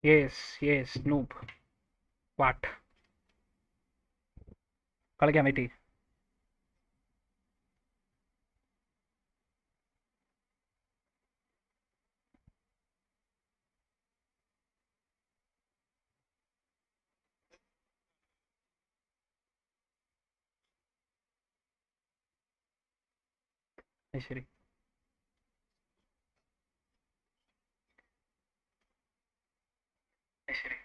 Yes noob. What? കളിക്കാൻ പറ്റി? ശരി. ശരി.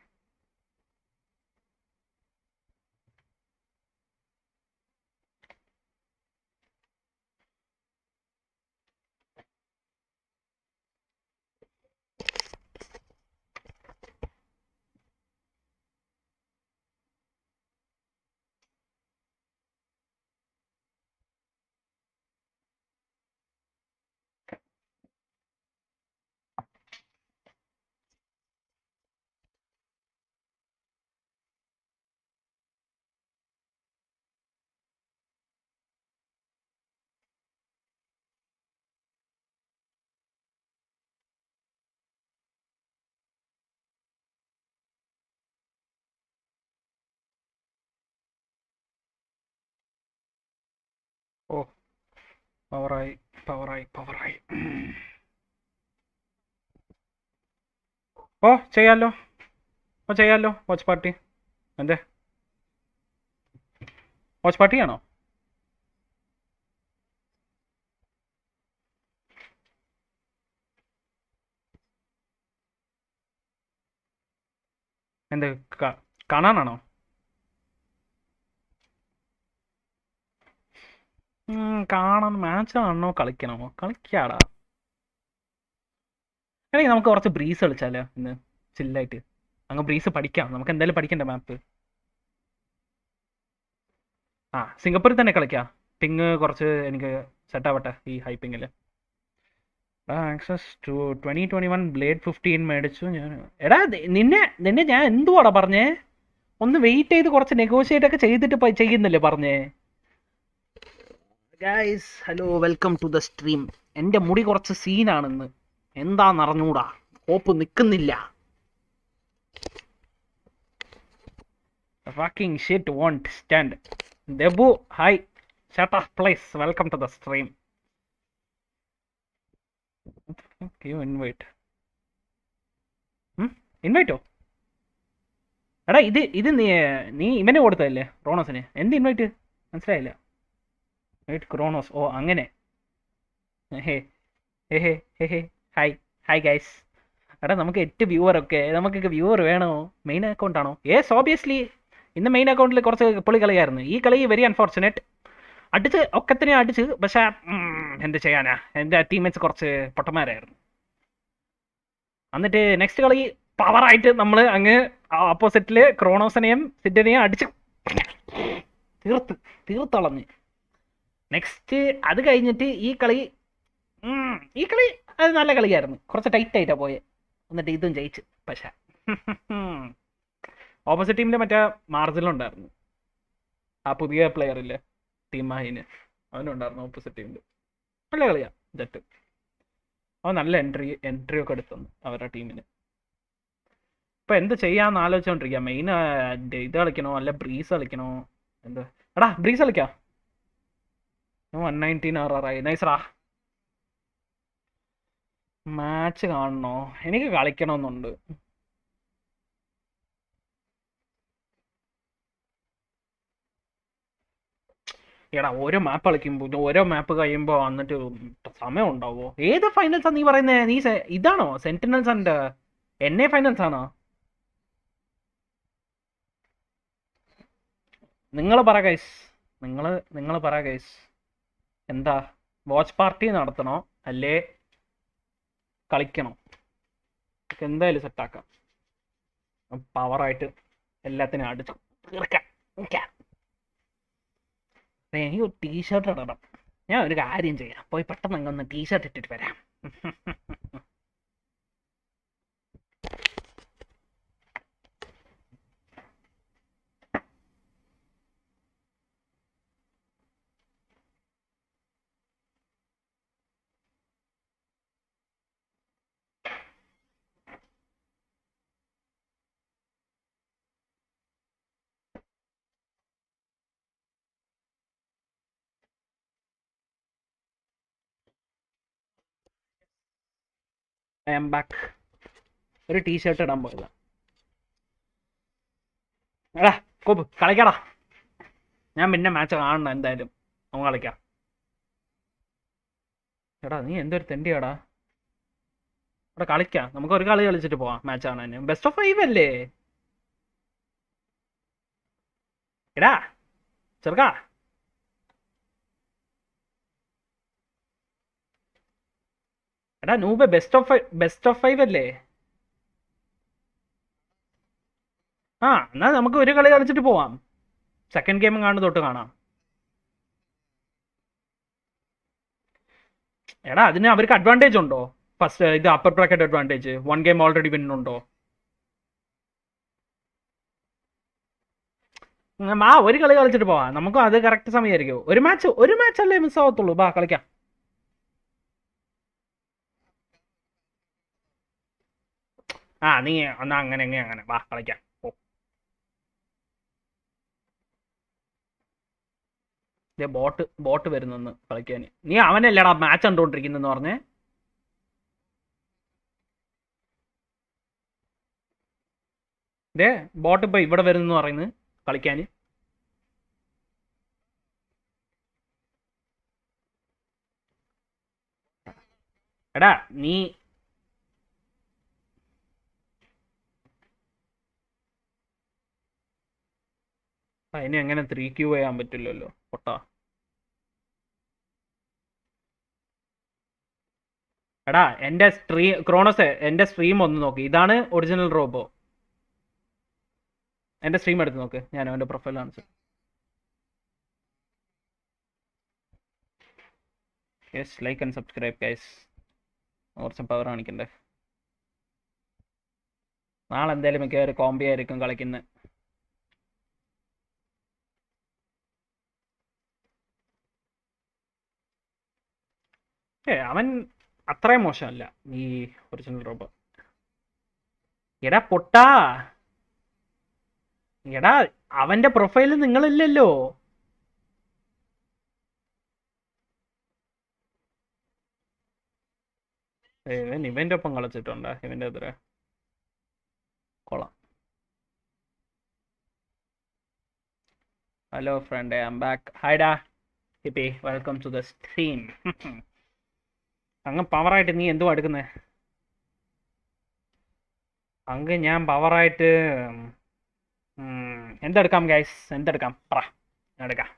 ഓ, പവറായി പവറായി പവറായി. ഓ ചെയ്യാലോ, ചെയ്യാലോ. Watch party. എന്തേ വാച്ച് പാർട്ടിയാണോ? എന്ത് കാണാനാണോ? കാണാൻ മാച്ച് കാണണോ കളിക്കണമോ? കളിക്കാടാ. അല്ലെങ്കിൽ നമുക്ക് കുറച്ച് ബ്രീസ് കളിച്ചാലോ ഇന്ന്? ചില്ലായിട്ട് അങ്ങ് ബ്രീസ് പഠിക്കാം. നമുക്ക് എന്തായാലും പഠിക്കണ്ടേ മാപ്പ്. സിംഗപ്പൂരിൽ തന്നെ കളിക്കാം. പിങ് കുറച്ച് എനിക്ക് സെറ്റ് ആവട്ടെ ഈ ഹൈപ്പിങ്ങിൽ. ആക്സസ് ടു 2021 ബ്ലേഡ് 15 മേടിച്ചു ഞാൻ. എടാ നിന്നെ നിന്നെ ഞാൻ എന്തുവാടാ പറഞ്ഞേ? ഒന്ന് വെയിറ്റ് ചെയ്ത് കുറച്ച് നെഗോഷിയേറ്റ് ഒക്കെ ചെയ്തിട്ട് ചെയ്യുന്നില്ലേ പറഞ്ഞേ? Guys hello, welcome to the stream. എൻ്റെ മുടി കുറച്ച് സീനാണെന്ന്, എന്താന്ന് അറിഞ്ഞൂടാ. കോപ്പ് നിൽക്കുന്നില്ല. Fucking shit won't stand. ദബു hi. Shut up please. Welcome to the stream. Invite. ഇൻവൈറ്റോ? എടാ ഇത് നീ ഇവനെ കൊടുത്തതല്ലേ റോണോസിന്? എന്ത് ഇൻവൈറ്റ്? മനസ്സിലായില്ല. ക്രോണോസ്. ഓ അങ്ങനെ. ഹേ ഹേ ഹേ ഹേ ഹായ്. Hi guys. എടാ നമുക്ക് 8 വ്യൂവർ ഒക്കെ. നമുക്കൊക്കെ വ്യൂവർ വേണോ? മെയിൻ അക്കൗണ്ട് ആണോ? Yes obviously. ഇന്ന് മെയിൻ അക്കൗണ്ടിൽ കുറച്ച് പൊളി കളിയായിരുന്നു. ഈ കളി വെരി അൺഫോർച്ചുനേറ്റ്. അടിച്ച് ഒക്കത്തിനെ അടിച്ച്. പക്ഷെ എന്ത് ചെയ്യാനാ, എൻ്റെ ടീംമേറ്റ്സ് കുറച്ച് പൊട്ടന്മാരായിരുന്നു. എന്നിട്ട് നെക്സ്റ്റ് കളി പവറായിട്ട് നമ്മൾ അങ്ങ് ഓപ്പോസിറ്റില് ക്രോണോസിനെയും സിറ്റിനെയും അടിച്ച് തീർത്തളഞ്ഞ്. നെക്സ്റ്റ് അത് കഴിഞ്ഞിട്ട് ഈ കളി അത് നല്ല കളിയായിരുന്നു. കുറച്ച് ടൈറ്റ് ആയിട്ടാ പോയെ. എന്നിട്ട് ഇതും ജയിച്ച്. പക്ഷെ ഓപ്പോസിറ്റ് ടീമിൽ മറ്റേ മാർജിനുണ്ടായിരുന്നു. ആ പുതിയ പ്ലെയറില്ലേ, ടീം മാഹിന്, അവനുണ്ടായിരുന്നു ഓപ്പോസിറ്റ് ടീമിൽ. നല്ല കളിയാ ജറ്റ്. അവൻ നല്ല എൻട്രി ഒക്കെ എടുത്തു അവരുടെ ടീമിന്. ഇപ്പൊ എന്ത് ചെയ്യാന്ന് ആലോചിച്ചോണ്ടിരിക്കുക. മെയിൻ ഇത് കളിക്കണോ അല്ല ബ്രീസ് കളിക്കണോ? എന്ത്? എടാ ബ്രീസ് കളിക്കാം. 119 ആറായി. നൈസറാ. മാച്ച് കാണണോ? എനിക്ക് കളിക്കണമെന്നുണ്ട്. എടാ ഓരോ മാപ്പ് കളിക്കുമ്പോൾ ഓരോ മാപ്പ് കഴിയുമ്പോൾ വന്നിട്ട് സമയം ഉണ്ടാവോ? ഏത് ഫൈനൽസാ നീ പറയുന്നേ? നീ ഇതാണോ സെന്റിനൽസ് ആൻഡ് NA ഫൈനൽസ് ആണോ? നിങ്ങൾ പറ ഗൈസ്. നിങ്ങൾ പറ ഗൈസ്. എന്താ വാച്ച് പാർട്ടി നടത്തണോ അല്ലേ കളിക്കണോ? എന്തായാലും സെറ്റാക്കാം. പവറായിട്ട് എല്ലാത്തിനും അടിച്ചു തീർക്കാം. എനിക്ക് ഒരു ടീഷർട്ട് ഇടണം. ഞാൻ ഒരു കാര്യം ചെയ്യാം, പോയി പെട്ടെന്ന് അങ്ങ് ഒന്ന് ടീഷർട്ട് ഇട്ടിട്ട് വരാം. I am back. ഒരു ടീഷർട്ട് ഇടാൻ പോയതാ. എടാ കോപ്പ് കളിക്കടാ. ഞാൻ പിന്നെ മാച്ച് കാണണം എന്തായാലും. നമുക്ക് കളിക്കാം. എടാ നീ എന്തൊരു തെണ്ടിയാടാ. ഇവിടെ കളിക്കാം. നമുക്ക് ഒരു കളി കളിച്ചിട്ട് പോവാം മാച്ച് കാണാൻ. ബെസ്റ്റ് ഓഫ് 5 അല്ലേ? എടാ ചെറുക്കാ. എടാ നൂബ് ബെസ്റ്റ് ഓഫ് 5 അല്ലേ? ആ എന്നാ നമുക്ക് ഒരു കളി കളിച്ചിട്ട് പോവാം. സെക്കൻഡ് ഗെയിം കാണുന്ന തൊട്ട് കാണാം. എടാ അതിന് അവർക്ക് അഡ്വാൻറ്റേജ് ഉണ്ടോ? ഫസ്റ്റ് ഇത് upper bracket advantage 1 game already win ഉണ്ടോ? ആ ഒരു കളി കളിച്ചിട്ട് പോവാം. നമുക്ക് അത് കറക്റ്റ് സമയമായിരിക്കും. ഒരു മാച്ച് അല്ലേ മിസ് ആവത്തുള്ളൂ. ബാ കളിക്കാം. ആ നീ എന്നാ അങ്ങനെ വാ കളിക്കാം. ബോട്ട് വരുന്നെന്ന് കളിക്കാൻ. നീ അവനല്ലേടാ മാച്ച് കണ്ടുകൊണ്ടിരിക്കുന്നെന്ന് പറഞ്ഞേ. ബോട്ട് ഇപ്പൊ ഇവിടെ വരുന്നെന്ന് പറയുന്നത് കളിക്കാൻ. എടാ നീ അതിനെ എങ്ങനെ 3Q ചെയ്യാൻ പറ്റില്ലല്ലോ പൊട്ടാ. എടാ എന്റെ ക്രോണോസ് എന്റെ സ്ട്രീം ഒന്ന് നോക്ക്. ഇതാണ് ഒറിജിനൽ റോബോ. എന്റെ സ്ട്രീം എടുത്ത് നോക്ക്. ഞാൻ അവന്റെ പ്രൊഫൈൽ കാണിച്ചു. Yes like and subscribe guys. കുറച്ച് പവർ കാണിക്കണ്ടേ. നാളെ എന്തായാലും മിക്കവാറും കോംബി ആയിരിക്കും കളിക്കുന്നത്. അവൻ അത്രയും മോശമല്ല ഈ ഒറിജിനൽ റോബോ. എടാ പൊട്ടാ. എടാ അവന്റെ പ്രൊഫൈല് നിങ്ങളില്ലല്ലോ. ഇവന്റെ ഒപ്പം കളിച്ചിട്ടുണ്ടാ? ഇവന്റെ എതിരെ കൊള്ളാം. Hello friend, I am back. ഹായ്ഡാ hippie, welcome to the stream. അങ്ങ് പവറായിട്ട് നീ എന്തുവാ എടുക്കുന്നേ? അങ്ങ് ഞാൻ പവറായിട്ട് എന്തെടുക്കാം ഗൈസ്? എന്തെടുക്കാം പറ. എടുക്കാം.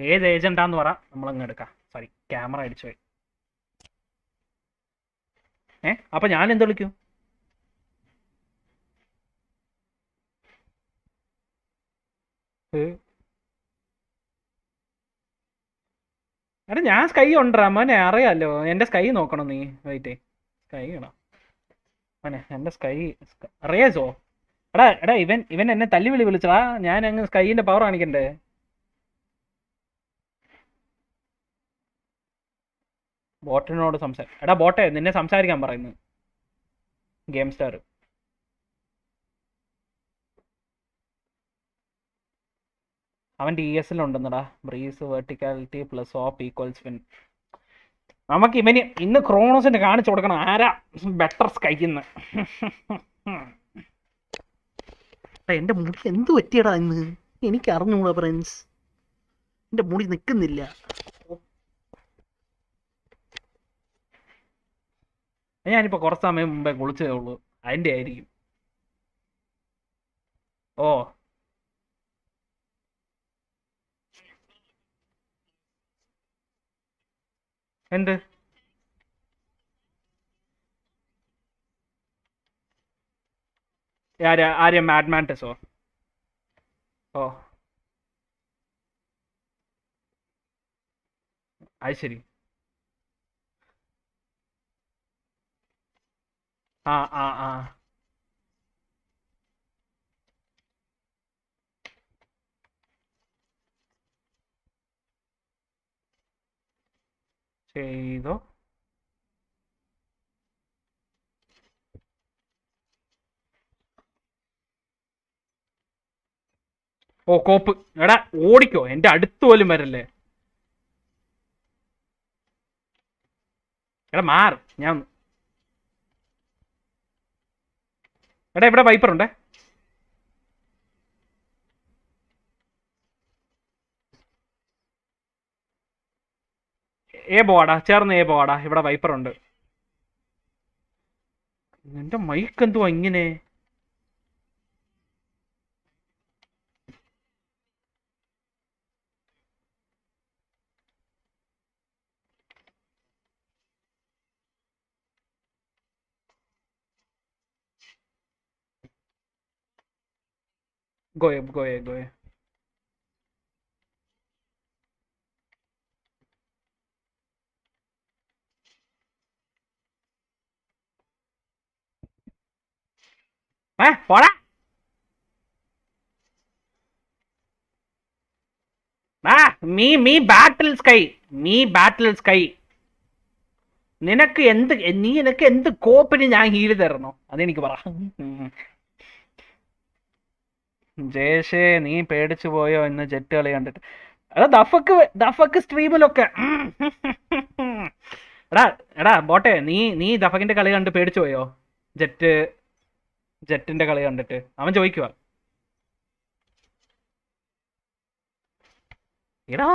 ഏത് ഏജന്റാന്ന് പറ, നമ്മളങ്ങ് എടുക്കാം. സോറി ക്യാമറ അടിച്ചു പോയി. അപ്പൊ ഞാൻ എന്ത് വിളിക്കും? എടാ ഞാൻ സ്കൈ ഉണ്ടറാ മോനെ, അറിയാലോ. എന്റെ സ്കൈ നോക്കണം നീ. വെയിറ്റ്, സ്കൈ ഇടാം മോനെ. എന്റെ സ്കൈ റേസോ. എടാ ഇവൻ എന്നെ തല്ലി വിളിച്ചടാ. ഞാൻ അങ്ങ് സ്കൈന്റെ പവർ കാണിക്കണ്ടേ? ബോട്ടിനോട് എടാ ബോട്ടെ നിന്നെ സംസാരിക്കാൻ പറയുന്നു ഗെയിം സ്റ്റാർ. അവൻ DSL ഉണ്ടെന്നടാ. ബ്രീസ് വെർട്ടിക്കാലിറ്റി പ്ലസ് ഓപ്പ് ഈക്വൽസ് വിൻ. നമുക്ക് ഇവന് ഇന്ന് ക്രോണോസിന്റെ കാണിച്ചു കൊടുക്കണം ആരാ ബെറ്റർ സ്കൈന്ന്. എന്റെ മുടി എന്ത് പറ്റിയടാ ഇന്ന്? എനിക്ക് അറിഞ്ഞൂടാ ഫ്രണ്ട്സ്. എന്റെ മുടി നിൽക്കുന്നില്ല. ഞാനിപ്പോ കുറച്ച് സമയം മുമ്പേ കുളിച്ചതേ ഉള്ളൂ. അതിന്റെ ആയിരിക്കും. ഓ എന്ത്? ആര്യ മാഡ്മാൻറ്റസോ? ഓ അത് ശരി. ആ ആ ആ ചെയ്തോ. ഓ കോപ്പ്. എടാ ഓടിക്കോ, എന്റെ അടുത്ത് പോലും വരല്ലേ. എടാ മാറ്. ഞാൻ എടാ ഇവിടെ വൈപ്പർ ഉണ്ട്. ഏ പോവാടാ, ചേർന്ന് ഏ പോവാടാ, ഇവിടെ വൈപ്പർ ഉണ്ട്. എന്റെ മൈക്ക് എന്തുവാ ഇങ്ങനെ? ഗോയെ ഗോയെ ഗോയെ. പോടാ. മീ ബാറ്റിൽ സ്കൈ, നീ ബാറ്റിൽ സ്കൈ. നിനക്ക് എന്ത് കോപ്പിന് ഞാൻ ഹീല് തരണോ? അതെനിക്ക് പറ. ജേഷേ നീ പേടിച്ചു പോയോ ഇന്ന് ജെറ്റ് കളി കണ്ടിട്ട്? എടാ ദഫക്ക് സ്ട്രീമിലൊക്കെ എടാ ബോട്ടെ, നീ ദഫക്കിന്റെ കളി കണ്ട് പേടിച്ചു പോയോ? ജെറ്റിന്റെ കളി കണ്ടിട്ട് അവൻ ചോദിക്കുക. എടാ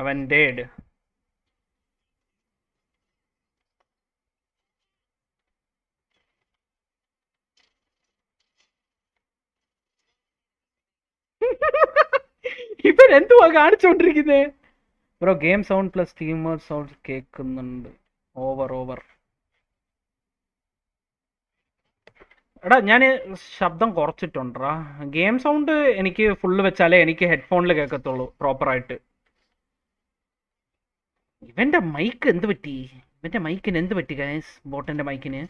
അവൻ ഡേഡ്. ഇവൻ എന്തുവാ കാണിച്ചോണ്ടിരിക്കുന്നത്? ബ്രോ ഗെയിം സൗണ്ട് പ്ലസ് ടീമർ സൗണ്ട് കേൾക്കുന്നുണ്ട്. ഓവർ. എടാ ഞാൻ ശബ്ദം കുറച്ചിട്ടുണ്ടാ. ഗെയിം സൗണ്ട് എനിക്ക് ഫുള്ള് വെച്ചാലേ എനിക്ക് ഹെഡ്ഫോണിൽ കേൾക്കത്തുള്ളൂ പ്രോപ്പറായിട്ട്. ഇവന്റെ മൈക്ക് എന്ത് പറ്റി? ഇവന്റെ മൈക്കിന് എന്ത് പറ്റി ഗൈസ്? ബോട്ടിന്റെ മൈക്കിന്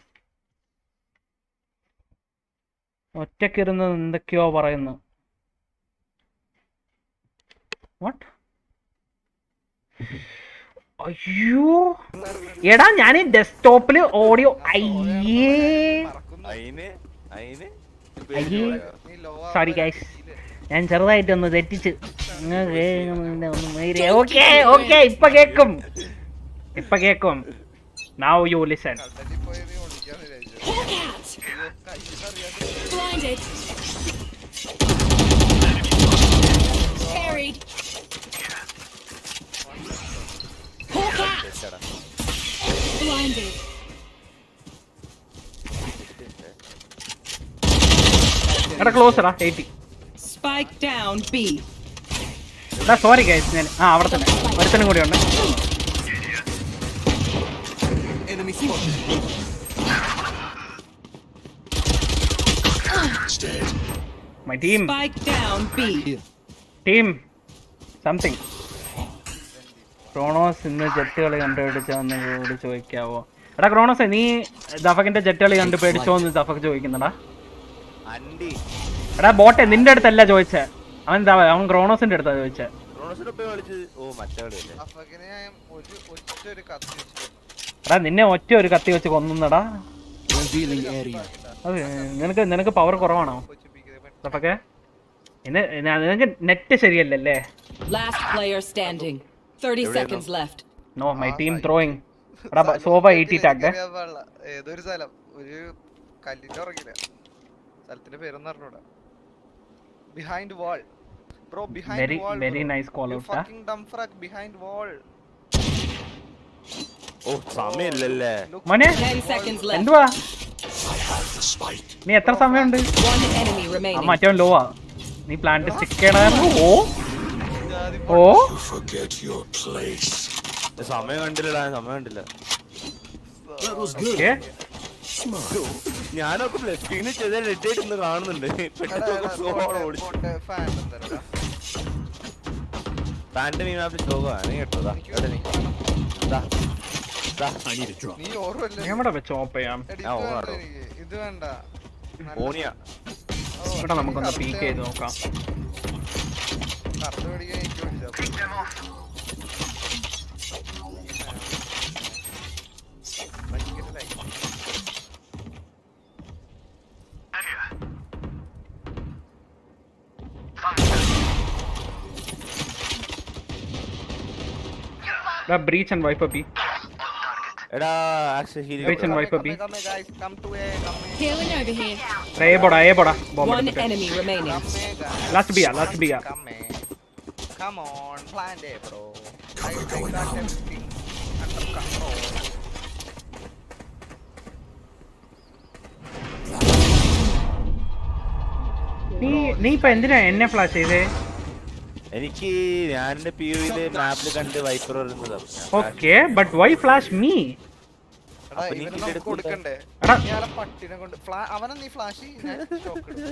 ഒറ്റക്കിരുന്ന് എന്തൊക്കെയോ പറയുന്നു. വാട്ട്? അയ്യോ എടാ ഞാൻ ഡെസ്ക്ടോപ്പില് ഓഡിയോ സോറി ഗൈസ്, ഞാൻ ചെറുതായിട്ടൊന്ന് തെറ്റിച്ച്. ഓക്കെ ഇപ്പൊ കേക്കും. Now you listen. എടാ ക്ലോസറാ 80. Spike down B. എടാ സോറി ഗൈസ്, ഞാൻ അവിടെ തന്നെ ഒരുത്തനും കൂടി ഉണ്ട്. My team. Spike down B. Team something. Kronos ഇന്ന് ജെറ്റ് കളി കണ്ടുപിടിച്ചോന്ന് കൂടി ചോദിക്കാവോ? എടാ ക്രോണോസ്, നീ ദഫക്കിന്റെ ജെറ്റ് കളി കണ്ടു പേടിച്ചോന്ന് ദഫക്ക് ചോദിക്കുന്നടാ. എടാ ബോട്ടെ, നിന്റെ അടുത്തല്ല ചോദിച്ചേ, അവൻ ക്രോണോസിന്റെ അടുത്താ ചോദിച്ചേ. എടാ നിന്നെ ഒറ്റ ഒരു കത്തി വെച്ച് കൊന്നടാ. നിനക്ക് പവർ കുറവാണോ ദഫക്കെ? നിനക്ക് നെറ്റ് ശരിയല്ലല്ലേ? No, my team throwing. എടാ സോഫ 80 ടാഗ്. ഏതൊരു സ്ഥലം ഒരു കല്ലിന്റെ ഉറങ്ങില്ല. സ്ഥലത്തിന്റെ പേരൊന്നും അറിഞ്ഞൂടാ. Behind wall. Bro, behind wall. Very nice call out. Fucking dumb fuck behind wall. Oh, സമയല്ലല്ലേ മോനെ. 10 seconds left. എന്തുവാ നീ എത്ര സമയമുണ്ട്? One enemy remaining. മറ്റവൻ ലോ ആ. നീ പ്ലാന്റ് സ്റ്റിക്ക് ചെയ്യണമായിരുന്നു. ഓ സമയം കണ്ടില്ലടാ, സമയം കണ്ടില്ല. ഞാനൊക്കെ ലെഫ്റ്റിന് ചെയ്ത റെഡ് ആയിട്ട് ഇന്ന് കാണുന്നുണ്ട്. പാന്റ് നീ മാപ്പിൽ ചോകാണ് കേട്ടോടാ. എവിടെ വെച്ച് ഓപ്പ് ചെയ്യാം? ഇത് വേണ്ട. ഇവിടെ നമുക്കൊന്ന് പീക്ക് ചെയ്ത് നോക്കാം. Breach and wipe up B. എടാ action heal Breach and wipe up B. Come here, guys. Come to A. Come here. Healing over here. A boda. Bomb. One enemy remaining. Come here, guys. Last B. Come here. Come on, plant A, bro. I got everything under control. നീ ഇപ്പൊ എന്തിനാ എന്നെ flash ചെയ്തേ? എനിക്ക് ഞാൻ POE മാപ്പിൽ കണ്ട് wiper വരുന്നത്. Okay but why flash me? എടാ ഇവനെ നമുക്ക് കൊടുക്കണ്ടേ? എടാ ഇയാളെ പട്ടിനെ കൊണ്ട് അവനെ നീ ഫ്ലാഷ് ഞാൻ ഷോക്ക് ഇടും.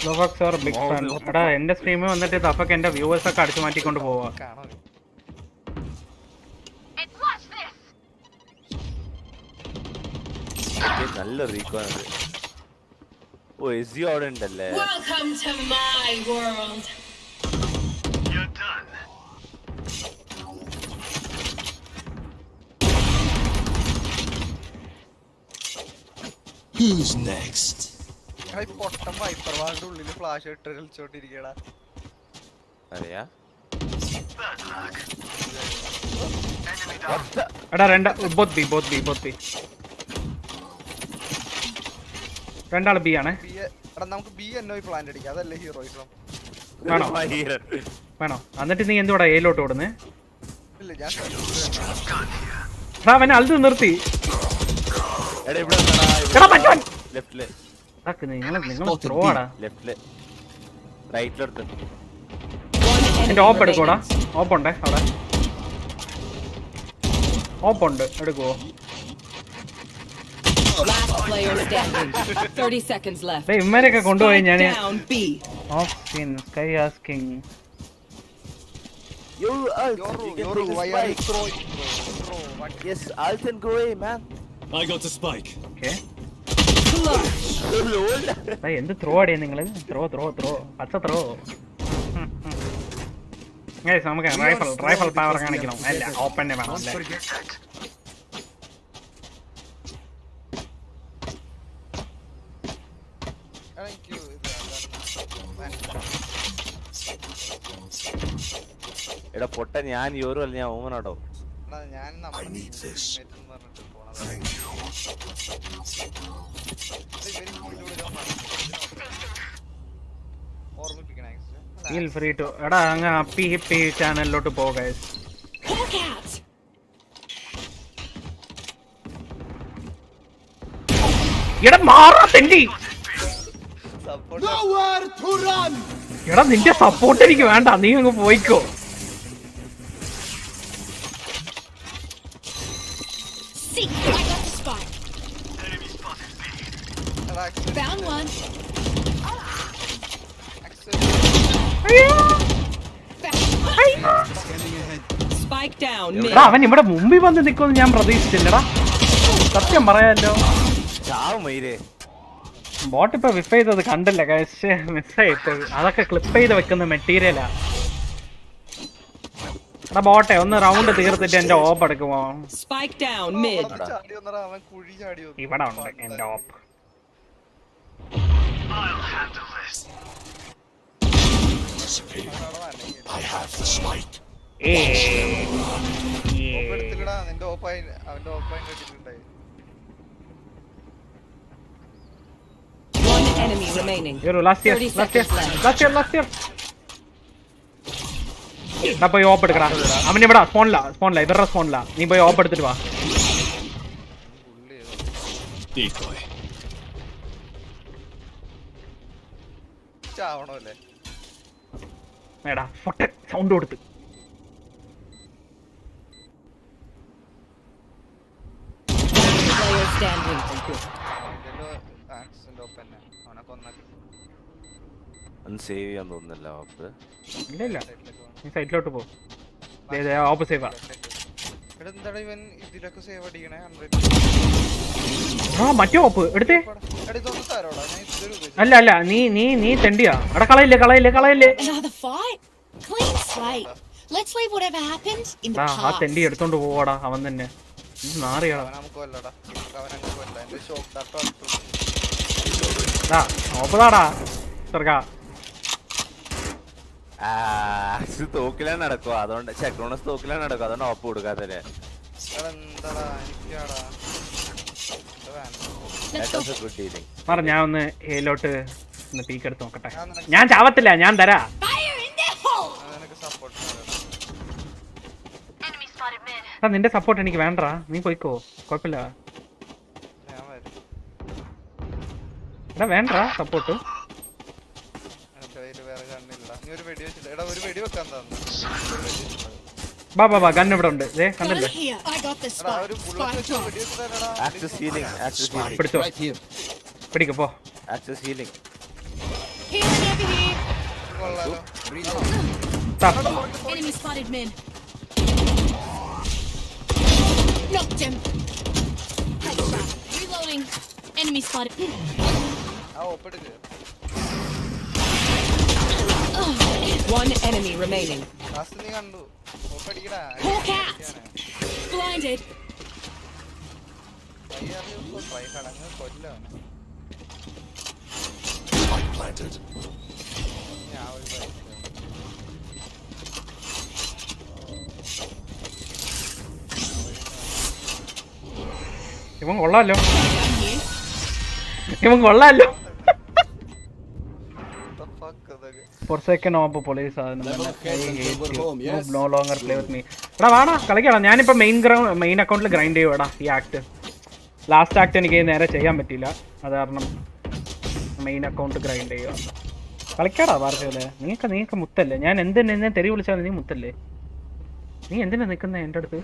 ലോഫക്സ് ആർ ബിഗ് ഫാൻ. എടാ എന്റെ സ്ട്രീമിൽ വന്നിട്ട് തഫക്ക് എന്റെ വ്യൂവേഴ്സ് ഒക്കെ അടിച്ചു മാറ്റിക്കൊണ്ട് പോവാ. കാണോ നീ? നല്ല റീക്കോണത്. ഓ എസി അവിടെ ഉണ്ടല്ലേ. Welcome to my world. You're done. Who's next? ഈ പൊട്ടം വൈപ്പർ വാളിന്റെ ഉള്ളില് ഫ്ലാഷ് ഇട്ട് കളിച്ചോണ്ടിരിക്കടാ. അറിയാ എടാ ബോത്ത് ബി രണ്ടാള് ബി ആണ്. എടാ നമുക്ക് ബി എന്നോ പ്ലാൻ അടിക്കാം, അതല്ലേ ഹീറോയിസം? വേണോ? എന്നിട്ട് നീ എന്തുകൂടാ എയിലോട്ട് ഓടുന്നേ? ഇല്ല ഞാൻ അവനെ അൽത് നിർത്തി. നിങ്ങൾ ത്രോ ആടാ. എന്റെ ഓപ്പ് എടുക്കൂടാ. ഓപ്പുണ്ടേ അവിടെ. ഓപ്പുണ്ട്, എടുക്കുവോ? Last player standing. 30 seconds left. ഇമ്മരൊക്കെ കൊണ്ടുപോയി ഞാൻ. Down B. Of skin sky asking. why are you throwing, bro? What? Yes, I can go away, man. I got the spike. Okay. എന്ത് ത്രോ അടിയാ നിങ്ങള്? ത്രോ പച്ച throw. നമുക്ക് rifle power കാണിക്കണം. അല്ല ഓപ്പന്നെ വേണം അല്ലേ? എടാ പൊട്ട ഞാൻ യോറു അല്ല ഞാൻ ഓമനാടോ. ഞാൻ ഫീൽ ഫ്രീ ടു. എടാ അങ്ങ് അപ്പി ഹിപ്പി ചാനലിലോട്ട് പോ ഗൈസ്. എടാ മാറാ തെണ്ടി. എടാ നിന്റെ സപ്പോർട്ട് എനിക്ക് വേണ്ട, നീ അങ്ങ് പോയിക്കോ. Found one. Spike down mid. എടാ അവൻ ഇവിടെ മുമ്പിൽ വന്ന് നിൽക്കുമെന്ന് ഞാൻ പ്രതീക്ഷിച്ചില്ലടാ, സത്യം പറയാലോ. ബോട്ട് ഇപ്പൊ വിഫ് ചെയ്തത് കണ്ടില്ല കഴിച്ച് മിസ്സായിപ്പോയി. അതൊക്കെ ക്ലിപ്പ് ചെയ്ത് വെക്കുന്ന മെറ്റീരിയലാ. എടാ ബോട്ടെ ഒന്ന് റൗണ്ട് തീർത്തിട്ട് എന്റെ ഓപ്പ് എടുക്കുമോ? Spike down mid. ഇവിടെ ഉണ്ട് എന്റെ ഓപ്പ്. I'll handle this. I have the spike. നിന്റെ ഓപ്പായി അവന്റെ ഓപ്പായി കെട്ടിട്ടുണ്ടായി. One enemy remaining. Last year. ഞാൻ പോയി ഓപ്പ് എടുക്കടാ. അവൻ ഇവിടെ സ്പോണില്ല ഇവരുടെ സ്പോണില്ല. നീ പോയി ഓപ്പ് എടുത്തിട്ട് വാ. Decoy. ചാവണല്ലേ? എടാ പൊട്ട സൗണ്ട് കൊടുത്ത്. Player standing. സേവ് ചെയ്യാൻ തോന്നുന്നില്ല ഓപ്പ്. ഇല്ല നീ സൈഡിലോട്ട് പോ. ഓപ്പ് സേവാ. ആ മറ്റേ ഓപ്പ് എടുത്തേ. അല്ല നീ തെണ്ടിയാ. എടാ കളയില്ലേ. fight. Let's leave whatever happened in the ആ past. തെണ്ടി എടുത്തോണ്ട് പോവാടാ അവൻ തന്നെ. നാറിയാടാ. അവൻ നമുക്ക് കൊല്ലടാ. അവൻ അങ്ങ് കൊല്ല. എന്റെ ഷോക്ക് തട്ടോ അടുത്തു. നോപ്പതാടാ ചെറുക്കാ. തോക്കിലാണ് നടക്കുക, അതുകൊണ്ട് ക്രോണോസ് തോക്കിലാണ് നടക്കുക, അതുകൊണ്ട് ഓപ്പ് കൊടുക്കാത്തല്ലേ. എന്താടാ എനിക്കാടാ. ഞാൻ ഒന്ന് എയിലോട്ട് പീക്ക് എടുത്ത് നോക്കട്ടെ. ഞാൻ ചാവത്തില്ല, ഞാൻ തരാ. നിന്റെ സപ്പോർട്ട് എനിക്ക് വേണ്ടടാ, നീ പോയിക്കോ, കുഴപ്പമില്ല. എടാ വേണ്ടടാ സപ്പോർട്ട്. ബാ ബാ ബാ ഗൺ ഇവിടെ ഉണ്ട്. കണ്ടല്ലേ പിടിച്ചോ, പിടിക്കോ പോ. Enemy spotted mid. Knocked him. Headshot. Reloading. Enemy spotted. One enemy remaining. Hawk out. Blinded. Spike planted. ഇവൻ കൊള്ളാലോ, ഇവൻ കൊള്ളാലോ. Forsaken ഓപ്പ് പൊളി സാധനം. No longer play with me. എടാ വാടാ കളിക്കണം. ഞാനിപ്പോൾ മെയിൻ അക്കൗണ്ടിൽ ഗ്രൈൻഡ് ചെയ്യുവാടാ ഈ ആക്ട്. ലാസ്റ്റ് ആക്ട് എനിക്ക് നേരെ ചെയ്യാൻ പറ്റിയില്ല, അത് കാരണം മെയിൻ അക്കൗണ്ട് ഗ്രൈൻഡ് ചെയ്യുക. കളിക്കാടാ വാർത്തയില്ലേ. നീക്ക് മുത്തല്ലേ. ഞാൻ എന്തിനെ തെറി വിളിച്ചാലും നീ മുത്തല്ലേ. നീ എന്തിനാ നിൽക്കുന്നത് എൻ്റെ അടുത്ത്?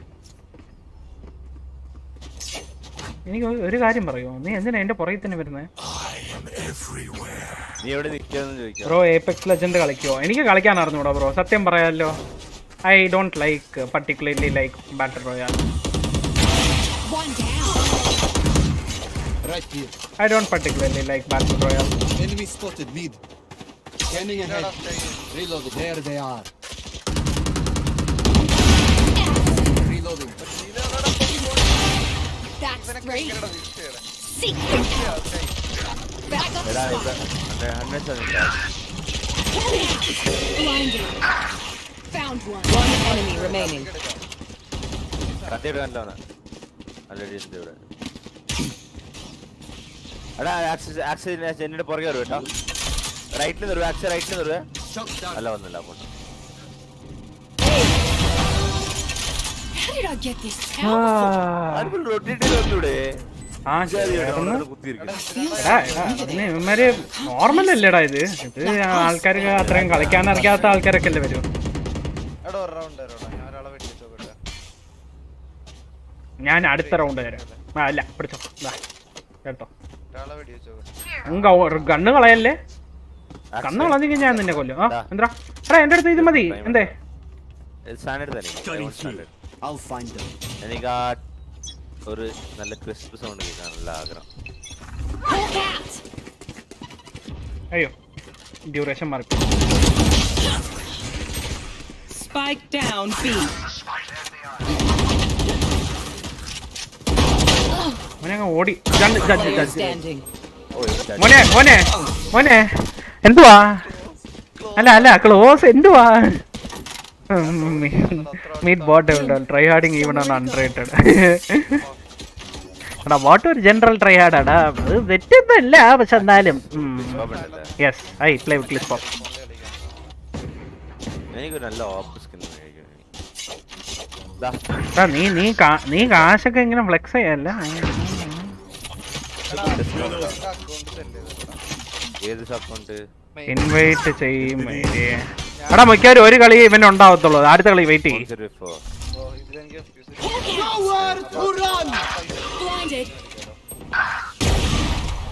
എനിക്ക് ഒരു കാര്യം പറയുമോ, നീ എന്തിനാ എൻ്റെ പുറകിൽ തന്നെ വരുന്നത്? ബ്രോ ഏപെക്സ് ലെജൻഡ് കളിക്കുമോ? എനിക്ക് കളിക്കാൻ അറിഞ്ഞൂടാ ബ്രോ, സത്യം പറയാമല്ലോ. I don't like particularly like battle royale. I don't particularly like Battle Royale. Enemy spotted mid. Scanning ahead. Reloading. There they are. Reloading. That's three. Seek them out. Back up the spot. Blinded. Found one. One enemy remaining. എന്നോട് പുറകെ വരും കേട്ടോ. റൈറ്റിൽ നിറുവേ, ax റൈറ്റിൽ നിറുവേ. അല്ല വന്നില്ല. How did I get this? ഇവന്മാര് normal അല്ലേടാ ഇത്. ആൾക്കാർക്ക് അത്രയും കളിക്കാൻ അറിയാത്ത ആൾക്കാരൊക്കെ അല്ലേ വരും. ഞാൻ അടുത്ത റൗണ്ട് തരാം. അല്ല പിടിച്ചോ കേട്ടോ. കണ്ണ് കളയല്ലേ, കണ്ണ് കളഞ്ഞെങ്കിൽ ഞാൻ നിന്നെ കൊല്ലും. എന്താ എടാ എന്റെ അടുത്ത് ഇത് മതി. എന്തേ എനിക്ക് ഒരു നല്ല ക്രിസ്പ് സൗണ്ട് കേൾക്കാൻ നല്ല ആഗ്രഹം. അയ്യോ ഡ്യൂറേഷൻ മാറി. Spike down B. ഓടി. Standing. മോനെ മോനെ മോനെ എന്തുവാ? അല്ല ക്ലോസ് എന്തുവാ? Meet bot try harding even on unrated. എടാ ബോട്ട് ഒരു ജനറൽ ട്രൈ ഹാർഡാടാ, അത് തെറ്റൊന്നുമല്ല. പക്ഷെ എന്നാലും യെസ് ഐ പ്ലേ വിത്ത് ക്ലിസ് പോപ്പ്. എനിക്ക് നല്ല ഓപ്പ് സ്കിൻ. നീ കാശൊക്കെ ഇങ്ങനെ ഫ്ലെക്സ് ചെയ്യല്ല. ഇൻവൈറ്റ് ചെയ്യും. എടാ മിക്കവാറും ഒരു കളി ഇവന്റെ ഉണ്ടാവത്തുള്ളൂ, അടുത്ത കളി വെയിറ്റ് ചെയ്യും.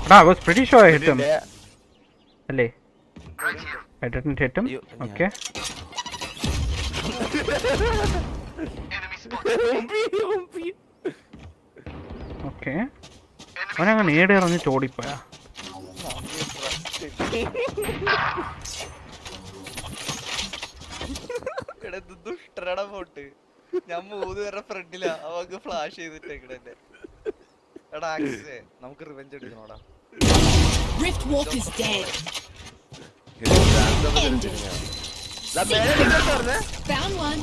എടാ I was pretty sure I hit him. അല്ലേ? I didn't hit him. Okay. Okay. അവനങ്ങ് നേടെ ഇറങ്ങി ചോടിപ്പോയാ. എടാ ഇത് ദുഷ്ടരടാ പോട്ട്. ഞാൻ 3 പേരുടെ ഫ്രണ്ടിലാ അവക്ക് ഫ്ലാഷ് ചെയ്തിട്ടേക്കണെ. എടാ ആക്സേ നമുക്ക് revenge എടുക്കണോടാ. Rift Wolf is dead. Found one.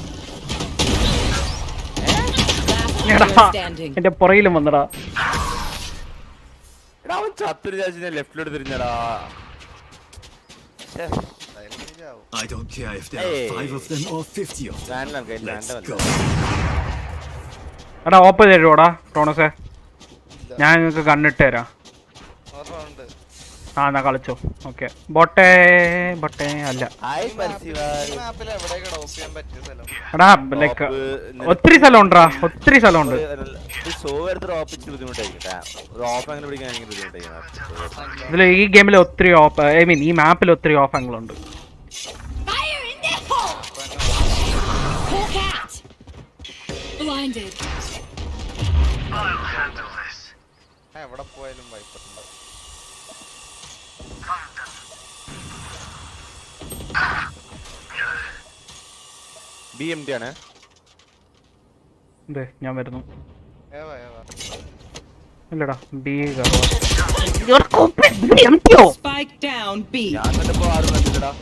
Last player standing. എന്റെ പുറയിലും വന്നടാ. എടാ അവൻ ചത്തൊരു ചാച്ചിനെ ലെഫ്റ്റിലോട്ട് തിരിഞ്ഞടാ. I don't care if there are 5 of them or 50 of them. Let's go. എടാ ഓപ്പ് തരുവോടാ ക്രോണോസേ? ഞാൻ നിങ്ങൾക്ക് കണ്ണിട്ട് തരാം. ഒരെണ്ണമുണ്ട്. ആ എന്നാ കളിച്ചോ. ഓക്കെ ബൊട്ടേ അല്ല ഹായ് പർസിവാൽ. മാപ്പിൽ എവിടെയൊക്കെ ഓഫ് ചെയ്യാൻ പറ്റിയ സ്ഥലം? എടാ ലൈക്ക് ഒത്തിരി സ്ഥലമുണ്ടാ, ഒത്തിരി സ്ഥലമുണ്ട്. സോവെടുത്ത് ഓഫ് ഇച്ചിരി ബുദ്ധിമുട്ടായിരിക്കും. ഒരു ഓഫ് അങ്ങനെ പിടിക്കാൻ എനിക്ക് ബുദ്ധിമുട്ടായിരിക്കും. ഇതിൽ ഈ ഗെയിമിൽ ഒത്തിരി ഓഫ്, ഐ മീൻ ഈ മാപ്പിൽ ഒത്തിരി of ആംഗിളുണ്ട്. Fire in the hole. Hawk out. Blinded. എവിടെ പോയാലും വൈപ്പറുണ്ടാവും. BMT ആണ്. ഞാൻ വരുന്നു. ഏവാ ഏവാ. ഇല്ലടാ ബി Spike down B. ഞാൻ കണ്ടപ്പോ ആരും കണ്ടില്ലടാ.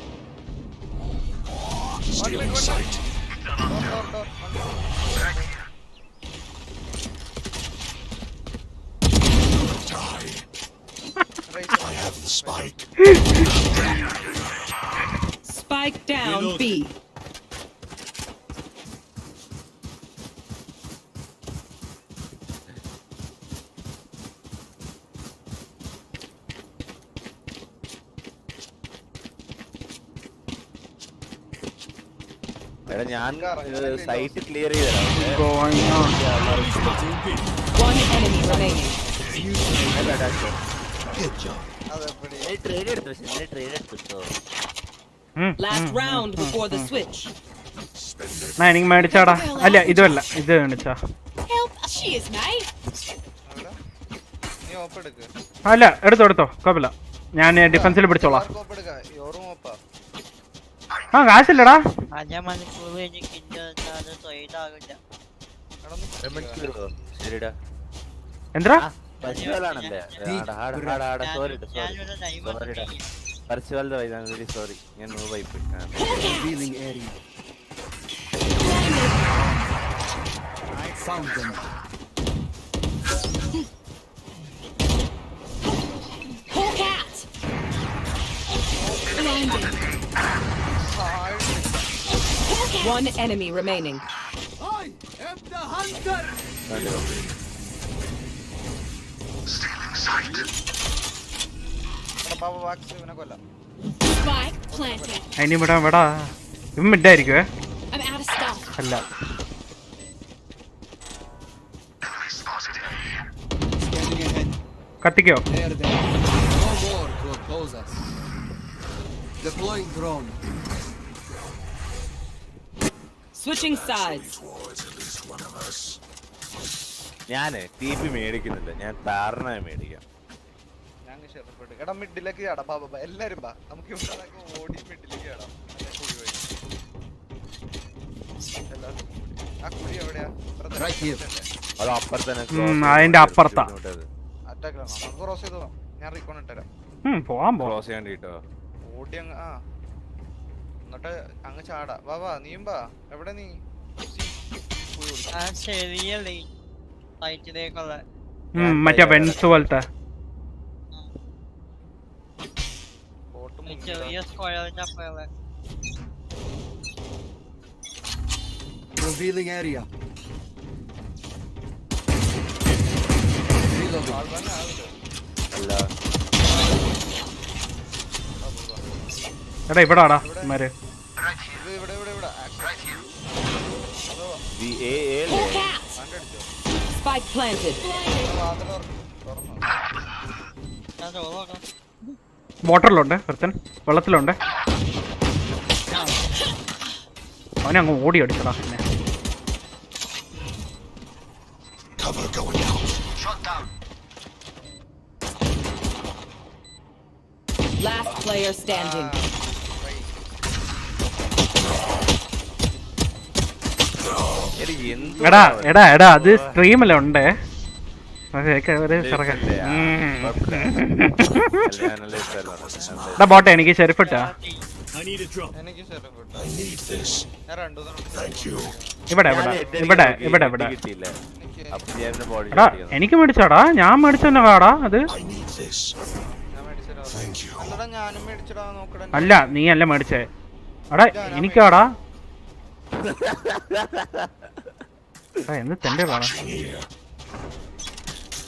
I have the spike. Spike down B. എടാ ഞാൻ സൈറ്റ് ക്ലിയർ ചെയ്തരാം. One enemy remaining. Good job. Last round before the switch. എനിക്ക് മേടിച്ചാടാ. അല്ല ഇതുമല്ല, ഇത് മേടിച്ചാ. Help, she is mate. നീ ഓപ്പ് എടുക്ക്. അല്ല എടുത്തോ കുഴപ്പമില്ല, ഞാൻ ഡിഫൻസിൽ പിടിച്ചോളാം. ഓപ്പ് എടുക്ക. യോറും ഓപ്പാ. ആ കാശില്ലടാ. ശരിടാ. എന്താ പർസിവാലാണല്ലേ? പർസിവാലിന്റെ വെരി സോറി, ഞാൻ മൂവായി പോയി. Revealing area. I found them. Hawk out. Blinded. One enemy remaining. I am the hunter. ബാബ വാക്സ് ഇവനെ കൊല്ലാം. Spike planted. ഇനി വിടാ ഇമ്മിട്ടായിരിക്കുവേ. I'm out of stuff. അല്ല Scanning ahead. കത്തിക്കോ. There they are. No more to oppose us. Deploying drone. Switching sides. ഞാന് TP മേടിക്കുന്നില്ല, ഞാൻ താരണമായി മേടിക്കാം. ഞാൻ ഷെയർപ്പെട്ടു. എടാ മിഡിലേക്ക് ചാടാ. ബാബ എല്ലാരും ബാ, നമുക്ക് ഇവിടെ ഓടി മിഡിലേക്ക് ചാടാം. ആ കുഴി എവിടെയാ? Right here. അത് അപ്പുറത്തന്നെ അതിന്റെ അപ്പുറത്താ. അറ്റാക്ക് ആണോ? നമുക്ക് ക്രോസ് ചെയ്തോ. ഞാൻ റീകോൺ ഇട്ടുതരാം. പോവാൻ ക്രോസ് ചെയ്യാൻ കേട്ടോ. ഓടി അങ്ങ് എന്നിട്ട് അങ്ങ് ചാടാ. വാ നീയും ബാ. എവിടെ നീ? മറ്റേ വെൻസ് പോലത്തെ. Revealing area. Reloading. അല്ല എടാ ഇവിടെ ആടാ മാര്. ഇവിടെ Hawk out. Spike planted. വാട്ടറിലുണ്ട് ഒരുത്തൻ, വെള്ളത്തിലുണ്ട്. അവനെ അങ്ങ് ഓടി അടിച്ചടാ. പിന്നെ Cover going out. Shut down. Last player standing. എടാ എടാ എടാ അത് സ്ട്രീമിൽ ഉണ്ട്. ബോട്ടെ എനിക്ക് ഷെരിഫിട്ടാ എനിക്ക് ശരി ഫുഡ്. ഞാൻ രണ്ടു ഇവിടെ ഇവിടെ ഇവിടെ ഇവിടെ ഇവിടെ കിട്ടിയില്ല. എനിക്ക് അപ്പൊ ഞാൻ body എടാ shot ചെയ്യണം. എനിക്ക് മേടിച്ചാടാ, ഞാൻ മേടിച്ചെന്നെ കാടാ അത്. ഞാൻ മേടിച്ചിടാ. അല്ലടാ ഞാനും മേടിച്ചിടാ നോക്കടാ. അല്ല നീ അല്ല മേടിച്ചേ. എടാ എനിക്കാടാ. എന്ത് തെന്റെ കാണാ.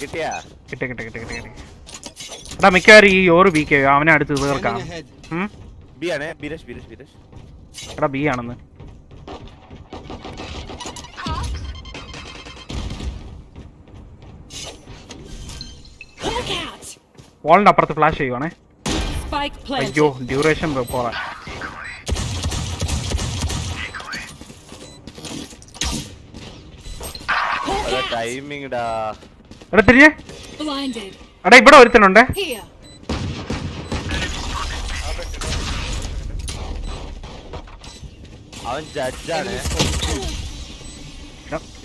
കിട്ടിയാ? കിട്ടി കിട്ടി കിട്ടി കിട്ടി കിട്ടി. എടാ മിക്കവാറും ഈ ഓറ് ബി കെ അവനെ അടുത്ത് തീർക്കാം. ബി ആണ്. ബിരേഷ് ബിരേഷ് ബിരേഷ്. എടാ ബി ആണെന്ന്. വാളിന്റെ അപ്പുറത്ത് ഫ്ലാഷ് ചെയ്യുവാണേ. Spike planted. അയ്യോ ഡ്യൂറേഷൻ പോറാ. ടൈമിംഗ് ഡാ. എടാ തിരിഞ്ഞേ. Blinded. എടാ ഇവിടെ ഒരുത്തനുണ്ട്. Here. അവൻ ജഡ്ജാണ്.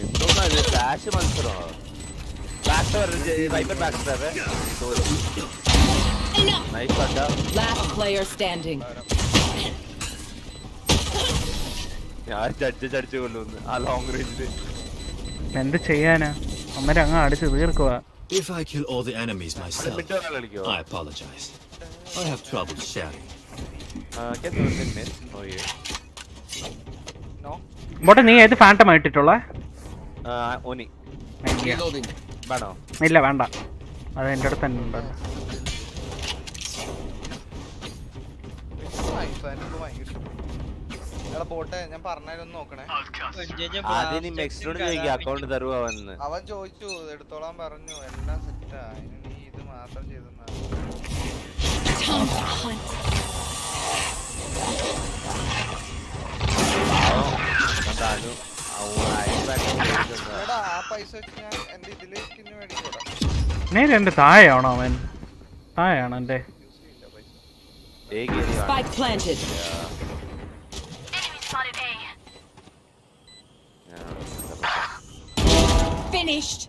എന്തോന്നാ ഇത്? ഫ്ലാഷ് മത്സരമോ? Viper back star. Nice shot. Last player standing. ഞാൻ ജഡ്ജ് അടിച്ചു കൊല്ലുന്നു ആ ലോങ് റേഞ്ചില്. എന്ത് ചെയ്യാനാ, അമ്മരെ അങ്ങ് അടിച്ച് തീർക്കുക. If I kill all the enemies myself, I apologize. I have trouble sharing. ബോട്ടെ നീ ഏത് ഫാൻറ്റം ഇട്ടിട്ടുള്ള? ഓനി Reloading. വേണോ? ഇല്ല വേണ്ട, അത് എൻ്റെ അടുത്ത് തന്നെ ഉണ്ടല്ലോ. പോട്ടെ ഞാൻ പറഞ്ഞാലൊന്ന് നോക്കണേ. ആദ്യം നീ മെക്സിനോട് ചോദിക്കുക അക്കൗണ്ട് തരുവോ വന്ന്. അവൻ ചോദിച്ചു എടുത്തോളാൻ പറഞ്ഞു. എല്ലാം സെറ്റാ. നീ ഇത് മാത്രം ചെയ്തെന്നാ. എടാ ആ പൈസ വെച്ച് ഞാൻ എന്റെ ഇതില് സ്കിന്ന് മേടിച്ചോടാ. നേരെ എൻ്റെ താഴെയാണോ അവൻ? താഴെയാണോ എൻ്റെ? Spike planted. Finished.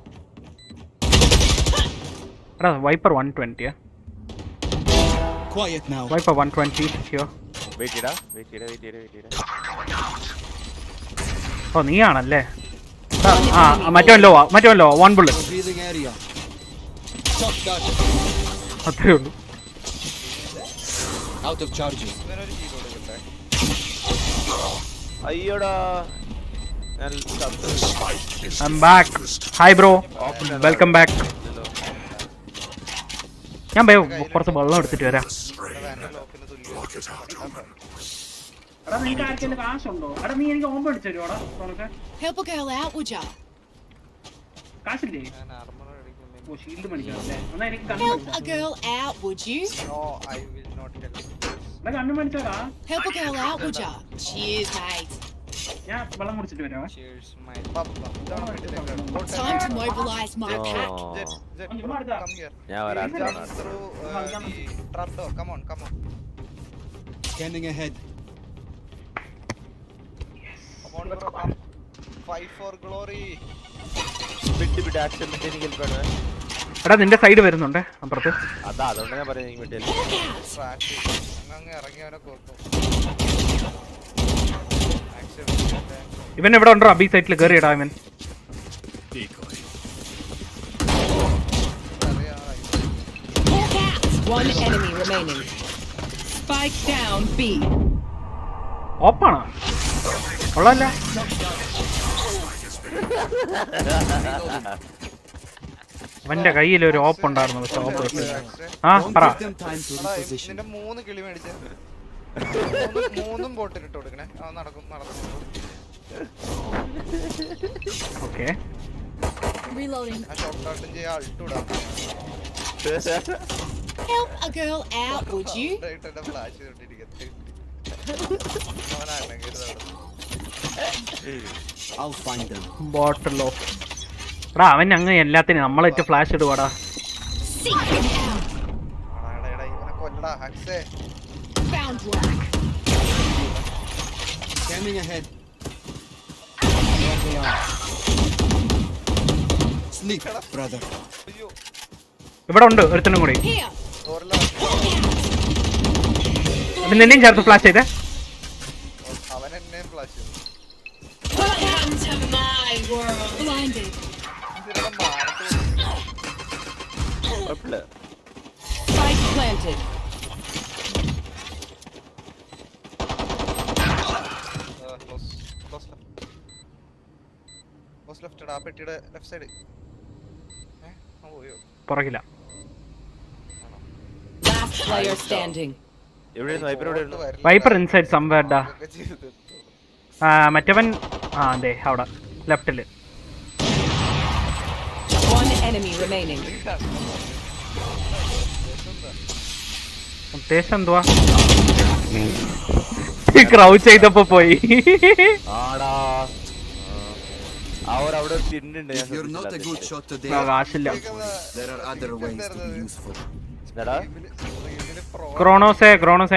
എടാ വൈപ്പർ 120. Quiet now. വൈപ്പർ 120 ഹിയോ. വെയിറ്റ് ചെയ്യടാ, വെയിറ്റ് ചെയ്യടാ, വെയിറ്റ് ചെയ്യടാ, വെയിറ്റ് ചെയ്യടാ. ഓ നീയാണല്ലേ. ആ മറ്റോ മറ്റോ 1 bullet. Revealing area. Shock dart. അത്രേ ഉള്ളൂ. Out of charges. ഇവനൊരു ഹീറോ എടുക്കട്ടെ. അയ്യോടാ ഞാൻ I'm back. Hi bro. Welcome back. ഞാൻ കുറച്ച് വെള്ളം എടുത്തിട്ട് വരാം. Help a girl out, would ya? കാശില്ലേ? ഞാൻ ആർമർ അടിക്കുമ്പോ ഓ ഷീൽഡ് മേടിക്കാനല്ലേ? എന്നാ എനിക്ക് Help a girl out, would you? No I will not help. കണ്ണു മേടിച്ചോടാ. Help a girl out, would ya? Cheers, mate. ഞാൻ വെള്ളം കുടിച്ചിട്ട് വരാം. Cheers my papa. Time to mobilize my pack. Come here. ഞാൻ വരാം. Jump through the trap door. Come on, come on. Scanning ahead. Come on, bro. Come. Fight for glory. വിട്ട് action എനിക്ക് help ആണ്. എടാ നിന്റെ സൈഡ് വരുന്നുണ്ട് അപ്പുറത്ത്. അതാ അതുകൊണ്ട് ഞാൻ പറയുന്നത് എനിക്ക് വിട്ട് Track. അങ്ങ് ഇറങ്ങിയവനെ കൊന്നു. ഇവൻ ഇവിടെ ഉണ്ടോ? ബി സൈറ്റിൽ കയറിയിടാ ഇവൻ. Decoy. One enemy remaining. Spike down B. ഓപ്പാണോ? കൊള്ളാല്ല. അവന്റെ കയ്യിൽ ഒരു ഓപ്പ് ഉണ്ടായിരുന്നു. പക്ഷെ ഓപ്പ് ആ പറ. Give them time to reposition. നിന്റെ 3 കിളി മേടിച്ചേ. മൂന്നും ബോട്ടിലിട്ട് കൊടുക്കണേ. നടക്കും. Okay Reloading. ആ ഷോട്ട് ഔട്ടും ചെയ്യാ അൾട്ട് ഇടാം. Help a girl out, would you? എന്റെ ഫ്ലാഷ് ചെയ്തോണ്ടിരിക്കട്ടെ. അവനാണെങ്കിൽ I'll find them. ബോട്ടിലോ. എടാ അവൻ അങ്ങ് എല്ലാത്തിനും നമ്മളേറ്റ് ഫ്ലാഷ് ഇടുവാടാ. ഇവനെ കൊല്ലടാ ഹക്സേ. Found one. Scanning ahead. Sleep, brother. അയ്യോ ഇവിടെ ഉണ്ട് ഒരുത്തനും കൂടി. Here. ഡോറിലാ അത് നിന്നെയും ചേർത്ത് ഫ്ലാഷ് ചെയ്തേ. അവൻ എന്നെ ഫ്ലാഷ് ചെയ്തു. Welcome to my world. Blinded. ഇതിവിടെ മാറത്ത് കുഴപ്പമില്ല. Spike planted. ക്ലോസ് ലെഫ്റ്റ് ആ പെട്ടിയുടെ ലെഫ്റ്റ് സൈഡ് പോയോ പുറകില്ല. Last player standing. എവിടെയായിരുന്നു വൈപ്പർ? എവിടെയായിരുന്നു? വൈപ്പർ ഇൻസൈഡ് സംവേർഡാ. ഇതൊക്കെ ചെയ്തത് മറ്റവൻ അതെ അവിടെ ലെഫ്റ്റില്. One enemy remaining. ഉദ്ദേശം എന്തുവാ? ക്രൗച്ച് ചെയ്തപ്പോ പോയി. ആടാ അവർ അവിടെ തിന്നുണ്ട്. If you're not a good shot today, കാശില്ല. there are other ways to be useful. ഇതിന് പ്രോ ക്രോണോസെ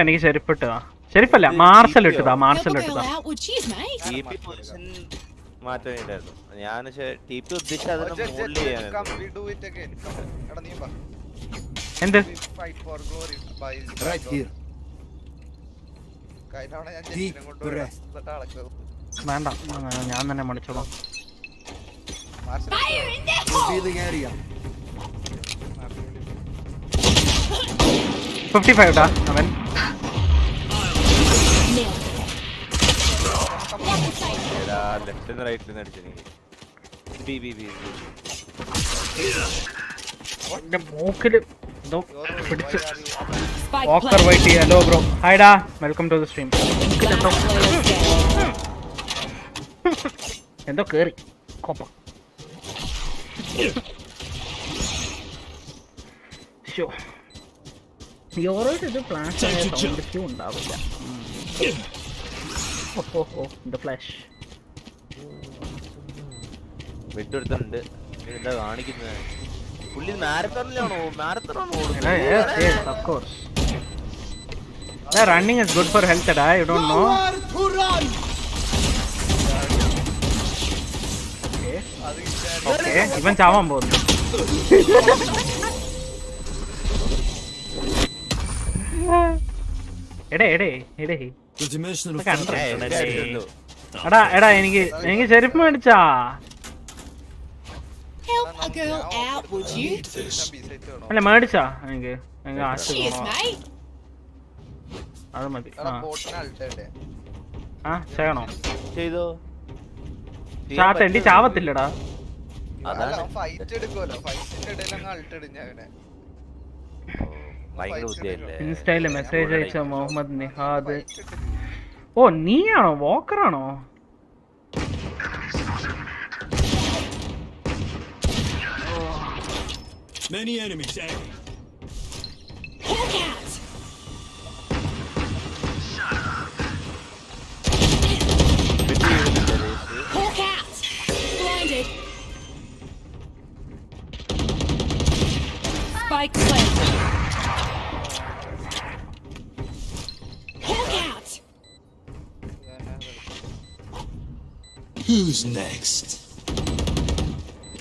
എനിക്ക് ചെരുപ്പിട്ടതാ. ചെരുപ്പല്ല, മാർഷൽ ഇട്ടതാ. മാർഷൽ Help a girl ഇട്ടതാ. out with cheese, mate. TP position മാറ്റാനായിട്ടായിരുന്നു ഞാൻ. പക്ഷെ TP ഉദ്ദേശിച്ച അതിനെ മോൾഡ് ചെയ്യാനായിരുന്നു. എടാ നീ വാ എന്ത്? Fight for glory bye Right here. കഴിഞ്ഞ ഞാൻ Deep ജെറ്റിനെ കൊണ്ടുപോയി breath. എന്നിട്ട് അളക്കും വേണ്ട, ഞാൻ തന്നെ മടിച്ചോളാം. Revealing area. 55 ടാ അവൻ. ലെഫ്റ്റ് റൈറ്റിൽ നിന്ന് അടിച്ചു. എന്റെ മൂക്കില് എന്തോ പിടിച്ച്. Spike ഓക്കർ planted. വൈറ്റ്. Hello bro. ഹായ്ഡാ, welcome to the stream. Last player standing. എന്തോ കേറി കോപ്പ. ഷോ യോറോട്ട് ഇത് ഫ്ലാഷ് ആയ സൗണ്ട് ക്യൂ ഉണ്ടാവില്ല. ഓഹോ ദ ഫ്ലാഷ്. വിട്ടെടുത്തിട്ടുണ്ട്. എന്താ കാണിക്കുന്നത്? പുള്ളി മാരത്തോണിലാണോ? മാരത്തോണാണോ? Yes, of course. Running is good for health, you don't know. Okay, ഇവൻ ചാവാൻ പോകുന്നു. എടേ The dimension of എടാ എനിക്ക് ചെരുപ്പ് മേടിച്ചാ. Help a girl out, would you? അല്ല മേടിച്ചാ എനിക്ക് ആശ Cheers, mate. അത് മതി. ബോട്ടിനെ അൾട്ടേ ചെയ്യണോ? ചെയ്തോ? എന്റെ ചാവത്തില്ലടാ. അല്ല ഫൈറ്റ് എടുക്കുമല്ലോ. ഫൈറ്റിന്റെ ഇടയിൽ അങ്ങ് അൾട്ട് ഇടിഞ്ഞ അവനെ. ഭയങ്കര ബുദ്ധിയല്ലേ? ഇൻസ്റ്റയില് മെസ്സേജ് അയച്ച മുഹമ്മദ് നിഹാദ്. ഓ നീയാണോ? വോക്കറാണോ? many enemies. Hawk out. Hawk out. Blinded. Spike planted. Hawk out. Who's next?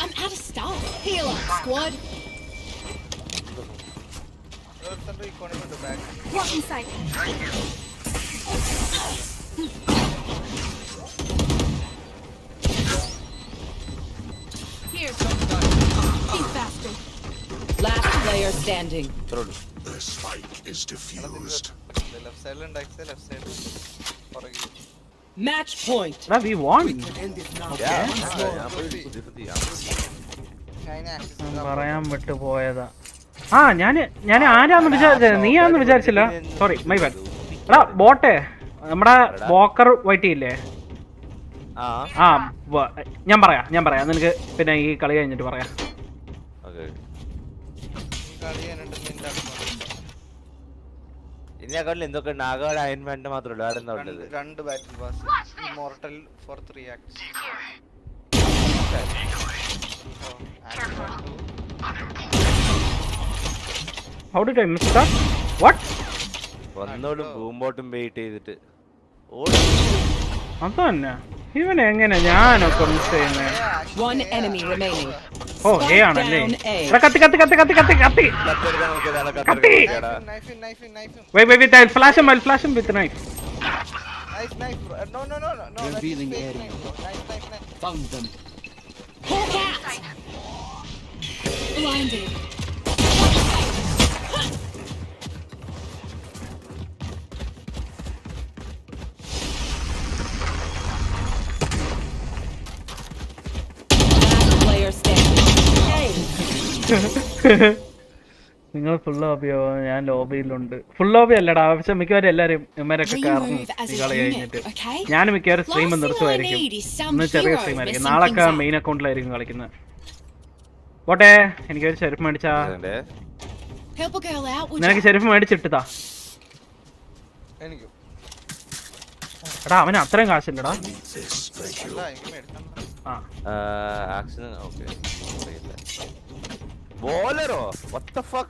I'm out of stuff. Heal up, squad. What inside? Here. Be faster. Last player standing. The spike is diffused. Left സൈഡിൽ ഉണ്ടാക്കി left സൈഡിൽ പുറകിൽ Match point. We won. പറയാൻ വിട്ടു പോയതാ. ഞാൻ ആരാന്ന് വിചാരിച്ചത്, നീയാന്ന് വിചാരിച്ചില്ല. Sorry, my bad. എടാ ബോട്ടെ, നമ്മുടെ വോക്കർ വൈറ്റ് ഇല്ലേ? ഞാൻ പറയാം നിനക്ക് പിന്നെ ഈ കളി കഴിഞ്ഞിട്ട് പറയാം. ഇനി അക്കൗണ്ടിൽ എന്തൊക്കെ നാഗാഡ് അയൺമാൻ്റെ മാത്രമല്ല, അവിടെ എന്താ ഉള്ളത്? 2 battle pass, immortal four 3 acts. How did I miss that? What? വന്നോടും ബൂം ബോട്ടും വെയിറ്റ് ചെയ്തിട്ട് അതന്നെ ഇവൻ എങ്ങനെ ഞാനൊക്കെ മിസ് ചെയ്യുന്നേ? One enemy remaining. ഓ എ ആണല്ലേ? എടാ, കത്തി കത്തി കത്തി കത്തി കത്തി കത്തി കത്തി. Wait, flash him with knife. Nice, bro. No. Revealing Nice, area. bro. Nice. Found them. Hawk out. Blinded. Last player standing. Hey. നിങ്ങൾ ഫുൾ ലോബിയോ? ഞാൻ ലോബിയിലുണ്ട്. ഫുൾ ലോബി അല്ലടാ, പക്ഷെ മിക്കവാറും എല്ലാരും ഇവരൊക്കെ കാരണം ഈ കളി കഴിഞ്ഞിട്ട് ഞാൻ മിക്കവാറും സ്ട്രീം നിർത്തുമായിരിക്കും. ഇന്ന് ചെറിയ സ്ട്രീം ആയിരിക്കും, നാളൊക്കെ മെയിൻ അക്കൗണ്ടിലായിരിക്കും കളിക്കുന്നത്. പോട്ടെ, എനിക്കൊരു ചെരുപ്പ് മേടിച്ചാ. Help a girl out. നിനക്ക് ചെരുപ്പ് മേടിച്ചിട്ടാ? എനിക്കും. എടാ അവന് അത്രയും കാശില്ലടാ. അല്ല, എനിക്ക് മേടിക്കണം. ആ ആക്ഷൻ ഓക്കെ. ബോളറോ? what the fuck?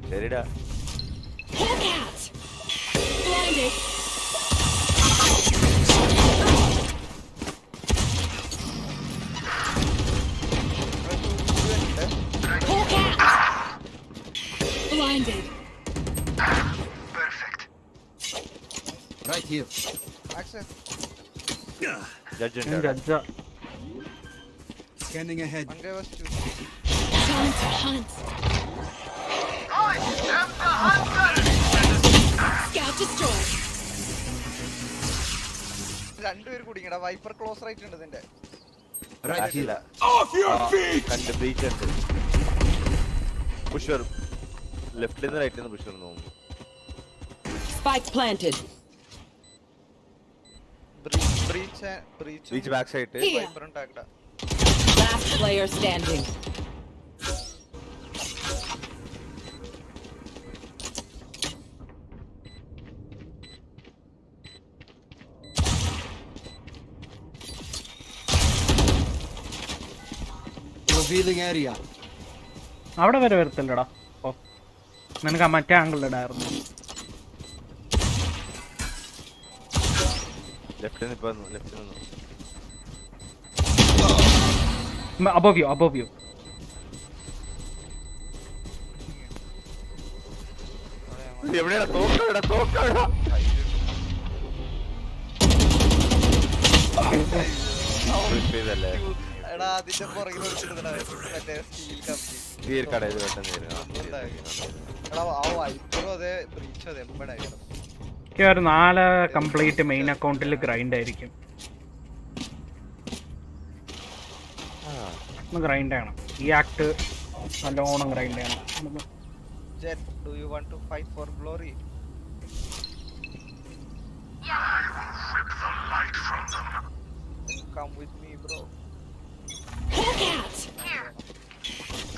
ശരിടാ. Hawk out. Blinded. Hawk out. Blinded. Right here. Access. Judge ഞാൻ ജഡ്ജാ. Scanning ahead. One guy was shooting. Time to hunt. Scout destroyed. രണ്ടുപേര് കുടിങ്ങടാ. വൈപ്പർ ക്ലോസ് റൈറ്റ് ഉണ്ട് ഇതിന്റെ. Right here. കണ്ട് breach ഉണ്ട്. Pusher ലെഫ്റ്റിൽ നിന്ന് റൈറ്റിൽ നിന്ന് പുഷർ നോക്കും. Spike planted. Breach back side. Here. Viper and tagda. Last player standing. Revealing area. അവിടെ വരെ വരത്തില്ലടാ. ഓ നിനക്ക് ആ മറ്റേ ആംഗിൾ ഇടായിരുന്നു. ലെഫ്റ്റിൽ നിന്ന് ഇപ്പൊ ലെഫ്റ്റിൽ നിന്ന് above you. എവിടെയാ തോക്കടാ. എടാ അതിന്റെ പുറകിൽ വെച്ചിട്ടുണ്ടാ മറ്റേ സ്റ്റീൽ കമ്പി. തീർ കടയിൽ പെട്ടെന്ന് എടാ ആ വൈപ്പറും അതെ ബ്രീച്ചും അതെ എമ്പടായിരുന്നു. ഒരു 4 കംപ്ലീറ്റ് മെയിൻ അക്കൗണ്ടിൽ ഗ്രൈൻഡ് ആയിരിക്കും. ഗ്രൈൻഡ് ചെയ്യണം. ഈ ആക്ട് നല്ലോണം ഗ്രൈൻഡ് ചെയ്യണം. Jet, do you want to fight for glory? Then come with me, bro. Hawk out.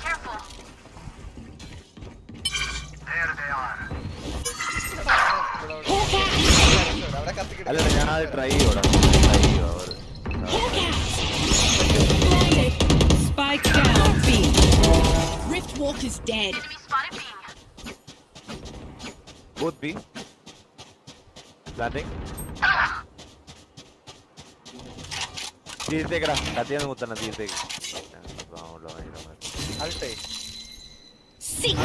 Hawk out. അവിടെ കത്തിക്കിട്ട് അല്ല ഞാൻ അത് ട്രൈ ചെയ്യാം. Hawk out. Blinded. Spike down. B. Rift Walk is dead. Both B. Planting. തീർത്തേക്കടാ. കത്തിയാന്ന് കുത്തണ തീർത്തേക്ക്. അൾട്ടേ Seek.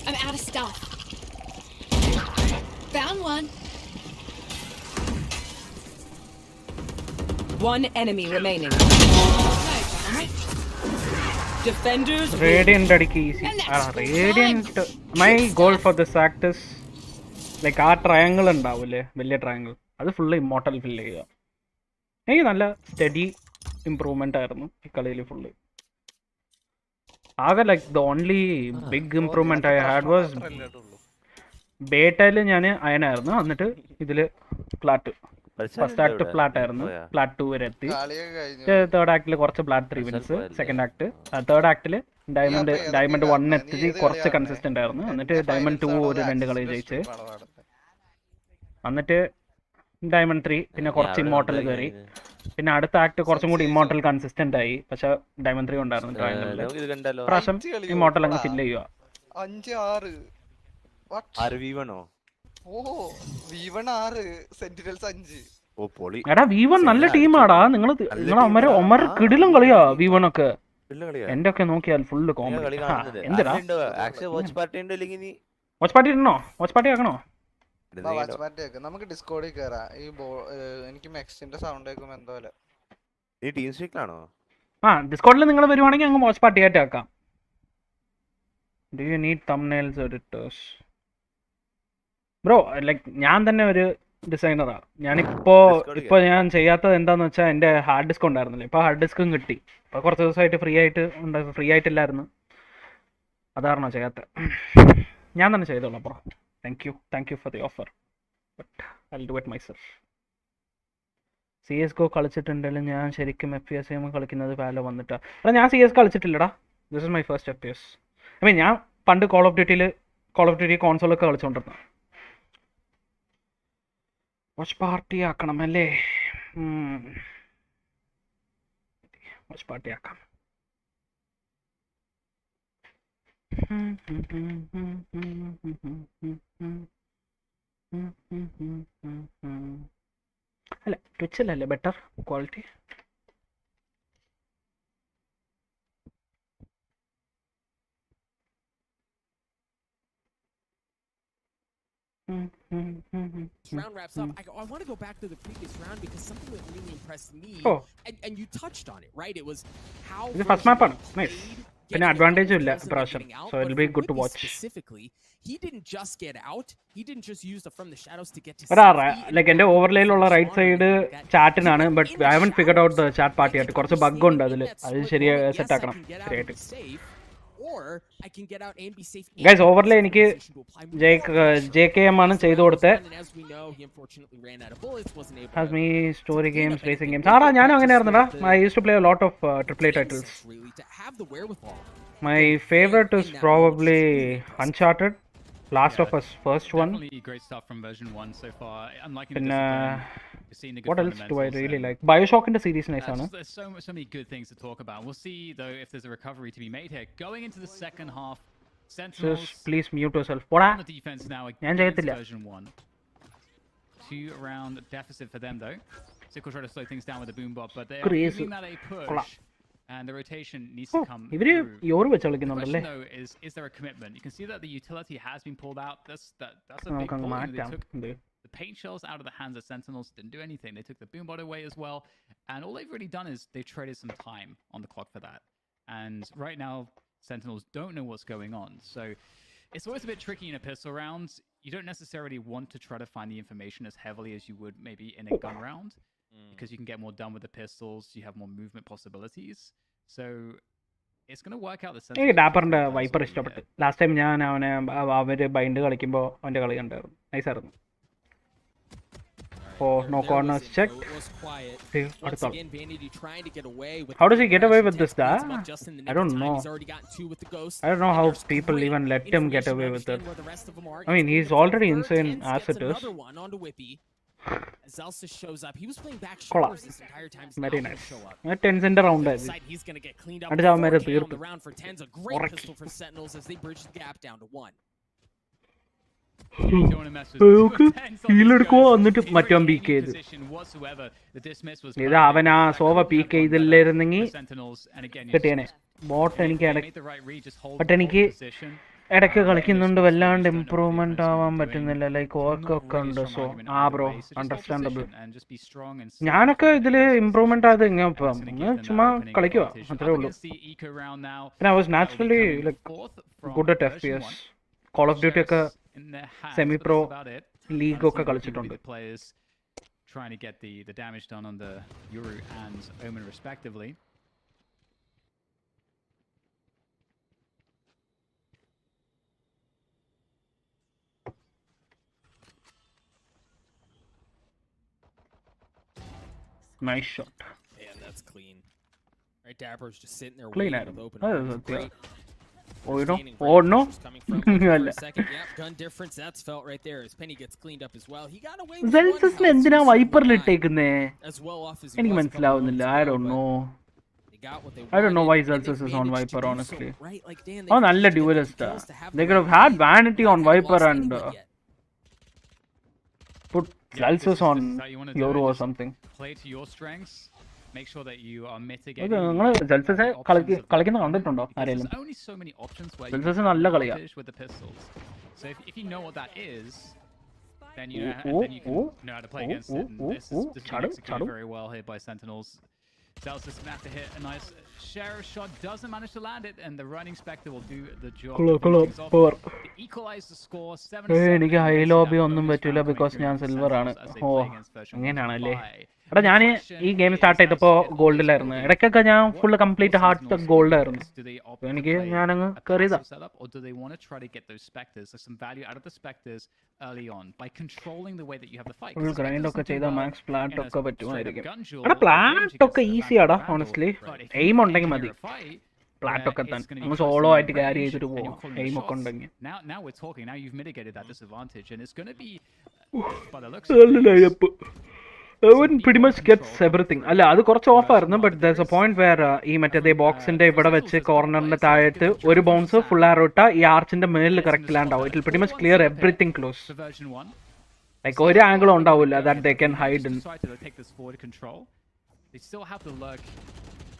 I'm out of stuff. Found one. One enemy remaining. Defenders. Radiant അടിക്ക് easy. Radiant my goal for this act is like a triangle ഉണ്ടാവൂലേ, വലിയ triangle, അത് full immortal fill ചെയ്യുക. എനിക്ക് നല്ല study improvement ആയിരുന്നു ഈ കളിയിൽ ഫുള്ള്. ആകെ like the only big improvement I had was ബേറ്റയിൽ ഞാൻ അയനായിരുന്നു. എന്നിട്ട് ഇതില് ഫ്ലാറ്റ് ഫസ്റ്റ് ആക്ട് ഫ്ലാറ്റ് ആയിരുന്നു. ഫ്ലാറ്റ് 2 വരെ എത്തി. തേർഡ് ആക്ടിൽ കുറച്ച് plat 3 wins. Second act third ആക്ടിൽ ഡയമണ്ട് 1 എത്തി കുറച്ച് കൺസിസ്റ്റന്റ് ആയിരുന്നു. എന്നിട്ട് ഡയമണ്ട് 2 ഒരു 2 കളി ജയിച്ച്. എന്നിട്ട് ഡയമണ്ട് 3 പിന്നെ കുറച്ച് ഇമ്മോർട്ടൽ കയറി. പിന്നെ അടുത്ത ആക്ട് കുറച്ചും കൂടി ഇമ്മോർട്ടൽ കൺസിസ്റ്റന്റ് ആയി. പക്ഷെ ഡയമണ്ട് 3 ഉണ്ടായിരുന്നു ട്രയാങ്കിളിൽ. പ്രാവശ്യം ഇമ്മോർട്ടൽ അങ്ങ് ഫില്ല് ചെയ്യുക. 5 6 what 6 V1 oh oh V1 6 sentinels 5 ഓ പൊളി എടാ V1 നല്ല ടീമാടാ. നിങ്ങൾ ഒമർ കിടിലം കളിയാ V1 ഒക്കെ. എന്റെ ഒക്കെ നോക്കിയാൽ ഫുള്ള് കോമഡി. എന്തിനാ വാച്ച് പാർട്ടി ഉണ്ട് അല്ലെങ്കിൽ നീ വാച്ച് പാർട്ടി ഇടണോ? വാച്ച് പാർട്ടി ആക്കണോ? വാച്ച് പാർട്ടി ഒക്കെ നമുക്ക് ഡിസ്കോഡിൽ കേറാം. ഈ എനിക്ക് മെക്സിന്റെ സൗണ്ട് കേൾക്കുമ്പോ എന്തോ പോലെ. നീ ടീം സ്പീക്കിലാണോ? ആ ഡിസ്കോഡിൽ നിങ്ങൾ വരുവാണെങ്കിൽ അങ്ങ് വാച്ച് പാർട്ടി ആയിട്ട് ആക്കാം. Do you need thumbnails editors? Bro like ഞാൻ തന്നെ ഒരു ഡിസൈനറാ. ഇപ്പൊ ഞാൻ ചെയ്യാത്തത് എന്താന്ന് വെച്ചാൽ എൻ്റെ ഹാർഡ് ഡിസ്ക് ഉണ്ടായിരുന്നില്ല. ഇപ്പൊ ഹാർഡ് ഡിസ്കും കിട്ടി. ഇപ്പൊ കുറച്ച് ദിവസമായിട്ട് ഫ്രീ ആയിട്ടില്ലായിരുന്നു. അതാരണോ ചെയ്യാത്ത? ഞാൻ തന്നെ ചെയ്തോളാം bro. Thank you for the offer, but I will do it myself. CSGO കളിച്ചിട്ടുണ്ടെങ്കിലും ഞാൻ ശരിക്കും FPS കളിക്കുന്നത് വാലോ വന്നിട്ടാ. എടാ ഞാൻ CS കളിച്ചിട്ടില്ലടാ. This is my first FPS. I mean ഞാൻ പണ്ട് കോൾ ഓഫ് ഡ്യൂട്ടി കോൺസോളൊക്കെ കളിച്ചുകൊണ്ടിരുന്നു. വാച്ച് പാർട്ടി ആക്കണം അല്ലേ? വാച്ച് പാർട്ടി ആക്കാം. അല്ല ട്വിച്ചിലല്ലേ better quality? Round wraps up. I want to go back to the previous round because something that really impressed me, and you touched on it, right? It was how ഇത് first മാപ്പാണ്. Nice. പിന്നെ അഡ്വാൻറ്റേജും ഇല്ല ഇപ്രാവശ്യം. So it will be good to watch. Specifically, he didn't just get out. He didn't just use the from the shadows to get to like എൻ്റെ ഓവർലേയിലുള്ള right side ചാറ്റിനാണ്. But I haven't figured out the chat party ആയിട്ട്. കുറച്ച് bug ഉണ്ട് അതിൽ. അത് ശരിയായി set ആക്കണം ശരിയായിട്ട്. ഗൈസ് ഓവർലേ എനിക്ക് JKM ആണ് ചെയ്തു കൊടുത്തത്. ഹാസ് മീ സ്റ്റോറി ഗെയിംസ്, റേസിംഗ് ഗെയിംസ്. ആടാ ഞാനും അങ്ങനെ ആയിരുന്നടാ. I used to play a lot of AAA titles. My favorite is probably Uncharted, Last of Us first one. Definitely great stuff from version 1 so far. Unlike And what else do I really like? BioShock in the series nice aanu. There's so many good things to talk about. We'll see though if there's a recovery to be made here. Going into the second half, Sentinels. Just please mute yourself. Poda. On the defense now ഞാൻ ചെയ്യത്തില്ല. version 1. 2 round deficit for them though. Sickle try to slow things down with the boombot, but they're giving that a push. And the rotation needs to come ഇവര് യോറ് വെച്ച് The കളിക്കുന്നുണ്ടല്ലേ? question though is there a commitment? You can see that the utility has been pulled out. That's a big pull. They took the paint shells out of the hands of Sentinels, didn't do anything. They took the boombot away as well. And all they've really done is they've traded some time on the clock for that. And right now, Sentinels don't know what's going on. So it's always a bit tricky in a pistol round. You don't necessarily want to try to find the information as heavily as you would maybe in a gun round. Because you can get more done with the pistols, you have more movement possibilities. So it's going to work out the sense. എനിക്ക് ഡാപ്പറിന്റെ wiper ഇഷ്ടപ്പെട്ടു. Last time ഞാൻ അവര് bind കളിക്കുമ്പോൾ അവന്റെ കളി കണ്ടായിരുന്നു. Nice ആയിരുന്നു. Oh, no corners checked. How does he get away with this, da? I don't know. I don't know how people even let him get away with it. I mean, he's already insane as it is. Zelsa shows up. He was playing back Kolla. shoulders this entire time. Very nice. 10 center round ആയിരുന്നു. He's going to get cleaned up. അടുത്ത അവന്മാരെ തീർത്തു. The round for 10's a great pistol for Sentinels as they bridge the gap down to 1. ഹീലെടുക്കുവോ എന്നിട്ട് മറ്റോ peak ചെയ്ത്. ഇത് അവൻ ആ സോവ പീക്ക് ചെയ്തില്ലായിരുന്നെങ്കിൽ കിട്ടിയനെ. ബോട്ട് എനിക്ക് ബട്ട് എനിക്ക് ഇടയ്ക്ക് കളിക്കുന്നുണ്ട്, വല്ലാണ്ട് ഇമ്പ്രൂവ്മെന്റ് ആവാൻ പറ്റുന്നില്ല. ലൈക്ക് വർക്കൊക്കെ ഉണ്ട്. So bro understandable. ഞാനൊക്കെ ഇതില് ഇമ്പ്രൂവ്മെന്റ് ആയത് ഇങ്ങനെ ചുമ്മാ കളിക്കുക അത്രേ ഉള്ളൂ. പിന്നെ I was naturally like good at FPS. Call of duty ഒക്കെ സെമി പ്രോ ലീഗ് ഒക്കെ കളിച്ചിട്ടുണ്ട്. Trying to get the damage done on the Yoru and Omen respectively. Nice shot. Yeah, that's clean. Right, Dapper's just sitting there Clean waiting ആയിരുന്നു. with open. Great. Oh no. For a second. Yep, gun difference. That's felt right there as Penny gets cleaned up as well. He got away with സെൽസസിന് എന്തിനാ വൈപ്പറിൽ ഇട്ടേക്കുന്നേ? as well off as he എനിക്ക് was മനസ്സിലാവുന്നില്ല. I don't know. They got what they I don't know why wanted, and Zelsus they've is on managed to Viper, do so, honestly. right? Like, Dan, Oh, they've നല്ല managed to get the duelist. kills to have They the could have right had lead Vanity on without having Viper lost and anyone yet. put Yeah, this Zelsus is on how you wanna do Yoru it, or just something. Play to your strengths. Make sure that you are Okay, mitigating നിങ്ങൾ Zelsusനെ കളിക്കുന്ന കണ്ടിട്ടുണ്ടോ because ആരെങ്കിലും? there's only so many options where you Zelsus can have നല്ല an കളിയാ. advantage with the pistols. So if you know what that is, then you Ooh, then you can ooh, know how to play ooh, against it. And ooh, this ooh, is being chadu, executed chadu. very well here by Sentinels. Zelsus gonna have to hit a nice sheriff shot, doesn't manage to land it, and the running Spectre will do the job. Power. To equalize the score, 7-7. എനിക്ക് ഹൈ and lobby that ഒന്നും bonus പറ്റൂല round because coming ഞാൻ through for silver ആണ്. Sentinels as they ഓ play against version അങ്ങനെയാണല്ലേ. 1.5. എടാ ഞാൻ ഈ ഗെയിം സ്റ്റാർട്ട് ചെയ്തപ്പോൾ ഗോൾഡിലായിരുന്നു. ഇടയ്ക്കൊക്കെ ഞാൻ ഫുള്ള് കംപ്ലീറ്റ് ഹാർഡ് സ്റ്റക്ക് ഗോൾഡായിരുന്നു. എനിക്ക് ഞാനങ്ങ് കയറിയതാ. Or do they want to try to get those specters, like some value out of the specters early on by controlling the way that you have the fight? Full grind ഒക്കെ ചെയ്താൽ max plant ഒക്കെ പറ്റുമായിരിക്കും. എടാ എടാ plant ഒക്കെ ഈസിയാടാ honestly. Aim ഉണ്ടെങ്കിൽ മതി. Plant ഒക്കെ തന്നെ അങ്ങ് സോളോ ആയിട്ട് ക്യാരി ചെയ്തിട്ട് പോവാം എയിം ഒക്കെ ഉണ്ടെങ്കിൽ. Now we're talking. Now you've mitigated that disadvantage, and it's going to be by the looks നല്ല lineup. Owen pretty much gets everything. അല്ല അത് കുറച്ച് ഓഫായിരുന്നു. But there's a point where ഈ മറ്റേ ബോക്സിന്റെ ഇവിടെ വെച്ച് കോർണറിന്റെ താഴത്ത് ഒരു ബൗൺസ് ഫുൾ ആരോ ഇട്ടാ ഈ ആർച്ചിന്റെ മേളിൽ കറക്റ്റ് ലാൻഡ് ആവും. It pretty much clear everything close. for version 1. Like ഒരു ആംഗിളും ഉണ്ടാവില്ല that they can hide in. Take this forward control. They still have the lurk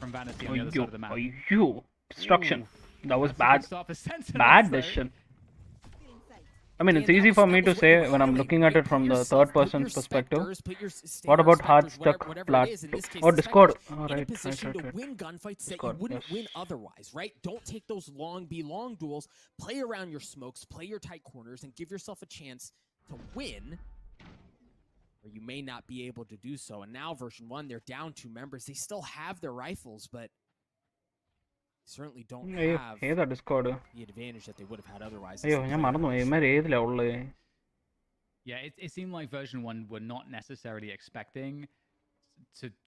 from Vanity on the other side of the map. അയ്യോ destruction. That was That's a good bad. start for Sentinels, Bad though. decision. I mean, it's easy for me to say when I'm looking at it from the third person's perspective. What about hard stuck plat? Oh, Discord. Oh, right. Win gunfights that Discord, you wouldn't yes. win otherwise, right? Don't take those long duels. Play around your smokes, play your tight corners, and give yourself a chance to win. Or you may not be able to do so. And now version 1, they're down 2 members. They still have their rifles, but certainly don't have ഏതാ Discord? the advantage that they would have had otherwise. അയ്യോ ഞാൻ മറന്നു. ഇവന്മാർ ഏതിലാ ഉള്ളത്? Yeah, it seemed like version 1 were not necessarily expecting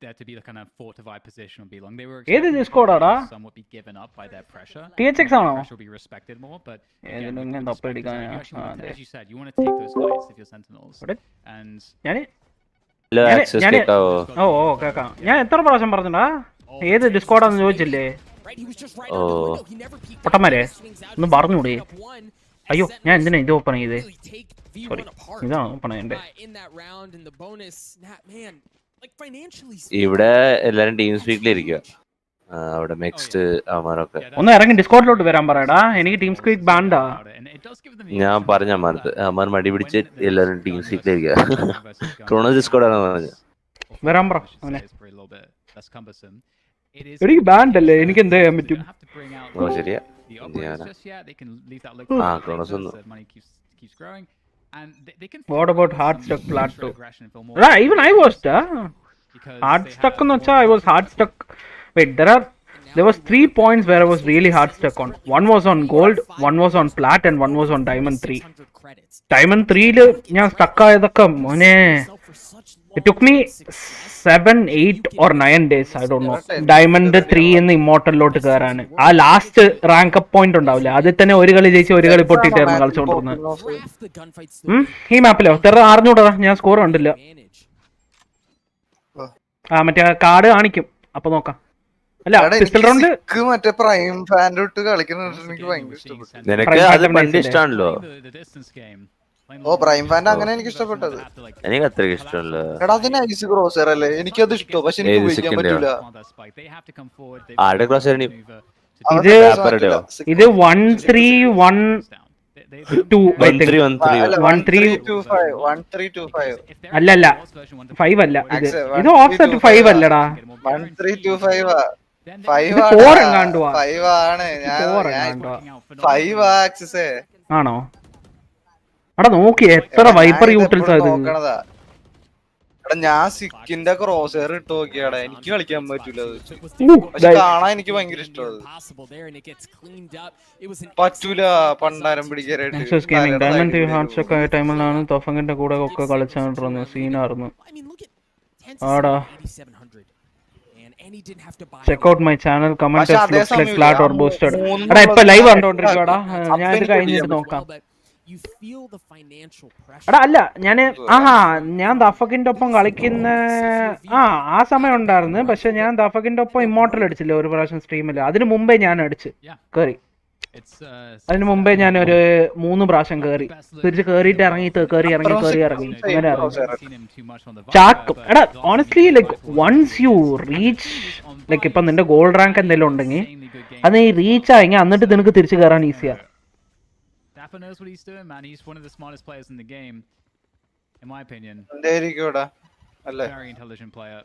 there to be the kind of fortified position or be long. They were ഏത് ഡിസ്കോഡാടാ? some would be given up by their pressure. THX ആണോ? Pressure will be respected more, but again, ഏതിലും with ഞാൻ the തപ്പടിക്കാൻ Spectres, you actually want to, അതെ. as you said, you want to take those fights if you're Sentinels. And hello access കേക്കാവോ? ഓ കേക്കാം. ഞാൻ എത്ര പ്രാവശ്യം പറഞ്ഞടാ ഏത് ഡിസ്കോഡാന്ന് ചോദിച്ചില്ലേ? ഓ പൊട്ടന്മാരെ ഒന്ന് പറഞ്ഞൂടെ? അയ്യോ ഞാൻ എന്തിനാ ഇത് ഓപ്പൺ ചെയ്തേ? സോറി ഇതാണ് ഓപ്പൺ ചെയ്യണ്ടേ. ഇവിടെ എല്ലാരും ടീം സ്പീക്കിലിരിക്കുക. അവിടെ നെക്സ്റ്റ് അവന്മാരൊക്കെ ഒന്ന് ഇറങ്ങി ഡിസ്കോഡിലോട്ട് വരാൻ പറയടാ. എനിക്ക് ടീം സ്പീക്ക് ബാൻഡാ. ഞാൻ പറഞ്ഞ അമ്മാർ മടി പിടിച്ച് എല്ലാരും ടീം സ്പീക്കിലിരിക്കുക. ക്രോണോസ് ഡിസ്കോഡാണ് പറഞ്ഞത്. വരാൻ പറ അവനെ. less cumbersome. എനിക്ക് ബാൻഡ് അല്ലേ, എനിക്ക് എന്ത് ചെയ്യാൻ പറ്റും? ഓ ശരിയാ. What about hard stuck plateau? Right, even I was hard stuck എന്ന് വെച്ചാൽ I was hard stuck. Wait, there was 3 points where I was really hard stuck on. One was on gold, one was on plat, and one was on diamond 3. Diamond 3 ഞാൻ stuck ആയതൊക്കെ മോനെ. It took me 7, 8 or 9 days. I don't know. Diamond 3 എന്ന് ഇമ്മോർട്ടലിലോട്ട് കയറാന് ആ last rank up point ഉണ്ടാവില്ല. അതിൽ തന്നെ ഒരു കളി ജയിച്ച് ഒരു കളി പൊട്ടിട്ടായിരുന്നു കളിച്ചോണ്ടിരുന്നത്. ഈ മാപ്പിലോ അറിഞ്ഞൂടാ, ഞാൻ സ്കോർ കണ്ടില്ല. ആ മറ്റേ കാർഡ് കാണിക്കും, അപ്പൊ നോക്കാം. അല്ല പിസ്റ്റൽ റൗണ്ട് മറ്റേ പ്രൈം ഫാൻ്റെ ഇട്ട് കളിക്കുന്നത് എനിക്ക് ഭയങ്കര ഇഷ്ടപ്പെട്ടു. നിനക്ക് അത് പണ്ട് ഇഷ്ടമാണല്ലോ. ഓ പ്രൈം ഫാൻ്റെ അങ്ങനെ എനിക്ക് ഇഷ്ടപ്പെട്ടത്. എനിക്ക് അത്രയ്ക്ക് ഇഷ്ടമല്ല. എടാ അതിന് ഐസ് ക്രോസർ അല്ലേ, എനിക്കത് ഇഷ്ടം. പക്ഷെ എനിക്ക് ഉപയോഗിക്കാൻ പറ്റൂല. ആരുടെ ക്രോസർ ഇത് 1325 അല്ലല്ല 5 അല്ല. ഇത് ഓഫ്സെറ്റ് 5 അല്ലടാ. 1325 ആണോ? എടാ നോക്കി എത്ര വൈപ്പർ യൂട്ടിൽസ് നോക്കണതാ. എടാ ഞാൻ സിക്കിന്റെ ക്രോസർ ഇട്ട് നോക്കിയാടാ, എനിക്ക് കളിക്കാൻ പറ്റൂല. പക്ഷെ കാണാൻ എനിക്ക് ഭയങ്കര ഇഷ്ടം. പറ്റൂല പണ്ടാരം പിടിക്കാനായിട്ട്. ഡയമണ്ട് ഹാർട്സ് ഒക്കെ ആയ ടൈമിലാണ് തൊഫങ്ങിന്റെ കൂടെ ഒക്കെ കളിച്ചാണ്ടിരുന്നത്. സീനായിരുന്നു. ആടാ check out my channel. Comment ലാറ്റ് ഓർ ബൂസ്റ്റഡ്. എടാ ഇപ്പൊ ലൈവ് കണ്ടോണ്ടിരിക്കടാ, ഞാൻ ഇത് കഴിഞ്ഞിട്ട് നോക്കാം. you feel the financial pressure. എടാ അല്ല ഞാൻ ദഫക്കിന്റെ ഒപ്പം കളിക്കുന്ന ആ സമയം ഉണ്ടായിരുന്നു. പക്ഷെ ഞാൻ ദഫക്കിന്റെ ഒപ്പം ഇമ്മോർട്ടൽ അടിച്ചില്ല ഒരു പ്രാവശ്യം സ്ട്രീമിൽ. അതിന് മുമ്പേ ഞാൻ അടിച്ച് കേറി. അതിന് മുമ്പേ ഞാൻ ഒരു 3 പ്രാവശ്യം കേറി. തിരിച്ച് കേറിയിട്ട് ഇറങ്ങി ഇറങ്ങി അങ്ങനെ ചാക്കും. എടാ honestly like once you reach like ഇപ്പൊ നിന്റെ ഗോൾഡ് റാങ്ക് എന്തെങ്കിലും ഉണ്ടെങ്കിൽ അത് നീ റീച്ച് ആയെങ്കിൽ എന്നിട്ട് നിനക്ക് തിരിച്ചു കയറാൻ ഈസിയാ. Dapper knows what he's doing, man. He's one of the smartest players in the game, in my opinion. Very intelligent player.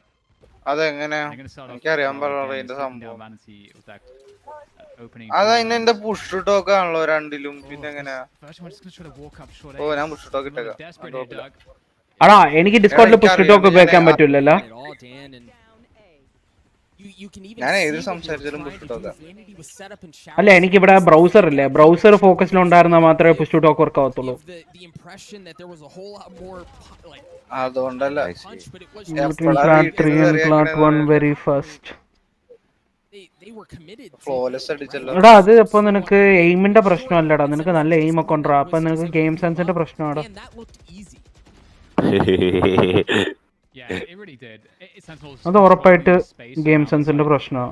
അതെങ്ങനെ എനിക്കറിയാൻ പറഞ്ഞ സംഭവം അതെന്റെ പുഷ് ടോക്ക് ആണല്ലോ രണ്ടിലും. പിന്നെ എങ്ങനെയാ ഞാൻ പുഷ് ടോക്ക് ഇട്ടേക്കാം. അടാ എനിക്ക് ഡിസ്കോർഡിൽ പുഷ് ടോക്ക് ഉപയോഗിക്കാൻ പറ്റില്ലല്ലോ. ഞാൻ ഏത് സംസാരിച്ചാലും പുഷ് ടോക്ക് അല്ല എനിക്കിവിടെ ബ്രൗസർ ഇല്ലേ. ബ്രൗസർ ഫോക്കസിലുണ്ടായിരുന്നാൽ മാത്രമേ പുഷ് ടോക്ക് വർക്ക് ആവത്തുള്ളൂ. അതുകൊണ്ടല്ല വെരി ഫസ്റ്റ്. എടാ അത് ഇപ്പൊ നിനക്ക് എയിമിന്റെ പ്രശ്നമല്ലടാ. നിനക്ക് നല്ല എയിം ഒക്കെ ഉണ്ടാ. അപ്പൊ നിനക്ക് ഗെയിം സെൻസിന്റെ പ്രശ്നമാടാ. അത് ഉറപ്പായിട്ട് ഗെയിം സെൻസിന്റെ പ്രശ്നമാണ്.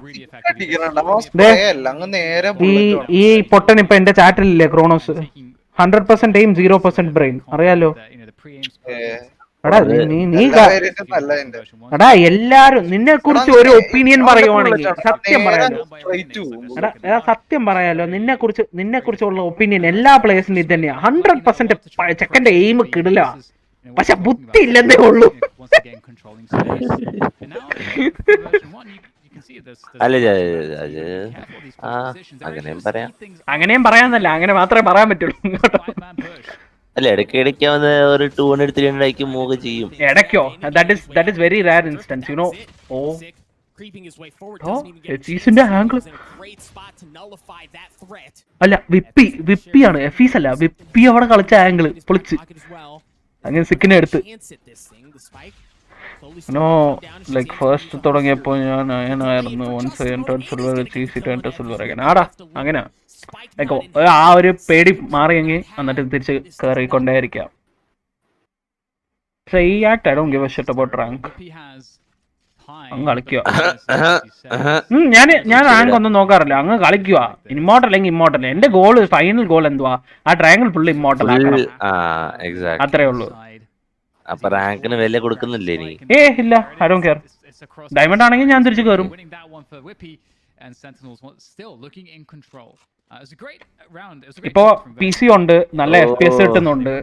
ഈ പൊട്ടൻ ഇപ്പൊ എന്റെ ചാറ്റിലില്ലേ ക്രോണോസ് 100% എയിം 0% ബ്രെയിൻ അറിയാലോ. എടാ എല്ലാരും നിന്നെ കുറിച്ച് ഒരു ഒപ്പീനിയൻ പറയുവാണെങ്കിൽ സത്യം പറയാലോ നിന്നെ കുറിച്ചുള്ള ഒപ്പീനിയൻ എല്ലാ പ്ലേയേഴ്സിനും ഇത് തന്നെയാ. 100% ചെക്കന്റെ എയിം കിടില. പക്ഷെ ബുദ്ധി ഇല്ലെന്നേ ഉള്ളൂ. അങ്ങനെയും പറയാന്നല്ല, അങ്ങനെ മാത്രമേ പറയാൻ പറ്റുള്ളൂ. അല്ല ഇടയ്ക്ക് ഒരു 200 300 മൂവ് ചെയ്യും ഇടയ്ക്കോ. That is very rare instance you know. Angle അല്ല വിപ്പിയാണ് എഫീസ് അല്ല വിപ്പി അവിടെ കളിച്ച ആംഗിള് പൊളിച്ച് അങ്ങനെ സിക്കിനെ എടുത്ത്. നോ ലൈക്ക് ഫസ്റ്റ് തുടങ്ങിയപ്പോ ഞാൻ അയനായിരുന്നു. വൺസ് സിൽവർ സിൽവർ ആടാ അങ്ങനെ ആ ഒരു പേടി മാറിയെങ്കിൽ എന്നിട്ട് തിരിച്ച് കയറിക്കൊണ്ടേയിരിക്കാം. പക്ഷെ ഈ act I don't give A shit about rank. അങ്ങ് കളിക്കുക. ഞാൻ റാങ്ക് ഒന്നും നോക്കാറില്ല. അങ്ങ് കളിക്കുക. ഇമ്മോർട്ടൽ അല്ലെങ്കിൽ ഇമ്മോർട്ടൽ. എന്റെ ഗോൾ ഫൈനൽ ഗോൾ എന്തുവാ ആ ട്രയാങ്കിൾ ഫുള്ള് ഇമ്മോർട്ടൽ ആക്കണം. അത്രേ ഉള്ളൂ. അപ്പൊ റാങ്കിന് വില കൊടുക്കുന്നില്ലേ നീ? ഇല്ല, ഐ ഡോണ്ട് കെയർ. ഡയമണ്ട് ആണെങ്കിൽ ഞാൻ തിരിച്ചു കയറും. ഇപ്പോ പി സി ഉണ്ട്, നല്ല FPS കിട്ടുന്നുണ്ട്.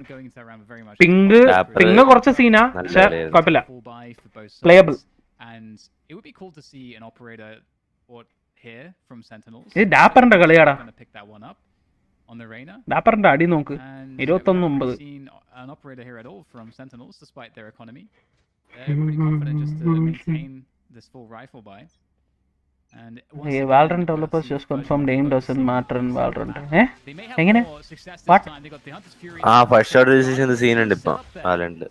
പിങ് കുറച്ച് സീനാ, പക്ഷെ കുഴപ്പമില്ല, പ്ലേയബിൾ. ഇത് ഡാപ്പറിന്റെ കളിയാടാ. ഡാപ്പറിന്റെ അടി നോക്ക്, 21-9. Valorant developers just confirmed aim doesn't matter in Valorant. എങ്ങനെ? What? First shot decision scene ഉണ്ട് ഇപ്പോ Valorant.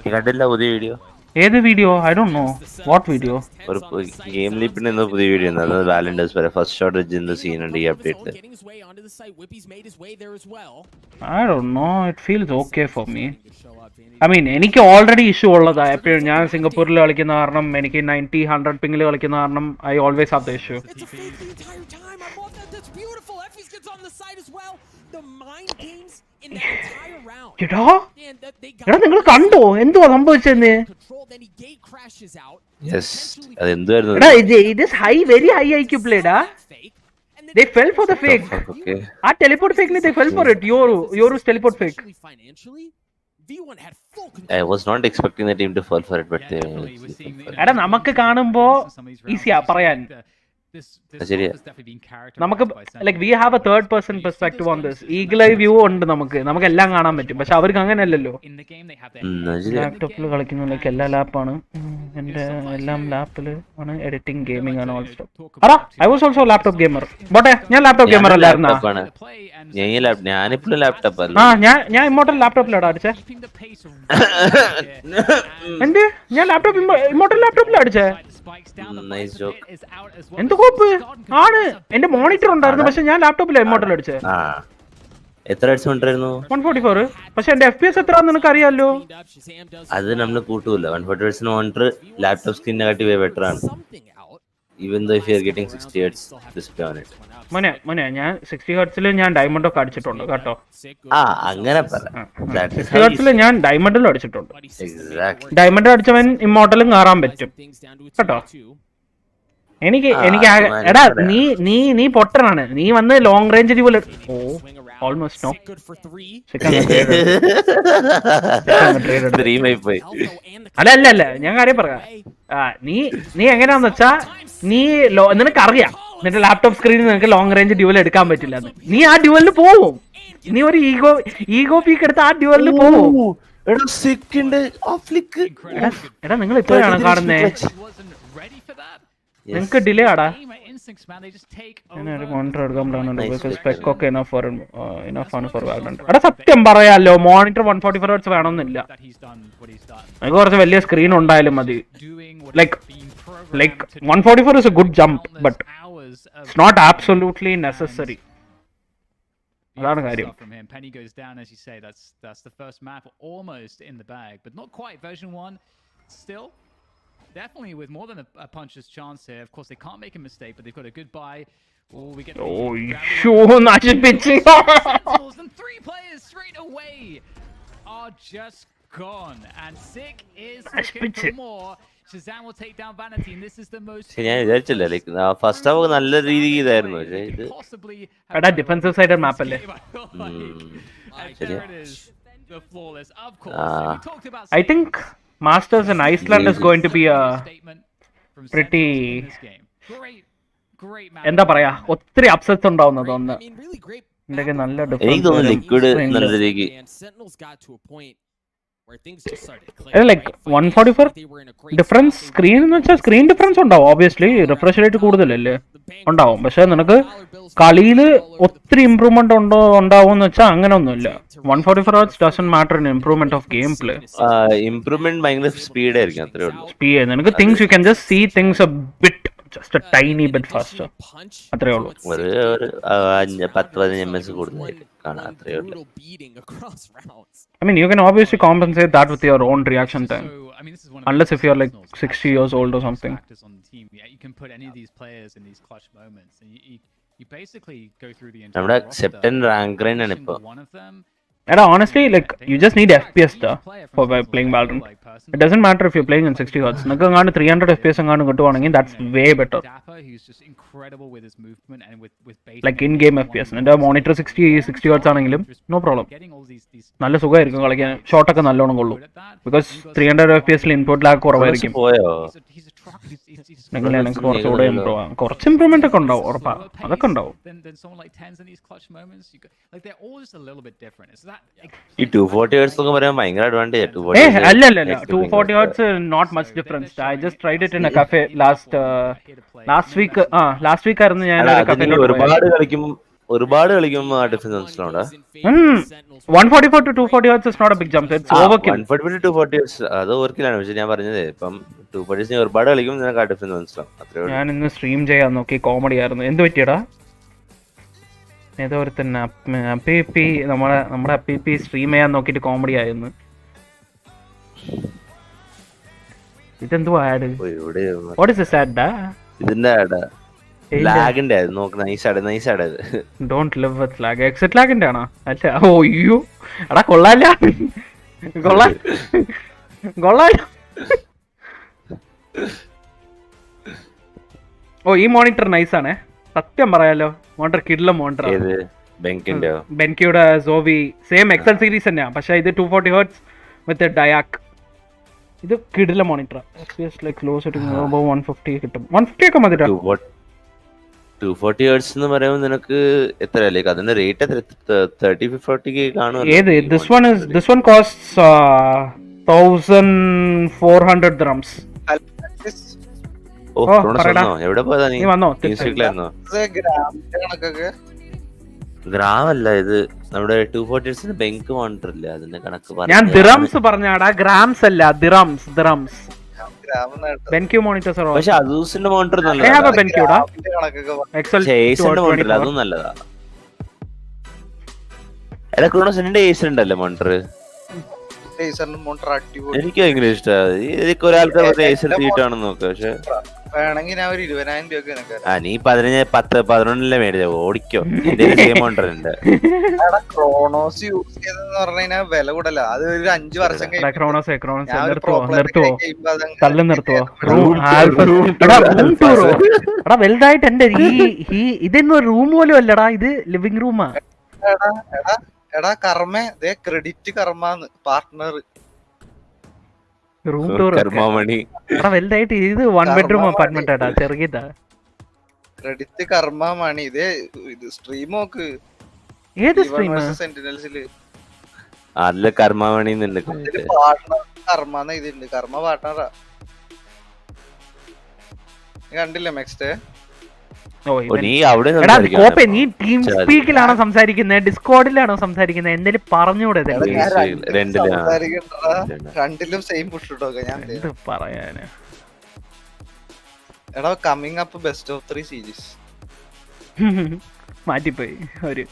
നീ കണ്ടില്ല പുതിയ വീഡിയോ? ഏത് video? I don't know what video. ഒരു ഗെയിം ലീപ്പിന്റെ എന്തോ പുതിയ വീഡിയോ ഉണ്ട്. അത് വാലന്റൈൻസ് വരെ ഫസ്റ്റ് ഷോട്ട് വെച്ചിരുന്ന സീൻ ഉണ്ട് ഈ update. I don't no, it feels okay for me. I mean എനിക്ക് ഓൾറെഡി ഇഷ്യൂ ഉള്ളതാ. എപ്പോഴും ഞാൻ സിംഗപ്പൂരിൽ കളിക്കുന്ന കാരണം, എനിക്ക് 90-100 പിങ്ങിൽ കളിക്കുന്ന കാരണം I always have the issue. എടാ നിങ്ങൾ കണ്ടോ എന്തുവാ സംഭവിച്ചെന്ന്? It is high, very high IQ play da. They fell for the fake. Ah, teleport fake ne, they fell for it. Yoru's teleport fake. I was not expecting the team to fall for it, but they എടാ നമുക്ക് കാണുമ്പോ ഈസിയാ പറയാൻ. നമുക്ക് like we have A third person perspective on this. Eagle eye view ഉണ്ട് നമുക്ക് എല്ലാം കാണാൻ പറ്റും. പക്ഷെ അവർക്ക് അങ്ങനെയല്ലല്ലോ. ലാപ്ടോപ്പിൽ കളിക്കുന്ന ലൈക്ക് എല്ലാ ലാപ്പാണ്. എന്റെ എല്ലാം ലാപ്പില് ആണ്. എഡിറ്റിംഗ്, ഗെയിമിംഗ് ആണ് ഓൾ സ്റ്റഫ്. അടാ I was also laptop gamer. ബോട്ടെ ഞാൻ ലാപ്ടോപ്പ് ഗെയിമർ അല്ലായിരുന്നാ? ഞാനിപ്പോഴും ലാപ്ടോപ്പ് അല്ല. ഞാൻ ഇമ്മോർട്ടൽ ലാപ്ടോപ്പിലാടാ അടിച്ചേ. എന്ത്? ഞാൻ ഇമ്മോർട്ടൽ ലാപ്ടോപ്പിലാ അടിച്ചേ. എന്ത് കോപ്പ് ആണ്? എന്റെ മോണിറ്റർ ഉണ്ടായിരുന്നു, പക്ഷെ ഞാൻ ലാപ്ടോപ്പിലാ ഇമ്മോർട്ടൽ അടിച്ചേ. എത്ര ഹെഡ്സ് കൊണ്ടിരുന്നു? 144. പക്ഷെ എന്റെ FPS എത്രയാണെന്ന് നിനക്ക് അറിയാലോ. അത് നമ്മൾ കൂട്ടൂല. 140 ഹെഡ്സിന് മോണിറ്റർ ലാപ്ടോപ്പ് സ്ക്രീനിനെ കാട്ടി ബെറ്റർ ആണ്. Even though if you are getting 60 hertz display on it. മോനെ ഞാൻ 60 ഹെർട്സിൽ ഞാൻ ഡയമണ്ട് ഒക്കെ അടിച്ചിട്ടുണ്ട് കേട്ടോ. അങ്ങനെ പറ. 60 ഹെർട്സിൽ ഞാൻ ഡയമണ്ടിലും അടിച്ചിട്ടുണ്ട്. Exactly. ഡയമണ്ട് അടിച്ചവൻ ഇമ്മോർട്ടലും കയറാൻ പറ്റും കേട്ടോ. എനിക്ക് എടാ നീ പൊട്ടനാണ്. നീ വന്ന് ലോങ് റേഞ്ച് പോലെ ഓൾമോസ്റ്റ് നോ. അല്ല ഞാൻ കാര്യം പറയാം. നീ എങ്ങനെയാന്ന് വെച്ചാ നിനക്ക് അറിയാം നിന്റെ ലാപ്ടോപ്പ് സ്ക്രീനിൽ നിനക്ക് ലോങ് റേഞ്ച് ഡ്യുവൽ എടുക്കാൻ പറ്റില്ല. നീ ആ ഡ്യുവലിന് പോവും. നീ ഒരു ഈഗോ പീക്ക് എടുത്ത് ആ ഡ്യുവലിന് പോവും. എടാ നിങ്ങൾ ഇപ്പോഴാണ് കാണുന്നേ. നിങ്ങക്ക് ഡിലേ ആടാ. മോണിറ്റർ എടുക്കാൻ സ്പെക് ഒക്കെ എടാ സത്യം പറയാലോ മോണിറ്റർ 144 ഹെർട്സ് വേണമെന്നില്ല. എനിക്ക് കുറച്ച് വലിയ സ്ക്രീൻ ഉണ്ടായാലും മതി. Like 144 is a good jump but it's not absolutely necessary. അതാണ് കാര്യം. Penny goes down, as you say. That's the first map almost in the bag, but not quite. Version 1 still definitely with more than a puncher's chance here. Of course they can't make a mistake, but they've got a good buy. We get and 3 players straight away are just gone, and Sick is looking for more. Shazam will take down Vanity, and this is the most. ഞാൻ വിചാരിച്ചില്ല like first half നല്ല രീതിയിൽ ഇതായിരുന്നു. പക്ഷേ ഇത് എടാ defensive side മാപ്പ് അല്ലേ. I think Masters in Iceland is going to be a pretty എന്താ പറയാ ഒത്തിരി അപ്സെറ്റ്സ് ഉണ്ടാവുന്നത്. ഒന്ന് എന്തൊക്കെ നല്ല ലൈക്ക് 144 ഡിഫറൻസ് സ്ക്രീൻ എന്ന് വെച്ചാൽ സ്ക്രീൻ ഡിഫറൻസ് ഉണ്ടാവും. ഓബിയസ്ലി റിഫ്രഷ് റേറ്റ് കൂടുതലല്ലേ ഉണ്ടാവും. പക്ഷെ നിനക്ക് കളിയിൽ ഒത്തിരി ഇമ്പ്രൂവ്മെന്റ് ഉണ്ടാവും എന്ന് വെച്ചാൽ അങ്ങനെ ഒന്നുമില്ല. 144 hertz doesn't matter in improvement of gameplay. Improvement ഭയങ്കര സ്പീഡ് ആയിരിക്കും. അത്രേ ഉള്ളൂ. സ്പീഡ് നിനക്ക് things you can just see things a bit just a tiny bit faster. അത്രേ ഉള്ളൂ. ഒരു 10-15 ms കൂടുതൽ കാണാൻ അത്രേ ഉള്ളൂ. I mean you can obviously compensate that with your own reaction time. Unless if you're like 60 years old or something. You can put any of these players in these clutch moments and you basically go through the നമ്മുടെ സെപ്റ്റൻ rank റേൻ ആണ് ഇപ്പോ. And honestly, like you just need FPS for playing Valorant. It doesn't matter if you're playing in 60 Hz. Nakku anganu 300 FPS anganu kittuvaanengil that's way better. Like in game FPS. Nന്റെ monitor 60 Hz ആണെങ്കിലും no problem. നല്ല സുഖമായിരിക്കും കളിക്കാൻ. Shot ഒക്കെ നല്ലോണം കൊള്ളും. Because 300 FPS ൽ input lag കുറവായിരിക്കും. നിങ്ങൾക്ക് കുറച്ചുകൂടെ കുറച്ച് ഇംപ്രൂവ്മെന്റ് ഒക്കെ ഉണ്ടാവും. ഉറപ്പാ അതൊക്കെ ഉണ്ടാവും. ഈ 240 ഹെർട്സ് ഒക്കെ പറയാൻ ഭയങ്കര അഡ്വാൻറ്റേജ്. അല്ല 240 hertz not much difference. I just tried it in a cafe last week ആയിരുന്നു ഞാൻ ഒരു കഫേയിലോട്ട് ഒരുപാട് കളിക്കുമ്പോൾ ആ ഡിഫറൻസ് മനസ്സിലാവുണ്ടാ. 144 to 240 hertz is not a big jump. It's overkill. 140 to 240 hertz അത് ഓവർക്കിലാണ്. പക്ഷെ ഞാൻ പറഞ്ഞത് ഇപ്പം 240 ഒരുപാട് കളിക്കുമ്പോൾ നിനക്ക് ആ ഡിഫറൻസ് മനസ്സിലാവും. അത്രേ ഉള്ളൂ. ഞാൻ ഇന്ന് സ്ട്രീം ചെയ്യാൻ നോക്കി. കോമഡി ആയിരുന്നു. എന്ത് പറ്റിയടാ? ഏതോ ഒരു തന്നെ അപ്പി നമ്മുടെ അപ്പി സ്ട്രീം ചെയ്യാൻ നോക്കിയിട്ട് കോമഡി ആയിരുന്നു. ഇതെന്തുവാ ad? What is this ad? ഇതിന്റെ ആഡാ ലാഗിന്റെ നോക്ക്. Nice ad. Don't live with lag. Exit ലാഗിന്റെ ആണോ? അല്ല. ഓയ്യോ എടാ കൊള്ളാല്ല. ഓ ഈ മോണിറ്റർ നൈസ് ആണേ. സത്യം പറയാലോ monitor കിഡ്ല monitor. ബെൻകിയുടെ Sovi same Excel series തന്നെയാ. പക്ഷെ ഇത് 240 ഹെർട്സ് വിത്ത് ഡയാക്. ഇത് കിഡ്ല മോണിറ്റർ. ലൈക്ക് ലോ സെറ്റിംഗ് 150 കിട്ടും. 150 ഒക്കെ മതി. 240 ഹെർട്സ് എന്ന് പറയുമ്പോൾ നിനക്ക് എത്ര ലൈക്ക് അതിന്റെ റേറ്റ് എത്ര? 30-40 കാണും. ഏത്? this one costs 1400 dirhams. ഓ പ്രോണോ എവിടെ പോയതാ നീ? ഇൻസ്റ്റാഗ്രാമിലോ? ഗ്രാം അല്ല ഇത് നമ്മുടെ 240 ഹെർട്സിന്റെ ബെങ്ക് മോണിറ്റർ ഇല്ല. അതിന്റെ കണക്ക് പറഞ്ഞു. ഞാൻ ദിറംസ് പറഞ്ഞാടാ, ഗ്രാംസ് അല്ല. ദിറംസ് BenQ monitors are പക്ഷെ ASUSന്റെ മോണിറ്റർ നല്ലതാ. I have a BenQ da Excel ASUSന്റെ മോണിറ്റർ അതും നല്ലതാ. ക്രോണോസ് എന്റെ ഏസ് ഉണ്ടല്ലേ മോണിറ്റർ. മോണിറ്റർ അടിപൊളി. എനിക്ക് ഭയങ്കര ഇഷ്ടമാണ്. എനിക്ക് ഒരാൾക്ക് ഏസ് എടുത്തിട്ടാണെന്ന് നോക്കാം. പക്ഷെ വേണമെങ്കിൽ ഞാൻ ഒരു 20,000 രൂപ നീ 11 മേടിച്ച ഓടിക്കോ. എന്റെ സെയിം മോണിറ്റർ ഉണ്ട്. ക്രോണോസ് യൂസ് ചെയ്തെന്ന് പറഞ്ഞു കഴിഞ്ഞാൽ വില കൂടല്ല. അത് ഒരു 5 വർഷം വലുതായിട്ട് എന്റെ ഇതൊന്നും റൂം പോലും അല്ലടാ, ഇത് ലിവിംഗ് റൂമാ. എടാ കർമ്മ ക്രെഡിറ്റ് കർമ്മന്ന് പാർട്ട്ണർ റൂം ടൂർ വലുതായിട്ട്. ഇത് 1 ബെഡ്റൂം അപ്പാർട്ട്മെന്റ് ആടാ, ചെറുതാ. ക്രെഡിറ്റ് കർമ്മ മണി. ഇത് സ്ട്രീം നോക്ക്. ഏത് സ്ട്രീം? സെന്റിനൽസില് അതില് കർമ്മമണി പാർട്ട്ണർ കർമ്മ ഇതുണ്ട്. കർമ്മ പാർട്ട്ണറാ. കണ്ടില്ലേ നെക്സ്റ്റ്? നീ ടീം സ്പീക്കിലാണോ സംസാരിക്കുന്നത്, ഡിസ്കോഡിലാണോ സംസാരിക്കുന്നത്? എന്തേലും പറഞ്ഞൂടെ? രണ്ടിലും സെയിം പുഷ് ഇട്ടോ. ഞാൻ പറയാന് എടാ coming up best of 3 series മാറ്റിപ്പോയി. ഒരു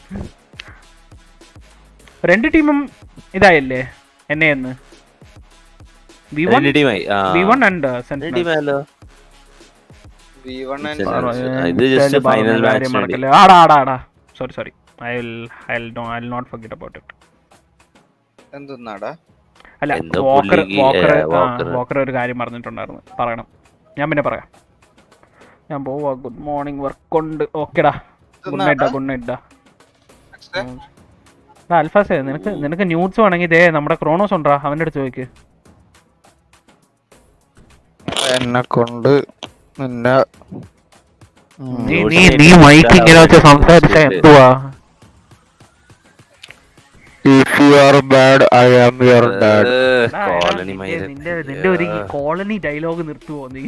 2 ടീമും ഇതായല്ലേ എന്നെയെന്ന്. V1 and Sentinel. Sorry. I'll not forget about it. എന്തുന്നാടാ? അല്ല, വോക്കർ ഒരു കാര്യം പറഞ്ഞിട്ടുണ്ടായിരുന്നു, പറയണം. ഞാൻ പിന്നെ പറയാം. ഞാൻ പോവാ. ഗുഡ് മോർണിംഗ്, വർക്ക് ഉണ്ട്. ഓക്കെടാ, ഗുഡ് നൈറ്റ്. അൽഫാസേ, നിനക്ക് ന്യൂസ് വേണമെങ്കിൽ ഇതേ നമ്മുടെ ക്രോണോസ് ഉണ്ടാ, അവൻ്റെ അടുത്ത് ചോദിക്ക്. എന്നെ കൊണ്ട് നീ മൈക്ക് ഇങ്ങനെ വെച്ച് സംസാരിച്ച എന്തുവാ? If you are bad, I am your dad. നിന്റെ ഒരു കോളനി ഡയലോഗ് നിർത്തുവോ നീ?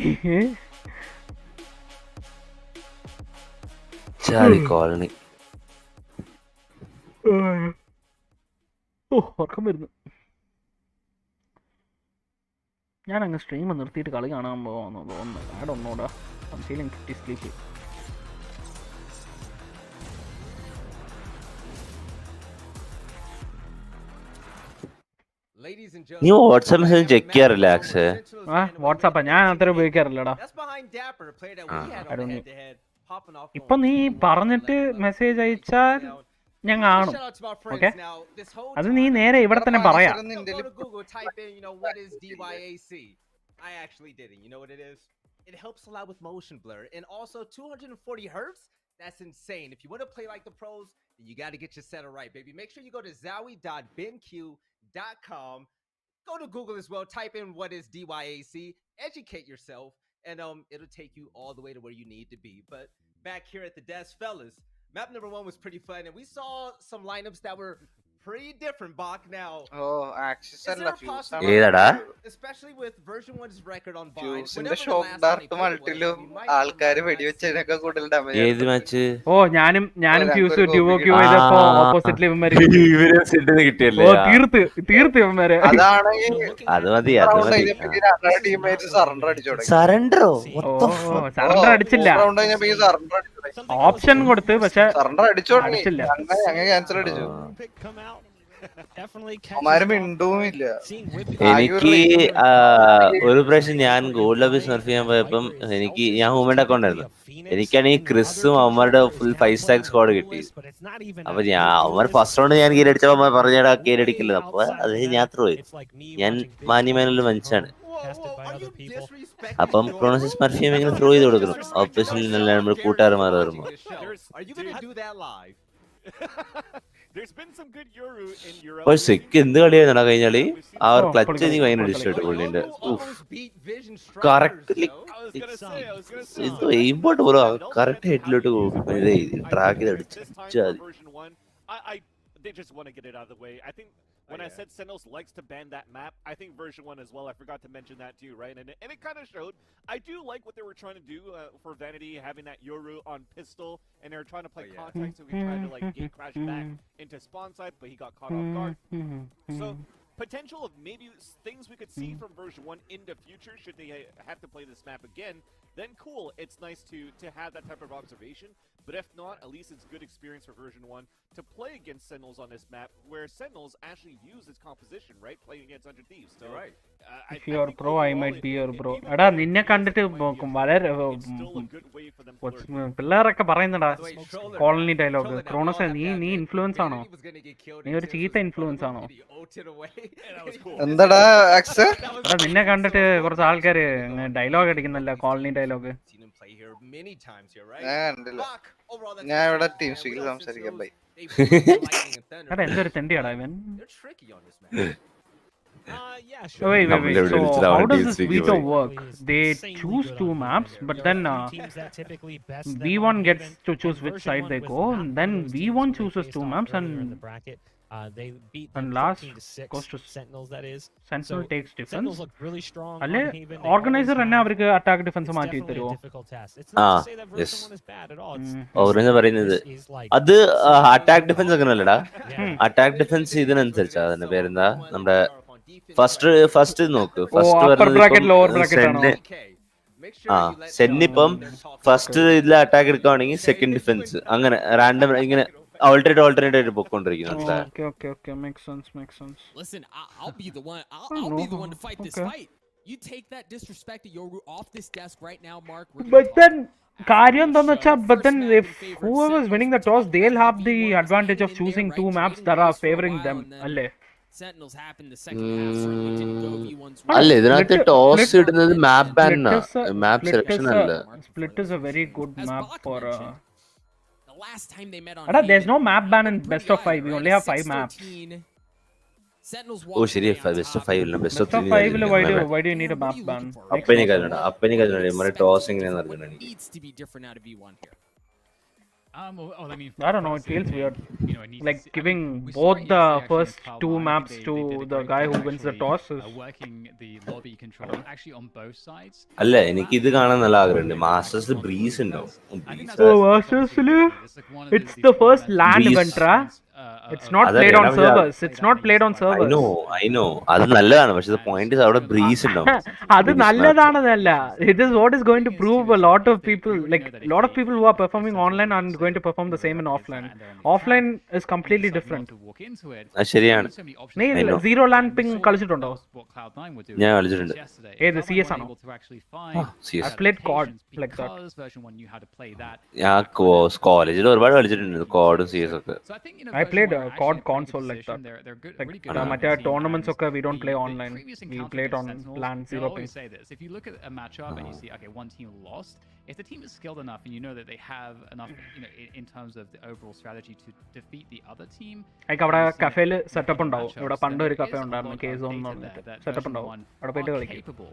കോളനി ഉറക്കം വരുന്നു. ഞാൻ അങ്ങ് സ്ട്രീം നിർത്തിയിട്ട് കളി കാണാൻ പോവാന്ന് തോന്നുന്നു. ആടെ ഒന്നോടാ ഫീലിംഗ് ഫിറ്റി സ്ലീപ്പ്. നീ വാട്സാപ്പ് മെസ്സേജ് ചെക്ക് ചെയ്യാറില്ല? വാട്സാപ്പാ ഞാൻ അത്ര ഉപയോഗിക്കാറില്ലടാ. ഇപ്പൊ നീ പറഞ്ഞിട്ട് മെസ്സേജ് അയച്ചാൽ ഞാൻ കാണും. ഓക്കെ, അത് നീ നേരെ ഇവിടെ തന്നെ പറയാം. I actually didn't. You know what it is? It helps a lot with motion blur, and also 240 hertz. That's insane. If you want to play like the pros, then you got to get your setup right, baby. Make sure you go to zowie.benq.com. Go to Google as well. Type in what is DYAC. Educate yourself, and it'll take you all the way to where you need to be. But back here at the desk, fellas, map number 1 was pretty fun, and we saw some lineups that were pretty different, Bach. Now, Axis especially with version 1's record on Vine. ഞാനും fuse duo Q ചെയ്തപ്പോ ഓപ്പോസിറ്റിൽ ഇവന്മാര് തീർത്ത് ഇവന്മാരെ. Surrender അടിച്ചില്ല. Option കൊടുത്ത്, പക്ഷെ അടിച്ചില്ല. എനിക്ക് ഒരു പ്രാവശ്യം ഞാൻ ഗോൾഡ് ലബി സർഫ് ചെയ്യാൻ പോയപ്പം ഞാൻ ഹോംമെയ്ഡ് അക്കൗണ്ട് ആയിരുന്നു. എനിക്കാണെങ്കിൽ ക്രിസും അവന്മാരുടെ ഫുൾ 5 സ്റ്റാക്ക് സ്ക്വാഡ് കിട്ടി. അപ്പൊ അവന്മാർ ഫസ്റ്റ് റൗണ്ട് ഞാൻ കീരി അടിച്ചപ്പോ അവന്മാർ പറഞ്ഞാ കീരി അടിക്കില്ല. അപ്പൊ അത് ഞാൻ ത്രോ ഞാൻ മാന്യമാനുള്ള മനുഷ്യനാണ്. അപ്പം ക്രോണോസിസ് മർഫിയം ഇങ്ങനെ ത്രോ ചെയ്ത് കൊടുക്കണം. ഓപ്പോസിഷനിൽ നല്ല നമ്മുടെ കൂട്ടുകാരന്മാർ വരുമ്പോ സെക്ക് എന്ത് കളിയായിരുന്നടാ കഴിഞ്ഞാല്. ആ ഒരു ക്ലച്ച് എനിക്ക് ഭയങ്കര ഇഷ്ടപ്പെട്ടു പുള്ളിന്റെ. കറക്റ്റ് എയിമ്പോട്ട് പോലും കറക്റ്റ് ഹെഡിലോട്ട് ട്രാക്ക് ചെയ്ത് അടിച്ചു. They just want to get it out of the way. I think when I said Sentinels likes to ban that map, I think version 1 as well. I forgot to mention that too, right? And it kind of showed. I do like what they were trying to do for Vanity, having that Yoru on pistol, and they were trying to play contact, so he tried to like gate crash back into spawn side, but he got caught off guard. So potential of maybe things we could see from version 1 in the future should they have to play this map again, then cool, it's nice to have that type of observation. But if not, at least it's good experience for version 1 to play against Sentinels on this map, where Sentinels actually use its composition, right? Playing against 100 Thieves. So, right. If you are pro, I might be your bro. എടാ നിന്നെ കണ്ടിട്ട് വളരെ പിള്ളേരൊക്കെ പറയുന്നടാ colony dialogue Kronos നീ influence ആണോ നീ ഒരു ചീത്ത ഇൻഫ്ലുവൻസ് ആണോ എന്താടാ ആക്സ് എടാ നിന്നെ കണ്ടിട്ട് കുറച്ച് ആൾക്കാര് ഡയലോഗ് അടിക്കുന്നല്ല കോളനി ഡയലോഗ് ഞാൻ കണ്ടില്ല ഞാൻ ഇവിടെ ടീം സ്പീക്കിൽ സംസാരിക്കാം ബൈ എടാ എന്തൊരു തെണ്ടിയാടാ ഇവൻ Yeah, sure. Wait. So how does this veto work? They choose 2 maps, but then V1 gets to choose which side they go, and then V1 chooses 2 maps, they beat and 13 last to 6 goes to Sentinels, that is. Sentinel takes defense. Sentinels look really strong. അല്ലേ on Haven. They organiser always തന്നെ have- അവർക്ക് attack defence It's മാറ്റി definitely തരുമോ a difficult task. It's not to say that version yes. 1 is bad at all. It's organiser പറയുന്നത് is like അത് attack defence അങ്ങനല്ലടാ attack defence ഇതിനനുസരിച്ചാ അതിന്റെ പേരെന്താ നമ്മുടെ first നോക്ക് upper bracket, lower bracket ആണോ? സെന്നിപ്പം first ഇതിൽ അറ്റാക്ക് എടുക്കുകയാണെങ്കിൽ സെക്കൻഡ് ഡിഫൻസ് അങ്ങനെ റാൻഡം ഇങ്ങനെ ഓൾട്ടർനേറ്റ് ആയിട്ട് പൊക്കോണ്ടിരിക്കുന്നു മനസ്സിലായോ? Okay, makes sense. Listen, I'll be the one. I'll be the one to fight this fight. You take that disrespect of Yoru off this desk right now, Mark. But then കാര്യം എന്താന്ന് വെച്ചാ but then if whoever is winning the toss they'll have the advantage of choosing 2 maps that are favoring them അല്ലേ? Sentinels happened the second half. Certainly didn't go V1's way. അല്ല ഇതിനകത്ത് toss ഇടുന്നത് മാപ്പ് ban മാപ്പ് selection അല്ല. Split is a very good map for the last time they met on Ada, there's Haven, no map ban in pretty best of 5. We high, only have 5 maps. 6-13. Sentinels ഓ ശരി best of 5 ഇല്ല best Best of of 5 why do you need a map ban? അപ്പനി കഴിഞ്ഞ മറ്റേ toss എങ്ങനെയാന്ന് അറിഞ്ഞു എനിക്ക്. needs to be different out of V1 here. I mean, I don't know, it feels weird. You know, it needs Like to- giving we saw both it the yesterday, actually, first in Power 2 One. I maps think to they did a the great guy job who wins the actually, toss is working the lobby control actually on both sides. അല്ല എനിക്ക് ഇത് കാണാൻ നല്ല ആഗ്രഹമുണ്ട് masters breeze ഉണ്ടാവും it's the first LAN event, ra. It's not played on servers. It's not played on servers. I know അത് നല്ലതാണ് പക്ഷെ പോയിന്റ് അവിടെ ബ്രീസ് ഉണ്ടാവും. അത് നല്ലതാണെന്നല്ല. It is what is going to prove a lot of people, like a lot of people who are performing online are going to perform the same in offline. Offline is completely different. അത് ശരിയാണ്. നീ zero LAN ping കളിച്ചിട്ടുണ്ടോ? ഞാൻ കളിച്ചിട്ടുണ്ട്. ഏത് CS ആണോ? I played COD like that. ഞാൻ കോളേജിൽ ഒരുപാട് കളിച്ചിട്ടുണ്ട് കോഡും CS ഒക്കെ. I played COD console like that. Like മറ്റേ tournaments ഒക്കെ we don't play online. We play it on LAN zero ping. Say this: if you look at a matchup and you see, okay, one team lost, if the team is skilled enough and you know that they have enough, you know, in terms of the overall strategy to defeat the other team, like അവിടെ കഫേല് setup ഉണ്ടാവും. ഇവിടെ പണ്ട് ഒരു cafe ഉണ്ടായിരുന്നു K zone എന്ന് പറഞ്ഞിട്ട് setup ഉണ്ടാവും. അവിടെ പോയിട്ട് കളിക്കും.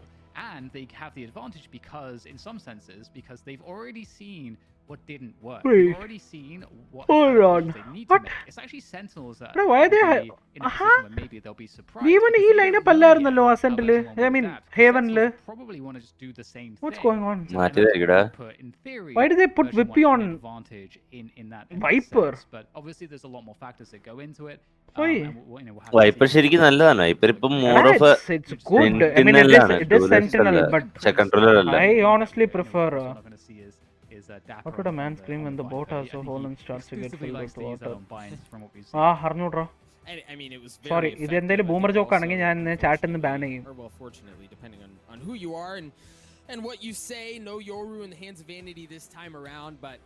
And they have the advantage because, in some senses, because they've already seen what didn't work. Wait. They've already seen what Hold on. they need What? to make. It's actually Sentinels that Bro, why are they will be in a position where maybe they'll be surprised. Even because ഈ they don't lineup know അല്ലായിരുന്നല്ലോ yet how അസെന്റില്. version one I will mean adapt. ഹേവനില്. Sentinels probably want to just do the same thing. What's going on? മാറ്റിയതായിരിക്കടാ. But in theory, Why do they put version Whippy one on has an advantage in that Viper? sense. But obviously there's a lot more factors that go into it. Why? And we'll have to wiper see. ശരിക്കും നല്ലതാണ് wiper ഇപ്പം more of It's good. I mean it is Sentinel, but controller അല്ല. I honestly prefer What we're not gonna see is Dapper what would a man and, scream when the White. boat has I a think hole he and starts to get exclusively filled likes with to use that water? on buy-ins from what we've seen. അറിഞ്ഞൂടാ. And I mean, it was very Sorry, ഇത് effective. എന്തെങ്കിലും I boomer think joke ആണെങ്കിൽ also, ഞാൻ ചാറ്റിൽ നിന്ന് ban ചെയ്യും. or well, fortunately, depending on who you are and what you say. No Yoru in the hands of Vanity this time around, but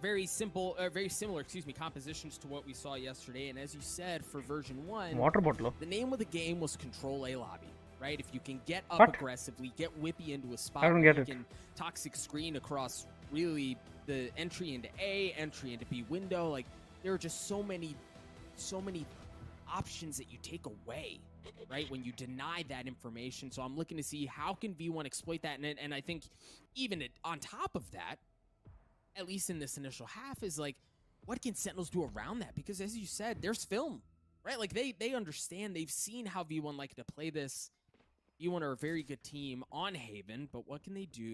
very similar, compositions to what we saw yesterday. And as you said, for version 1, water ബോട്ടിലോ? the name of the game was Control A Lobby, right? If you can get up What? aggressively, get Whippy into a spot I don't where get you can toxic screen across really the entry into A, entry into B window, like there are just so many options that you take away, right, when you deny that information. So I'm looking to see how can V1 exploit that, and I think even on top of that, at least in this initial half, is like, what can Sentinels do around that? Because as you said, there's film, right? Like they understand, they've seen how V1 like to play this. V1 are a very good team on Haven, but what can they do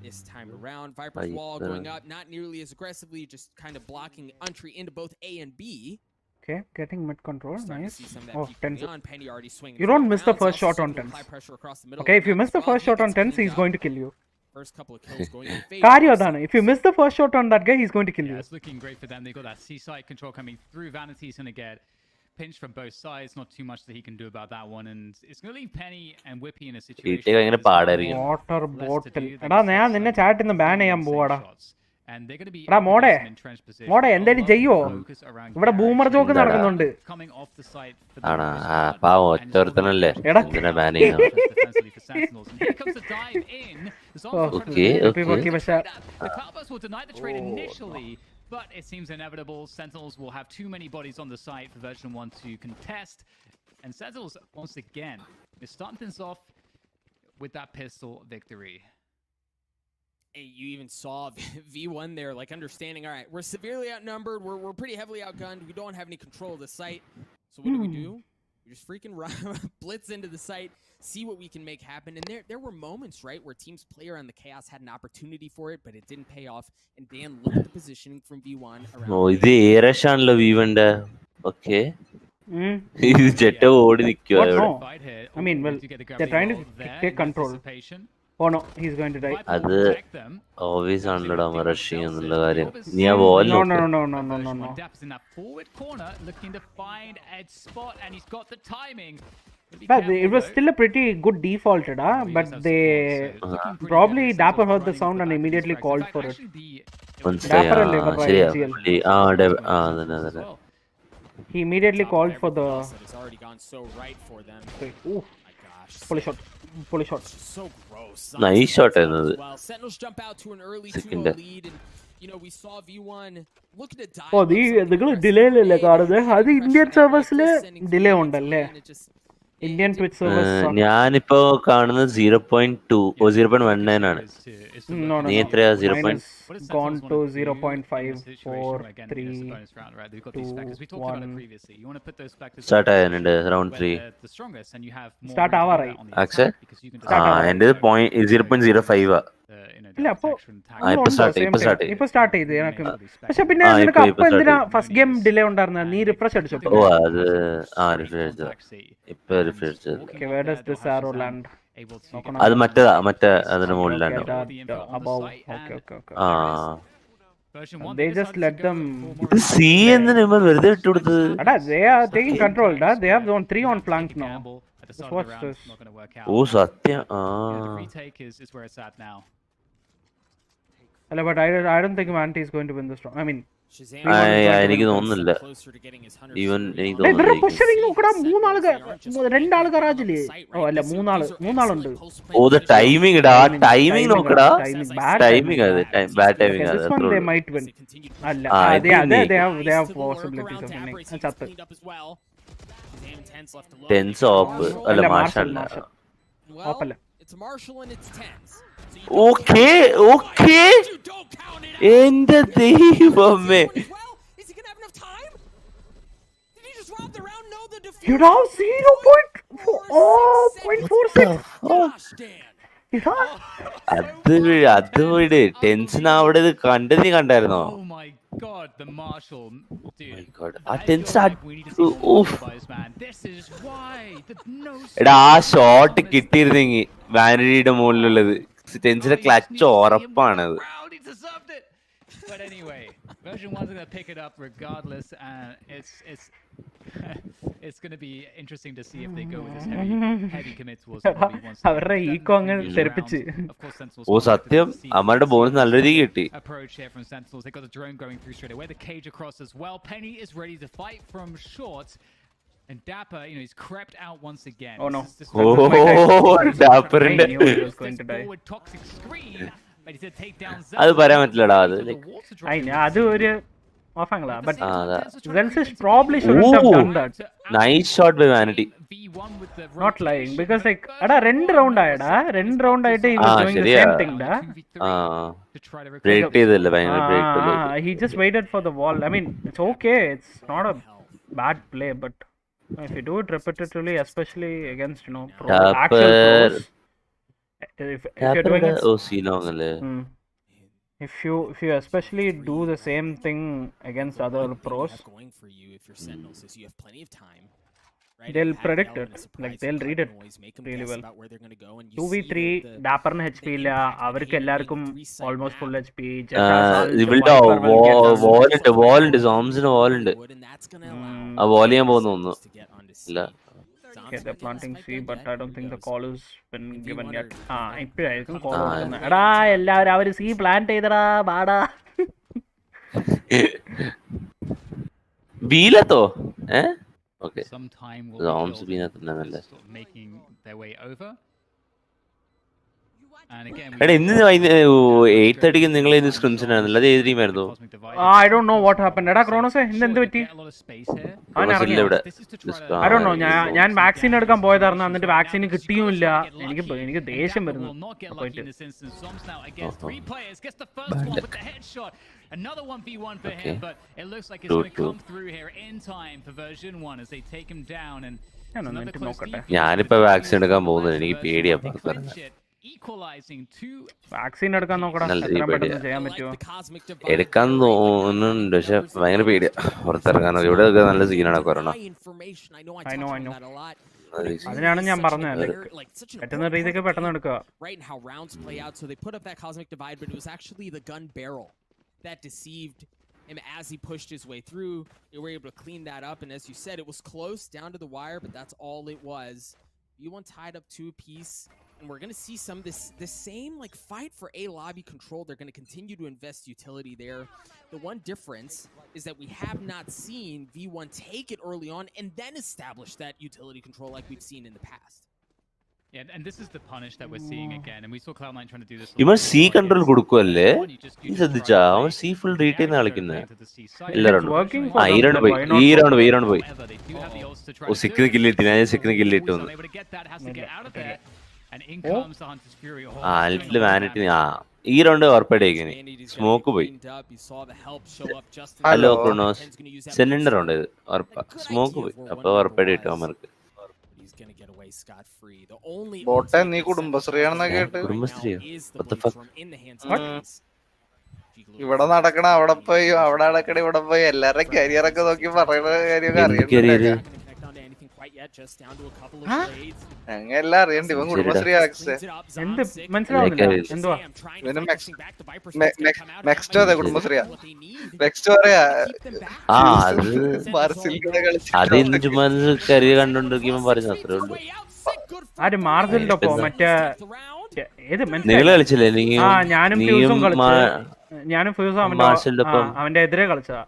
this time around? Viper's wall going up, not nearly as aggressively, just kind of blocking entry into both A and B. Okay, getting mid control, Starting to nice. see some of that Oh, peek 10. beyond. Penny already swinging You don't through miss the rounds. first Also shot on seeing 10s. high pressure across the middle Okay, of if the you map miss as the well. first He shot on gets 10s, cleaned he's up. going to kill you. First couple of kills going in favor. കാര്യം അതാണ്. If you miss the first shot on that guy, he's going to kill Yeah, you. it's looking great for them. They got that seaside control coming through. Vanity's going to get pinched from both sides. Not too much that he can do about that one, and it's going to leave Penny and Whippy in a situation. Water bottle. എടാ ഞാൻ നിന്നെ ചാറ്റിൽ നിന്ന് ban ചെയ്യാൻ പോവാടാ. And they're going to be എടാ മോടെ in trench position. മോടെ എന്തേലും ചെയ്യോ? ഇവിടെ ബൂമർ ജോക്ക് നടക്കുന്നുണ്ട്. Coming off the site for ആണോ പാവം ഒറ്റൊരുത്തനല്ലേ എന്തിനാ ബാൻ ചെയ്യാ Here comes the dive in. Okay. The Cloudburst will deny the trade initially, but it seems inevitable. Sentinels will have too many bodies on the site for version 1 to contest. And Sentinels, once again, they're starting things off with that pistol victory. Hey, you even saw V1 there, like understanding, all right, we're severely outnumbered, we're pretty heavily outgunned, we don't have any control of the site. So what do? We just freaking blitz into the site, see what we can make happen. And there were moments, right, where teams play around the chaos had an opportunity for it, but it didn't pay off. And Dan looked at the positioning from V1 around. Oh, ഇത് ഏറഷാണല്ലോ V1ന്റെ. Okay. ഇത് jet ഓടി നിൽക്കുവാ ഇവിടെ. I mean, well, they're trying to take control. Oh no, he's going to die. അത് always ആണല്ലോടാ rush ചെയ്യുന്നുള്ള കാര്യം. നീ ആ wall No. Daps in that forward corner, looking to find Ed's spot, and he's got the timing. But it was still a pretty good default, but they probably Dapper heard the sound and immediately called for it. മനസ്സിലായി ശരിയാ പുള്ളി അതന്നെ He immediately called for the. It's already gone so right for them. Ooh. My gosh. Pull shot. So gross. Nice shot ആയിരുന്നത്. Well, Sentinels jump out to an early 2-0 lead, and you know we saw V1 look at a dive. Oh, നിങ്ങൾ delay അല്ലേ കാണുന്നത്? അത് Indian സർവീസില് delay ഉണ്ടല്ലേ? Indian twitch service. ഞാനിപ്പോ കാണുന്നത് 0.2 0.19 ആണ്. നീ എത്രയാ 0. Gone to 0.543 സ്റ്റാർട്ട് ആയുണ്ട് റൗണ്ട് 3 സ്റ്റാർട്ട് ആവാറായി. എന്റെ 0.05 ഇല്ല അപ്പൊ ഇപ്പൊ സ്റ്റാർട്ട് ചെയ്ത് എനിക്ക്. പക്ഷെ പിന്നെ നിനക്ക് അപ്പൊ എന്തിനാ ഫസ്റ്റ് ഗെയിം ഡിലേ ഉണ്ടായിരുന്ന? നീ റിഫ്രഷ് അടിച്ചോ? ഓ അത് റിഫ്രഷ് ഇപ്പൊ refresh Okay, where does this arrow land? അത് മറ്റേ അതിന്റെ മുകളിലാണ്. They just let them. ഇത് സി എന്ന് നമ്മൾ വെറുതെ വിട്ടുകൊടുത്തത്. They are taking control. They have zone 3 on flank now. What's this? ഓ സത്യം. But I don't think Manti is going to win this round. I mean, എനിക്ക് തോന്നുന്നില്ല. ഈവൻ എനിക്ക് രണ്ടാള് ഗറാജില്. ഓ അല്ല മൂന്നാളുണ്ട്. ഓ ദ ടൈമിംഗ് ഇടാ ടൈമിംഗ് നോക്കടാ. ടൈമിംഗ് അത് ബാഡ് ടൈമിംഗ് അത്. They might win. അല്ല they have possibilities of winning. ചത്ത്. ടെൻസ് ഓഫ് അല്ല മാർഷല്ല. ഓപ്പല്ല. It's Marshall and it's Tens. Okay എന്റെ ദൈവമേ. You have 0.46. അത് വീട് ടെൻഷൻ അവിടെ ഇത് കണ്ടായിരുന്നോ? എടാ ആ ഷോട്ട് കിട്ടിയിരുന്നെങ്കി വാനിറ്റിയുടെ മുകളിലുള്ളത് ടെൻസിന്റെ ക്ലച്ച് ഉറപ്പാണത്. But anyway, version 1's going to pick it up regardless, and it's going to be interesting to see if they go with this heavy commit towards അവരുടെ ഈക്കോ അങ്ങ് തെറിപ്പിച്ച്. ഓ സത്യം അവരുടെ ബോണസ് നല്ല രീതിക്ക് കിട്ടി. Approach here from Sentinels. They got the drone going through straight away. The cage across as well. Penny is ready to fight from short. And Dapper, he's crept out once again. Oh no. Dapper I knew he was going to die. Toxic screen. അത് പറയാൻ പറ്റില്ലടാ. അത് അത് ഒരു ഓഫാങ്ങളാ. But Zensis probably shouldn't have done that. Nice shot by Vanity. Not lying because like രണ്ട് round ആയിട്ട് he was doing the same thing da. Break ചെയ്തില്ല ഭയങ്കര break ചെയ്തു. He just waited for the wall. I mean, it's okay. It's not a bad play, but if you do it repetitively, especially against actual pros, if you're doing it, if you especially do the same thing against other pros, going for you if you're Sentinels is you have plenty of time, right? They'll If you have an predict element it. of surprise Like, and they'll cut read it noise, make 'em really guess well. about where they're gonna go, and you 2v3 see the ഡാപ്പറിന് H P ഇല്ല, impact that അവർക്ക് Haven being എല്ലാവർക്കും a 3-site almost full map H P. Jett ഇവളുടെ Viper will get done. വാളുണ്ട് സോംസിന് വാളുണ്ട്. and that's gonna allow ആ wall ചെയ്യാൻ പോകുന്നു തോന്നുന്നു. to get onto C. ഇല്ല Okay, they're planting C, but I don't think the goes. call has been If you given wonder, yet. ഇപ്പോഴായിരിക്കും call ആ. കൊടുക്കുന്നത്. എടാ എല്ലാവരും അവര് സി പ്ലാൻ ചെയ്തടാ ബാടാ. ബീലത്തോ ഓക്കെ Some time will സോംസ് be killed ബീനത്തല്ലേ. sort of making their way over. And again, എടാ ഇന്ന് 8:30 നിങ്ങൾ ഇന്ന് സ്ക്രിംസിനായിരുന്നല്ലോ, അത് ഏത് ടീമായിരുന്നു? I don't know what happened. എടാ ക്രോണോസേ ഇന്ന് എന്ത് പറ്റി? അവൻ ഇറങ്ങി. ഇവിടെ I don't know. ഞാൻ വാക്സിൻ എടുക്കാൻ പോയതായിരുന്നു, എന്നിട്ട് വാക്സിൻ കിട്ടിയുമില്ല. എനിക്ക് ദേഷ്യം വരുന്നു. പോയിട്ട് Another 1v1 for Okay. him, but it looks like it's going to come through here in time for version 1 as they take him down. And another close defense. ഞാനിപ്പോ vaccine എടുക്കാൻ പോകുന്നത്, എനിക്ക് പേടിയാ പറഞ്ഞത്. Equalizing two. വാക്സിൻ എടുക്കാൻ നോക്കടാ, നല്ല എത്രയും പേടിയാ. പെട്ടെന്ന് ചെയ്യാൻ പറ്റുമോ? എടുക്കാൻ തോന്നുന്നുണ്ട്, പക്ഷെ ഭയങ്കര പേടിയാ പുറത്തിറങ്ങാനോ. ഇവിടെ നല്ല സീനാണ് കൊറോണ. I know. അതിനാണ് ഞാൻ പറഞ്ഞത്, പറ്റുന്ന രീതിക്ക് പെട്ടെന്ന് എടുക്കുക. Right, and how rounds play out. So they put up that cosmic divide, but it was actually the gun barrel that deceived him as he pushed his way through. They were able to clean that up, and as you said, it was close down to the wire, but that's all it was. V1 tied up 2-apiece, and we're going to see some of this same like fight for A lobby control. They're going to continue to invest utility there. The one difference is that we have not seen V1 take it early on and then establish that utility control like we've seen in the past. Yeah, and this is the punish that we're seeing again, and we saw Cloud9 trying to do this. ഇവൻ C control കൊടുക്കുമല്ലേ? നീ ശ്രദ്ധിച്ചാ? അവൻ C full retail കളിക്കുന്നത് എല്ലാരും. ഈ round പോയി. ഓ സിക്കിന് കില്ലിട്ട്, ഞാൻ സിക്കിന് കില്ലിട്ട് വന്നു. ആൽറ്റില് vanity. ഈ റൗണ്ട് ഉറപ്പായിട്ടേക്കിന് സ്മോക്ക് പോയി. ഹലോ ക്രോണോസ്, സെൻഡർ ഉണ്ട് ഇത് ഉറപ്പാ. സ്മോക്ക് പോയി, അപ്പൊ ഉറപ്പായിട്ട് കിട്ടും അവർക്ക്. ബോട്ടെ നീ കുടുംബശ്രീയാണെന്നാ കേട്ട്. കുടുംബശ്രീയോ? ഇവിടെ നടക്കണ അവിടെ പോയി, അവിടെ നടക്കണ ഇവിടെ പോയി, എല്ലാവരുടെ കരിയറൊക്കെ നോക്കി പറയുന്ന കാര്യമൊക്കെ അറിയണ്ടേ? അങ്ങനെ എല്ലാം അറിയണ്ട. ഇവൻ കുടുംബശ്രീ ആക്സേ എന്ത് മനസ്സിലാവുന്നില്ല? എന്തുവാ നെക്സ്റ്റ് അതെ കുടുംബശ്രീയാ. നെക്സ്റ്റ് പറയാ അത് ഇന്ന് ചുമ്മാ കരിയർ കണ്ടോണ്ടിരിക്കുമ്പോ പറഞ്ഞു, അത്രേ ഉള്ളൂ. ആര് മാർജിലിന്റെ ഒപ്പം മറ്റേ ഏത് നിങ്ങൾ കളിച്ചില്ലേ? ഞാനും ഫ്യൂസും അവന്റെ എതിരെ കളിച്ചതാ.